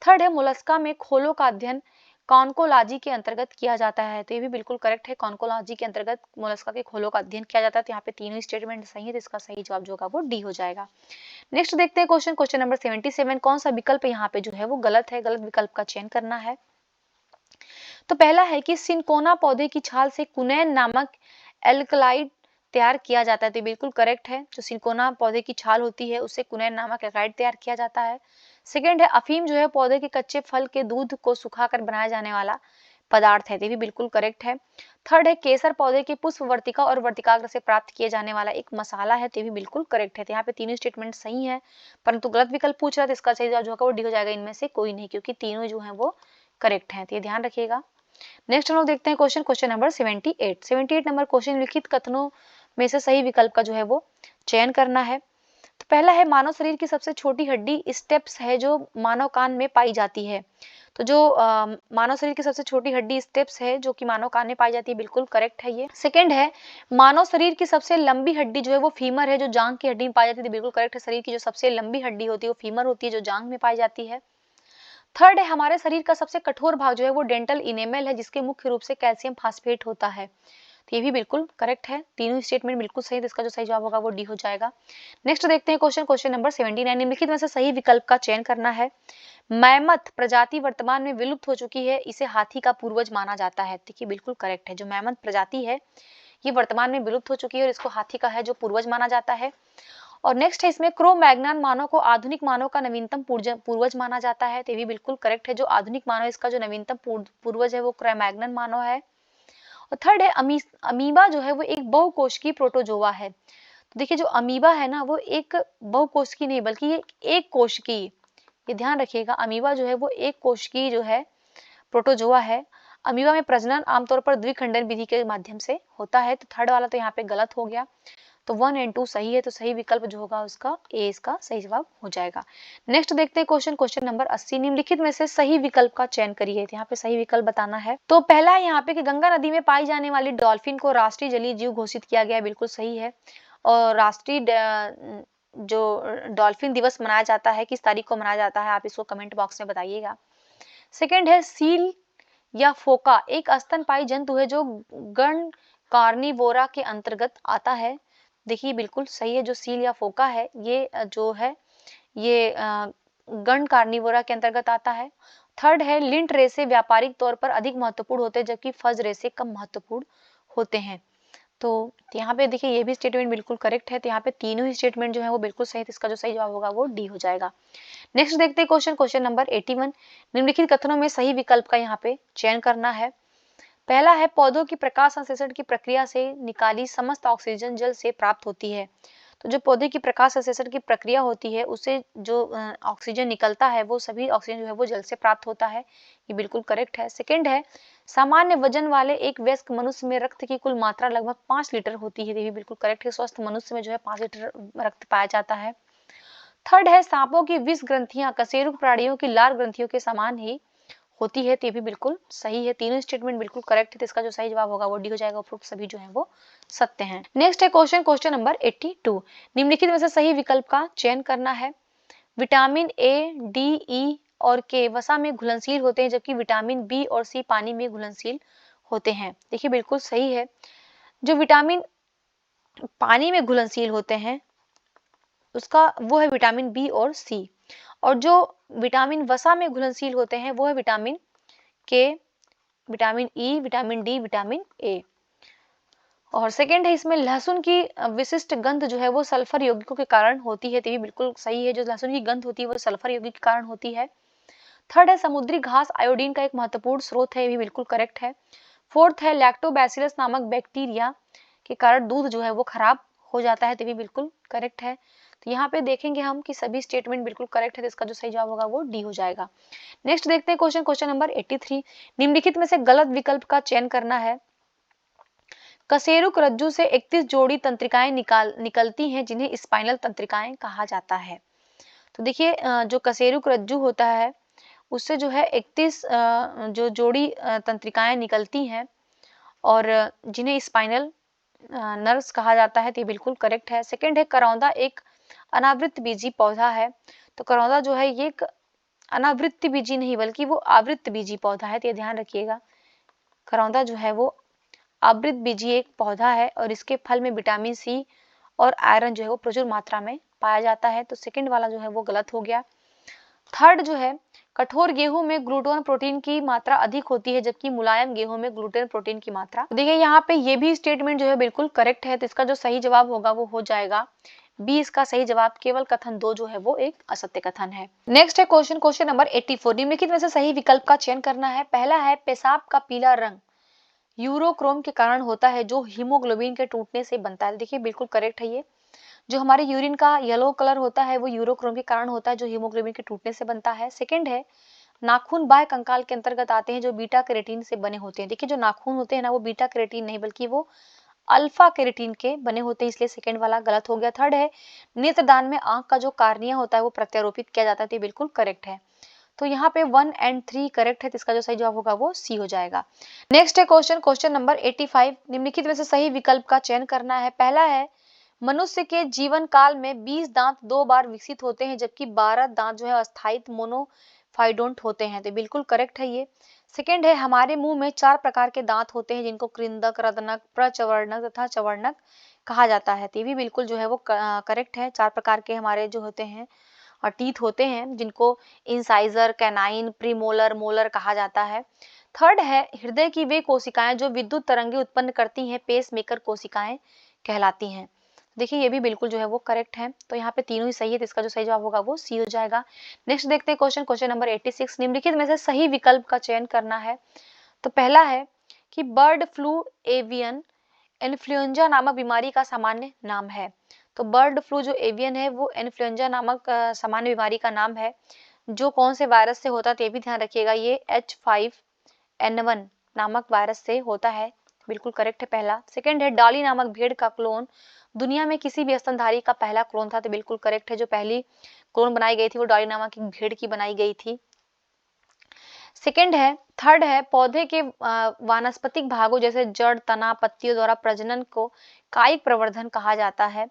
थर्ड है मोलस्का में खोलों का अध्ययन कॉन्कोलॉजी के अंतर्गत किया जाता है। तो ये भी बिल्कुल करेक्ट है, कॉन्कोलॉजी के अंतर्गत मोलस्का के खोलों का अध्ययन किया जाता है। तो यहाँ पे तीनों स्टेटमेंट सही है, तो इसका सही जवाब जो होगा वो डी हो जाएगा। नेक्स्ट देखते हैं क्वेश्चन नंबर 77। कौन सा विकल्प यहाँ पे जो है वो गलत है, गलत विकल्प का चयन करना है। तो पहला है कि सिनकोना पौधे की छाल से कुनैन नामक एल्कलाइड तैयार किया जाता है। तो बिल्कुल करेक्ट है, जो सिनकोना पौधे की छाल होती है उससे कुनैन नामक एल्कलाइड तैयार किया जाता है। सेकंड है अफीम जो है पौधे के कच्चे फल के दूध को सुखाकर बनाया जाने वाला पदार्थ है। ये भी बिल्कुल करेक्ट है। थर्ड है केसर पौधे के पुष्प वर्तिका और वर्तिकाग्र से प्राप्त किए जाने वाला एक मसाला है। ये भी बिल्कुल करेक्ट है। तो यहाँ पे तीनों स्टेटमेंट सही है, परंतु गलत विकल्प पूछ रहा है, तो इसका सही जवाब जो होगा वो डी हो जाएगा। इनमें से कोई नहीं, क्योंकि तीनों जो है वो करेक्ट है, तो ये ध्यान रखिएगा। नेक्स्ट हम लोग देखते हैं क्वेश्चन नंबर 78। 78 नंबर क्वेश्चन, लिखित कथनों में से सही विकल्प का जो है वो चयन करना है। तो पहला है मानव शरीर की सबसे छोटी हड्डी स्टेप्स है जो मानव कान में पाई जाती है। तो जो मानव शरीर की सबसे छोटी हड्डी स्टेप्स है जो कि मानव कान में पाई जाती है, बिल्कुल करेक्ट है ये। सेकंड है मानव शरीर की सबसे लंबी हड्डी जो है वो फीमर है जो जांग की हड्डी में पाई जाती है, बिल्कुल करेक्ट है। शरीर की जो सबसे लंबी हड्डी होती है वो फीमर होती है जो जांग में पाई जाती है। थर्ड है हमारे शरीर का सबसे कठोर भाग जो है वो डेंटल इनेमल है जिसके मुख्य रूप से कैल्शियम फास्फेट होता है। तो ये भी बिल्कुल करेक्ट है, तीनों स्टेटमेंट बिल्कुल सही है, तो इसका जो सही जवाब होगा वो डी हो जाएगा। नेक्स्ट देखते हैं क्वेश्चन नंबर 79। निम्नलिखित में से सही विकल्प का चयन करना है। मैमथ प्रजाति वर्तमान में विलुप्त हो चुकी है, इसे हाथी का पूर्वज माना जाता है। देखिए बिल्कुल करेक्ट है, जो मैमथ प्रजाति है ये वर्तमान में विलुप्त हो चुकी है और इसको हाथी का है जो पूर्वज माना जाता है। और नेक्स्ट है इसमें क्रो मैग्नान मानव को आधुनिक मानव का नवीनतम पूर्वज माना जाता है। तो ये भी बिल्कुल करेक्ट है, जो आधुनिक मानव इसका जो नवीनतम पूर्वज है वो क्रो मैग्नान मानव है। और थर्ड है अमीबा जो है वो एक बहुकोशिकीय प्रोटोजोआ है। तो देखिए जो अमीबा है ना वो एक बहुकोशिकीय नहीं बल्कि ये एक कोशिकीय, ये ध्यान रखिएगा। अमीबा जो है वो एक कोशिकीय जो है प्रोटोजोआ है। अमीबा में प्रजनन आमतौर पर द्विखंडन विधि के माध्यम से होता है। तो थर्ड वाला तो यहाँ पे गलत हो गया। तो 1 एंड 2 सही है, तो सही विकल्प जो होगा उसका ए इसका सही जवाब हो जाएगा। नेक्स्ट देखते हैं क्वेश्चन नंबर 80। निम्नलिखित में से सही विकल्प का चयन करिए। यहाँ पे सही विकल्प बताना है। तो पहला है यहाँ पे कि गंगा नदी में पाई जाने वाली डॉल्फिन को राष्ट्रीय जलीय जीव घोषित किया गया है, बिल्कुल सही है। और राष्ट्रीय जो डॉल्फिन दिवस मनाया जाता है किस तारीख को मनाया जाता है, आप इसको कमेंट बॉक्स में बताइएगा। सेकेंड है सील या फोका एक स्तनपायी जंतु है जो गण कार्निवोरा के अंतर्गत आता है। देखिए बिल्कुल सही है, जो सील या फोका है ये जो है ये गण कार्निवोरा के अंतर्गत आता है। थर्ड है लिंट रेसे व्यापारिक तौर पर अधिक महत्वपूर्ण होते हैं जबकि फज रेसे कम महत्वपूर्ण होते हैं। तो यहाँ पे देखिए ये भी स्टेटमेंट बिल्कुल करेक्ट है। तो यहाँ पे तीनों ही स्टेटमेंट जो है वो बिल्कुल सही है। इसका जो सही जवाब होगा वो डी हो जाएगा। नेक्स्ट देखते हैं क्वेश्चन नंबर 81। निम्नलिखित कथनों में सही विकल्प का यहाँ पे चयन करना है। पहला है पौधों की प्रकाश संश्लेषण की प्रक्रिया से निकाली समस्त ऑक्सीजन जल से प्राप्त होती है। तो जो पौधे की प्रकाश संश्लेषण की प्रक्रिया होती है उससे जो ऑक्सीजन निकलता है वो सभी ऑक्सीजन जो है वो जल से प्राप्त होता है, ये बिल्कुल करेक्ट है। सेकंड है सामान्य वजन वाले एक वयस्क मनुष्य में रक्त की कुल मात्रा लगभग 5 लीटर होती है, ये भी बिल्कुल करेक्ट है। स्वस्थ मनुष्य में जो है 5 लीटर रक्त पाया जाता है। थर्ड है सांपों की विष ग्रंथियां कशेरुक प्राणियों की लार ग्रंथियों के समान ही होती है, तो ये भी बिल्कुल सही है। तीनों स्टेटमेंट बिल्कुल करेक्ट है। तो इसका जो सही जवाब होगा वो डी हो जाएगा। उपरोक्त सभी जो है वो सत्य हैं। नेक्स्ट है क्वेश्चन नंबर 82। निम्नलिखित में से सही विकल्प का चयन करना है। विटामिन ए, डी, ई और के वसा में घुलनशील होते हैं जबकि विटामिन बी और सी पानी में घुलनशील होते हैं। देखिए बिल्कुल सही है। जो विटामिन पानी में घुलनशील होते हैं उसका वो है विटामिन बी और सी, और जो विटामिन वसा में घुलनशील होते हैं वो है विटामिन के, vitamin E, vitamin D, vitamin A. और सेकंड है इसमें लहसुन की विशिष्ट गंध जो है वो सल्फर यौगिकों के कारण होती है, तो ये बिल्कुल सही है। जो लहसुन की गंध होती है वो सल्फर यौगिक के कारण होती है। थर्ड है समुद्री घास आयोडीन का एक महत्वपूर्ण स्रोत है, ये भी बिल्कुल करेक्ट है। फोर्थ है लैक्टोबैसिलस नामक बैक्टीरिया के कारण दूध जो है वो खराब हो जाता है, तो भी बिल्कुल करेक्ट है। तो यहाँ पे देखेंगे हम कि सभी स्टेटमेंट बिल्कुल करेक्ट है, तो इसका जो सही जवाब होगा वो डी हो जाएगा। नेक्स्ट देखते हैं क्वेश्चन नंबर 83। निम्नलिखित में से गलत विकल्प का चयन करना है। कशेरुक रज्जु से 31 जोड़ी तंत्रिकाएं निकलती हैं जिन्हें स्पाइनल तंत्रिकाएं कहा जाता है। तो देखिए जो कशेरुक रज्जु होता है उससे जो है 31 जो जोड़ी तंत्रिकाएं निकलती हैं और जिन्हें स्पाइनल नर्व्स कहा जाता है, तो ये बिल्कुल करेक्ट है। सेकंड है करौंदा एक अनावृत बीजी पौधा है। तो करौंदा जो है ये एक अनावृत बीजी नहीं बल्कि वो आवृत बीजी पौधा है, तो ये ध्यान रखिएगा। करौंदा जो है वो आवृत बीजी एक पौधा है और इसके फल में विटामिन सी और आयरन जो है वो प्रचुर मात्रा में पाया जाता है, तो सेकंड वाला जो है वो गलत हो गया। थर्ड जो है कठोर गेहूं में ग्लूटेन प्रोटीन की मात्रा अधिक होती है जबकि मुलायम गेहूं में ग्लूटेन प्रोटीन की मात्रा। देखिए यहाँ पे ये भी स्टेटमेंट जो है बिल्कुल करेक्ट है, तो इसका जो सही जवाब होगा वो हो जाएगा बी इसका सही जवाब। केवल कथन 2 जो है वो एक असत्य कथन है। नेक्स्ट है क्वेश्चन नंबर 84। निम्नलिखित में से सही विकल्प का चयन करना है। पहला है पेशाब का पीला रंग यूरोक्रोम के कारण होता है जो हीमोग्लोबिन के टूटने से बनता है। देखिए बिल्कुल करेक्ट है। ये जो हमारे यूरिन का येलो कलर होता है वो यूरोक्रोम के कारण होता है जो हीमोग्लोबिन के टूटने से बनता है। सेकंड है नाखून बाह्य कंकाल के अंतर्गत आते हैं जो बीटा कैरोटीन से बने होते हैं। देखिए जो नाखून होते हैं ना वो बीटा कैरोटीन नहीं बल्कि वो अल्फा कैरोटीन के बने होते हैं, इसलिए सेकंड वाला गलत हो गया। थर्ड है नेत्रदान में आंख का जो कार्निया होता है वो प्रत्यारोपित किया जाता है, तो बिल्कुल करेक्ट है। तो यहाँ पे 1 एंड 3 करेक्ट है, तो इसका जो सही जवाब होगा वो सी हो जाएगा। नेक्स्ट है क्वेश्चन नंबर 85। निम्नलिखित में से सही विकल्प का चयन करना है। पहला है मनुष्य के जीवन काल में 20 दांत 2 बार विकसित होते हैं जबकि 12 दांत जो है अस्थायी मोनोफाइडोंट होते हैं, तो बिल्कुल करेक्ट है ये। सेकंड है हमारे मुंह में 4 प्रकार के दांत होते हैं जिनको कृंदक, रदनक, प्रचवर्णक तथा चवर्णक कहा जाता है, तो ये भी बिल्कुल जो है वो करेक्ट है। 4 प्रकार के हमारे जो होते हैं और टीथ होते हैं जिनको इंसाइजर, कैनाइन, प्रीमोलर, मोलर कहा जाता है। थर्ड है हृदय की वे कोशिकाएं जो विद्युत तरंगे उत्पन्न करती हैं पेसमेकर कोशिकाएं कहलाती हैं। देखिए ये भी बिल्कुल जो है वो करेक्ट है। तो यहाँ पे तीनों ही सही है, तो इसका जो सही जवाब होगा वो सी हो जाएगा। नेक्स्ट देखते हैं क्वेश्चन नंबर 86। निम्नलिखित में से सही विकल्प का चयन करना है। तो पहला है कि बर्ड फ्लू एवियन इन्फ्लुएंजा नामक बीमारी का सामान्य नाम है। तो बर्ड फ्लू जो एवियन है वो इन्फ्लुएंजा नामक सामान्य बीमारी का नाम है जो कौन से वायरस से होता है, तो ये भी ध्यान रखिएगा। ये H5N1 नामक वायरस से होता है, बिल्कुल करेक्ट है पहला। सेकंड है डॉली नामक भेड़ का क्लोन दुनिया में किसी भी स्तनधारी का पहला क्लोन था, तो बिल्कुल करेक्ट है। जो पहली क्लोन बनाई गई थी वो डॉली नामक की भेड़ की बनाई गई थी। सेकंड है, थर्ड है, पौधे के वानस्पतिक भागों जैसे जड़, तना, पत्तियों द्वारा प्रजनन को कायिक प्रवर्धन कहा जाता है।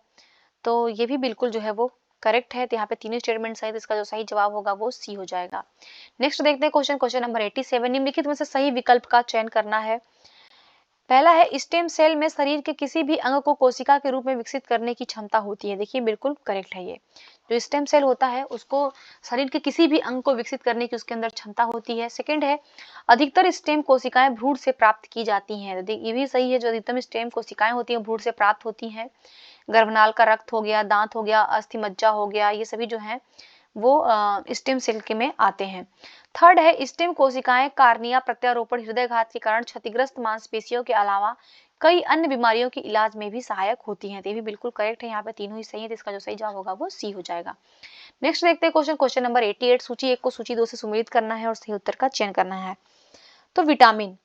तो ये भी बिल्कुल जो है वो करेक्ट है। तो यहाँ पे तीनों स्टेटमेंट सही, तो इसका जो सही जवाब होगा वो सी हो जाएगा। नेक्स्ट देखते हैं क्वेश्चन नंबर 87। निम्नलिखित में से सही विकल्प का चयन करना है। पहला है, स्टेम सेल में शरीर के किसी भी अंग को कोशिका के रूप में विकसित करने की क्षमता होती है। देखिए बिल्कुल करेक्ट है। ये जो स्टेम सेल होता है उसको शरीर के किसी भी अंग को विकसित करने की उसके अंदर क्षमता होती है। सेकंड है, अधिकतर स्टेम कोशिकाएं भ्रूण से प्राप्त की जाती हैं। ये भी सही है। जो अधिकतम स्टेम कोशिकाएं होती हैं भ्रूण से प्राप्त होती हैं। गर्भनाल का रक्त हो गया, दांत हो गया, अस्थि मज्जा हो गया, ये सभी जो है वो स्टेम सेल के में आते हैं। थर्ड है, स्टेम कोशिकाएं कार्निया, प्रत्यारोपण, हृदयघात के कारण क्षतिग्रस्त मांसपेशियों के अलावा कई अन्य बीमारियों के इलाज में भी सहायक होती हैं। तो ये भी बिल्कुल करेक्ट है। यहाँ पे तीनों ही सही है, तो इसका जो सही जवाब होगा वो सी हो जाएगा। नेक्स्ट देखते हैं क्वेश्चन नंबर 88। सूची 1 को सूची 2 से सुमेलित करना है और सही उत्तर का चयन करना है। तो विटामिन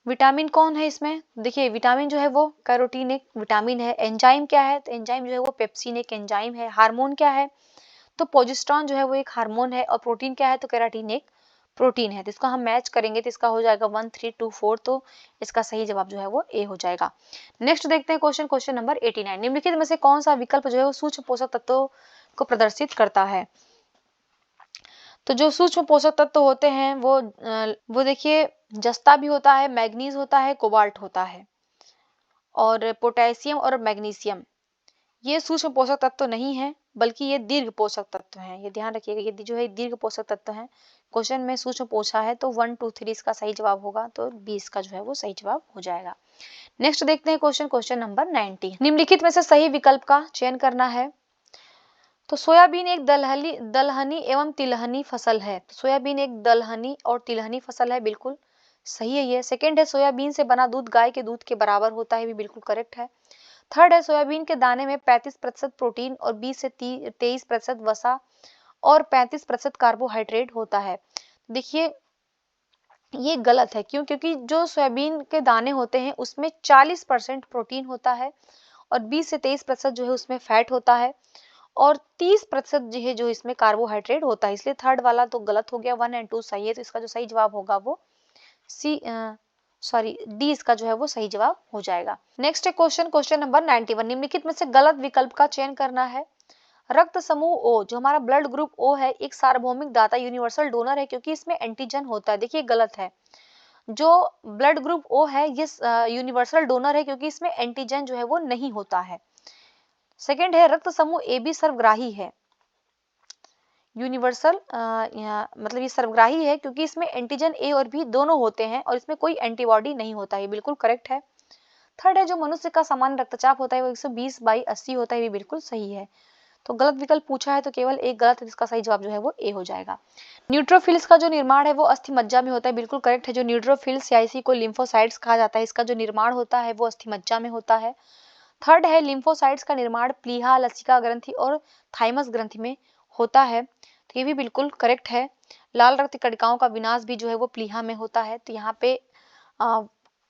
विटामिन कौन है इसमें? देखिए विटामिन जो है वो कैरोटीन एक विटामिन है। एंजाइम क्या है? तो एंजाइम जो है वो पेप्सिन एक एंजाइम है। हार्मोन क्या है? तो प्रोजेस्टेरोन जो है वो एक हार्मोन है। और प्रोटीन क्या है? तो केराटिन एक प्रोटीन है। तो इसको हम मैच करेंगे तो इसका हो जाएगा 1 3 2 4। तो इसका सही जवाब जो है वो ए हो जाएगा। नेक्स्ट देखते हैं क्वेश्चन नंबर 89। निम्नलिखित में से कौन सा विकल्प जो है वो सूक्ष्म पोषक तत्वों को प्रदर्शित करता है? तो जो सूक्ष्म पोषक तत्व होते हैं वो देखिए जस्ता भी होता है, मैग्नीज होता है, कोबाल्ट होता है और पोटेशियम और मैग्नीशियम। ये सूक्ष्म पोषक तत्व नहीं है बल्कि ये दीर्घ पोषक तत्व हैं। ये ध्यान रखिएगा, ये जो है दीर्घ पोषक तत्व हैं। क्वेश्चन में सूक्ष्म पूछा है तो 1 2 3 इसका सही जवाब होगा। तो 20 का जो है वो सही जवाब हो जाएगा। नेक्स्ट देखते हैं क्वेश्चन नंबर 90। निम्नलिखित में से सही विकल्प का चयन करना है। तो सोयाबीन एक दलहनी एवं तिलहनी फसल है। तो सोयाबीन एक दलहनी और तिलहनी फसल है, बिल्कुल सही है ये। सेकंड है, सोयाबीन से बना दूध गाय के दूध के बराबर होता है, भी बिल्कुल करेक्ट है। थर्ड है, सोयाबीन के दाने में 35% प्रोटीन और 20 से 23% वसा और 35% कार्बोहाइड्रेट होता है। देखिए ये गलत है। क्यों? क्योंकि जो सोयाबीन के दाने होते हैं उसमें 40% प्रोटीन होता है और 20 से 23% जो है उसमें फैट होता है और 30% जो है जो इसमें कार्बोहाइड्रेट होता है। इसलिए थर्ड वाला तो गलत हो गया। 1 और 2 सही है। तो इसका जो सही जवाब होगा वो डी इसका जो है वो सही जवाब हो जाएगा। नेक्स्ट है क्वेश्चन नंबर 91। निम्नलिखित में से गलत विकल्प का चयन करना है। रक्त समूह ओ, जो हमारा ब्लड ग्रुप ओ है, एक सार्वभौमिक दाता यूनिवर्सल डोनर है क्योंकि इसमें एंटीजन होता है। देखिए गलत है। जो ब्लड ग्रुप ओ है ये यूनिवर्सल डोनर है क्योंकि इसमें एंटीजन जो है वो नहीं होता है। सेकंड है, रक्त समूह ए बी सर्वग्राही है। यूनिवर्सल मतलब ये सर्वग्राही है क्योंकि इसमें एंटीजन ए और बी दोनों होते हैं और इसमें कोई एंटीबॉडी नहीं होता है, बिल्कुल करेक्ट है। थर्ड है, जो मनुष्य का सामान्य रक्तचाप होता है वो 120/80 होता है, ये बिल्कुल सही है। तो गलत विकल्प पूछा है तो केवल एक गलत है, इसका सही जवाब जो है वो ए हो जाएगा। न्यूट्रोफिल्स का जो निर्माण है वो अस्थि मज्जा में होता है, बिल्कुल करेक्ट है। जो न्यूट्रोफिल्स या इसी को लिम्फोसाइट्स कहा जाता है, इसका जो निर्माण होता है वो अस्थि मज्जा में होता है। थर्ड है, लिम्फोसाइट्स का निर्माण प्लीहा, लसिका ग्रंथि और थाइमस ग्रंथि में होता है। तो ये भी बिल्कुल करेक्ट है। लाल रक्त कणिकाओं का विनाश भी जो है वो प्लीहा में होता है। तो यहाँ पे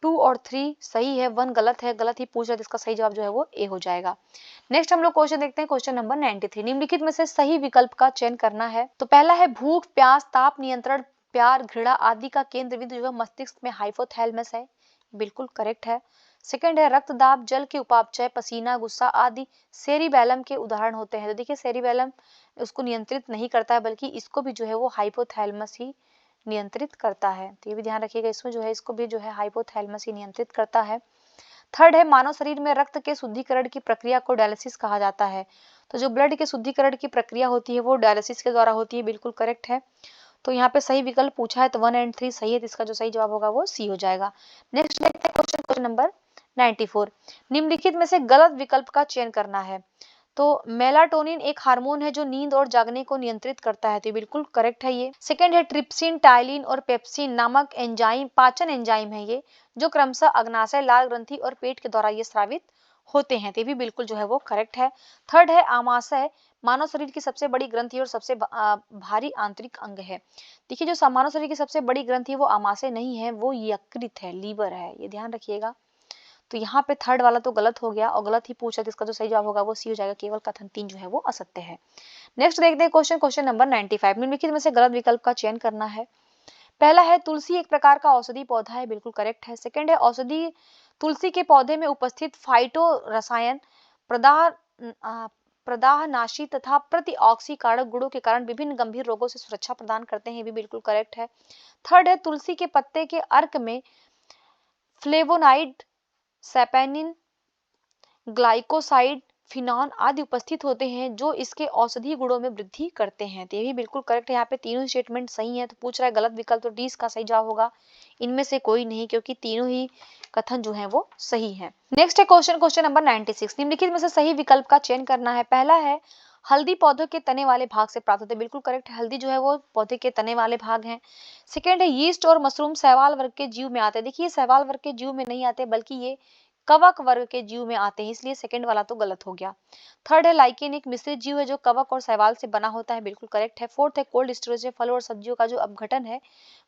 2 और 3 सही है, 1 गलत है। गलत ही पूछ रहा है, इसका सही जवाब जो है वो ए हो जाएगा। नेक्स्ट हम लोग क्वेश्चन देखते हैं क्वेश्चन नंबर 93। निम्नलिखित में से सही विकल्प का चयन करना है। तो पहला है, भूख, प्यास, ताप नियंत्रण, प्यार, घृणा आदि का केंद्र बिंदु जो है मस्तिष्क में हाइपोथैलेमस है, बिल्कुल करेक्ट है। सेकंड है, रक्तदाब, जल के उपापचय, पसीना, गुस्सा आदि सेरिबैलम के उदाहरण होते हैं। तो देखिए सेरिबैलम उसको नियंत्रित नहीं करता है बल्कि इसको भी जो है वो हाइपोथैलेमस ही नियंत्रित करता है। तो ये भी ध्यान रखिएगा, इसमें जो है इसको भी जो है हाइपोथैलेमस ही नियंत्रित करता है। थर्ड है, मानव शरीर में रक्त के शुद्धिकरण की प्रक्रिया को डायलिसिस कहा जाता है। तो जो ब्लड के शुद्धिकरण की प्रक्रिया होती है वो डायलिसिस के द्वारा होती है, बिल्कुल करेक्ट है। तो यहाँ पे सही विकल्प पूछा है तो 1 और 3 सही है, तो इसका जो सही जवाब होगा वो सी हो जाएगा। नेक्स्ट देखते हैं क्वेश्चन नंबर 94। निम्नलिखित में से गलत विकल्प का चयन करना है। तो मेलाटोनिन एक हार्मोन है जो नींद और जागने को नियंत्रित करता है, तो बिल्कुल करेक्ट है ये। सेकंड है, ट्रिप्सिन, टाइलिन और पेप्सिन नामक एंजाइम पाचन एंजाइम है ये, जो क्रमशः अग्नाशय, लाल ग्रंथि और पेट के द्वारा ये स्रावित होते हैं, तो भी बिल्कुल जो है वो करेक्ट है। थर्ड है, आमाशय मानव शरीर की सबसे बड़ी ग्रंथि और सबसे भारी आंतरिक अंग है। देखिए जो मानव शरीर की सबसे बड़ी ग्रंथि वो आमाशय नहीं है, वो यकृत है, लीवर है, ये ध्यान रखिएगा। तो यहाँ पे थर्ड वाला तो गलत हो गया और गलत ही पूछा, तो इसका जो सही जवाब होगा वो सी हो जाएगा, केवल कथन 3 जो है वो असत्य है। नेक्स्ट देखते हैं क्वेश्चन नंबर 95। निम्नलिखित में से गलत विकल्प का चयन करना है। पहला है तुलसी एक प्रकार का औषधि पौधा है, बिल्कुल करेक्ट है। सेकंड है औषधि तुलसी के पौधे में उपस्थित फाइटो रसायन प्रदाह प्रदाहनाशी तथा प्रतिऑक्सीकारक गुणों के कारण विभिन्न गंभीर रोगों से सुरक्षा प्रदान करते हैं, ये भी बिल्कुल करेक्ट है। थर्ड है तुलसी के पत्ते के अर्क में फ्लेवोनाइड, सैपेनिन, ग्लाइकोसाइड, फिनॉन आदि उपस्थित होते हैं जो इसके औषधीय गुणों में वृद्धि करते हैं, तो ये भी बिल्कुल करेक्ट है। यहाँ पे तीनों स्टेटमेंट सही है। तो पूछ रहा है गलत विकल्प, तो डी इसका सही जवाब होगा। इनमें से कोई नहीं, क्योंकि तीनों ही कथन जो है वो सही है। नेक्स्ट है क्वेश्चन नंबर 96। निम्नलिखित में से सही विकल्प का चयन करना है। पहला है हल्दी पौधों के तने वाले भाग से प्राप्त होते हैं, बिल्कुल करेक्ट है। हल्दी जो है वो पौधे के तने वाले भाग हैं। सेकेंड है यीस्ट और मशरूम शैवाल वर्ग के जीव में आते हैं। देखिए शैवाल वर्ग के जीव में नहीं आते, बल्कि ये कवक वर्ग के जीव में आते हैं, इसलिए सेकंड वाला तो गलत हो गया। थर्ड है लाइकेन एक मिश्रित जीव है जो कवक और शैवाल से बना होता है, बिल्कुल करेक्ट है। फोर्थ है कोल्ड स्टोरेज में फलों और सब्जियों का जो अपघटन है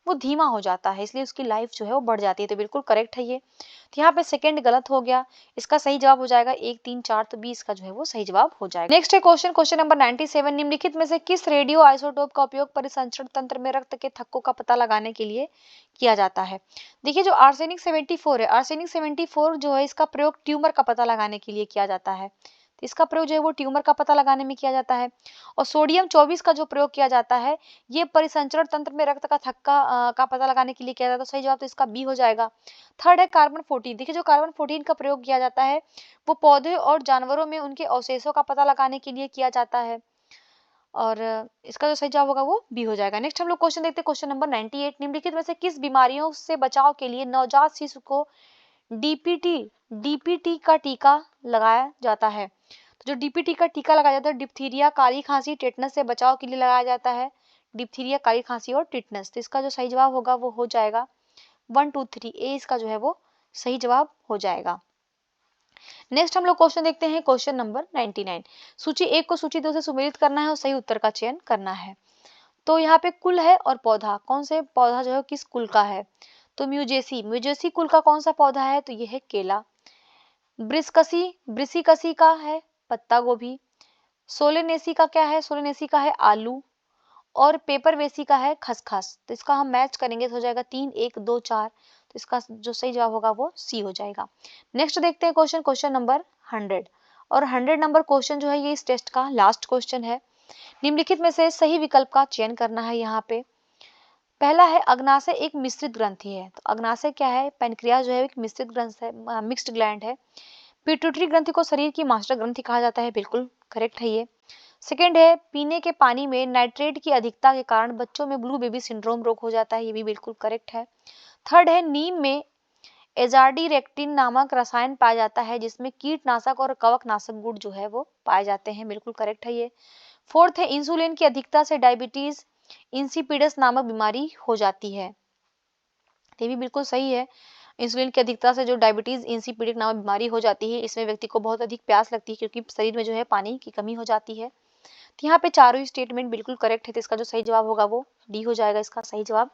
वो धीमा हो जाता है, इसलिए उसकी लाइफ जो है वो बढ़ जाती है, तो बिल्कुल करेक्ट है ये। तो यहाँ पे सेकंड गलत हो गया, इसका सही जवाब हो जाएगा 1, 3, 4, तो बी इसका जो है वो सही जवाब हो जाएगा। नेक्स्ट है क्वेश्चन नंबर 97। निम्नलिखित में से किस रेडियो आइसोटोप का उपयोग परिसंचरण तंत्र में रक्त के थक्कों का पता लगाने के लिए किया जाता है? देखिए जो आर्सेनिक 74 है, आर्सेनिक 74 जो है इसका प्रयोग ट्यूमर का पता लगाने के लिए किया जाता है, तो इसका प्रयोग जो है वो ट्यूमर का पता लगाने में किया जाता है। और सोडियम 24 का जो प्रयोग किया जाता है ये परिसंचरण तंत्र में रक्त का थक्का का पता लगाने के लिए किया जाता है, तो सही जवाब तो इसका बी हो जाएगा। थर्ड है कार्बन 14। देखिए जो कार्बन 14 का प्रयोग किया जाता है वो पौधे और जानवरों में उनके अवशेषों का पता लगाने के लिए किया जाता है, और इसका जो सही जवाब होगा वो बी हो जाएगा। नेक्स्ट हम लोग क्वेश्चन देखते हैं क्वेश्चन नंबर 98। निम्नलिखित में से किस बीमारियों से बचाव के लिए नवजात शिशु को डीपीटी का टीका लगाया जाता है? तो जो डीपीटी का टीका लगाया जाता है डिप्थीरिया, काली खांसी, टेटनस से बचाव के लिए लगाया जाता है। डिप्थीरिया, काली खांसी और टेटनस, तो इसका जो सही जवाब होगा वो हो जाएगा 1, 2, 3 ए इसका जो है वो सही जवाब हो जाएगा। नेक्स्ट हम लोग क्वेश्चन देखते हैं क्वेश्चन नंबर 99। सूची 1 को सूची 2 से सुमेलित करना है और सही उत्तर का चयन करना है। तो यहाँ पे कुल है और पौधा, कौन से पौधा जो है किस कुल का है? तो म्यूजेसी कुल का कौन सा पौधा है? तो ये है केला। ब्रिसिकसी का है पत्ता गोभी। सोलेनेसी का क्या है? सोलेनेसी का है आलू। और पेपरवेसी का है खसखस। तो इसका हम मैच करेंगे तो हो जाएगा 3, 1, 2, 4, तो इसका जो सही जवाब होगा वो सी हो जाएगा। नेक्स्ट देखते हैं क्वेश्चन नंबर 100। और 100 नंबर क्वेश्चन जो है ये इस टेस्ट का लास्ट क्वेश्चन है। निम्नलिखित में से सही विकल्प का चयन करना है। यहाँ पे पहला है अग्नाशय एक मिश्रित ग्रंथि है। तो अग्नाशय क्या है? पैनक्रियाज जो है एक मिश्रित ग्रंथ है, मिक्स्ड ग्लैंड है। पिट्यूटरी ग्रंथि को शरीर की मास्टर ग्रंथि कहा जाता है, बिल्कुल करेक्ट है ये। सेकेंड है पीने के पानी में नाइट्रेट की अधिकता के कारण बच्चों में ब्लू बेबी सिंड्रोम रोग हो जाता है, ये भी बिल्कुल करेक्ट है। थर्ड है नीम में एजार्डिरेक्टिन नामक रसायन पाया जाता है जिसमें कीटनाशक और कवकनाशक गुण जो है वो पाए जाते हैं, बिल्कुल करेक्ट है ये। फोर्थ है इंसुलिन की अधिकता से डायबिटीज इंसिपिडस नामक बीमारी हो जाती है, ये भी बिल्कुल सही है। इंसुलिन की अधिकता से जो डायबिटीज इंसिपिडिक नामक बीमारी हो जाती है, इसमें व्यक्ति को बहुत अधिक प्यास लगती है क्योंकि शरीर में जो है पानी की कमी हो जाती है। तो यहाँ पे चारों ही स्टेटमेंट बिल्कुल करेक्ट है, तो इसका जो सही जवाब होगा वो डी हो जाएगा इसका सही जवाब।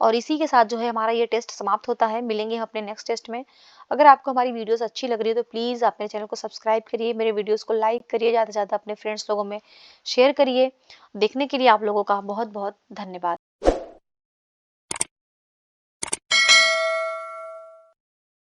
और इसी के साथ जो है हमारा ये टेस्ट समाप्त होता है। मिलेंगे हम अपने नेक्स्ट टेस्ट में। अगर आपको हमारी वीडियोस अच्छी लग रही है तो प्लीज़ आप मेरे चैनल को सब्सक्राइब करिए, मेरे वीडियोस को लाइक करिए, ज़्यादा से ज़्यादा अपने फ्रेंड्स लोगों में शेयर करिए। देखने के लिए आप लोगों का बहुत बहुत धन्यवाद।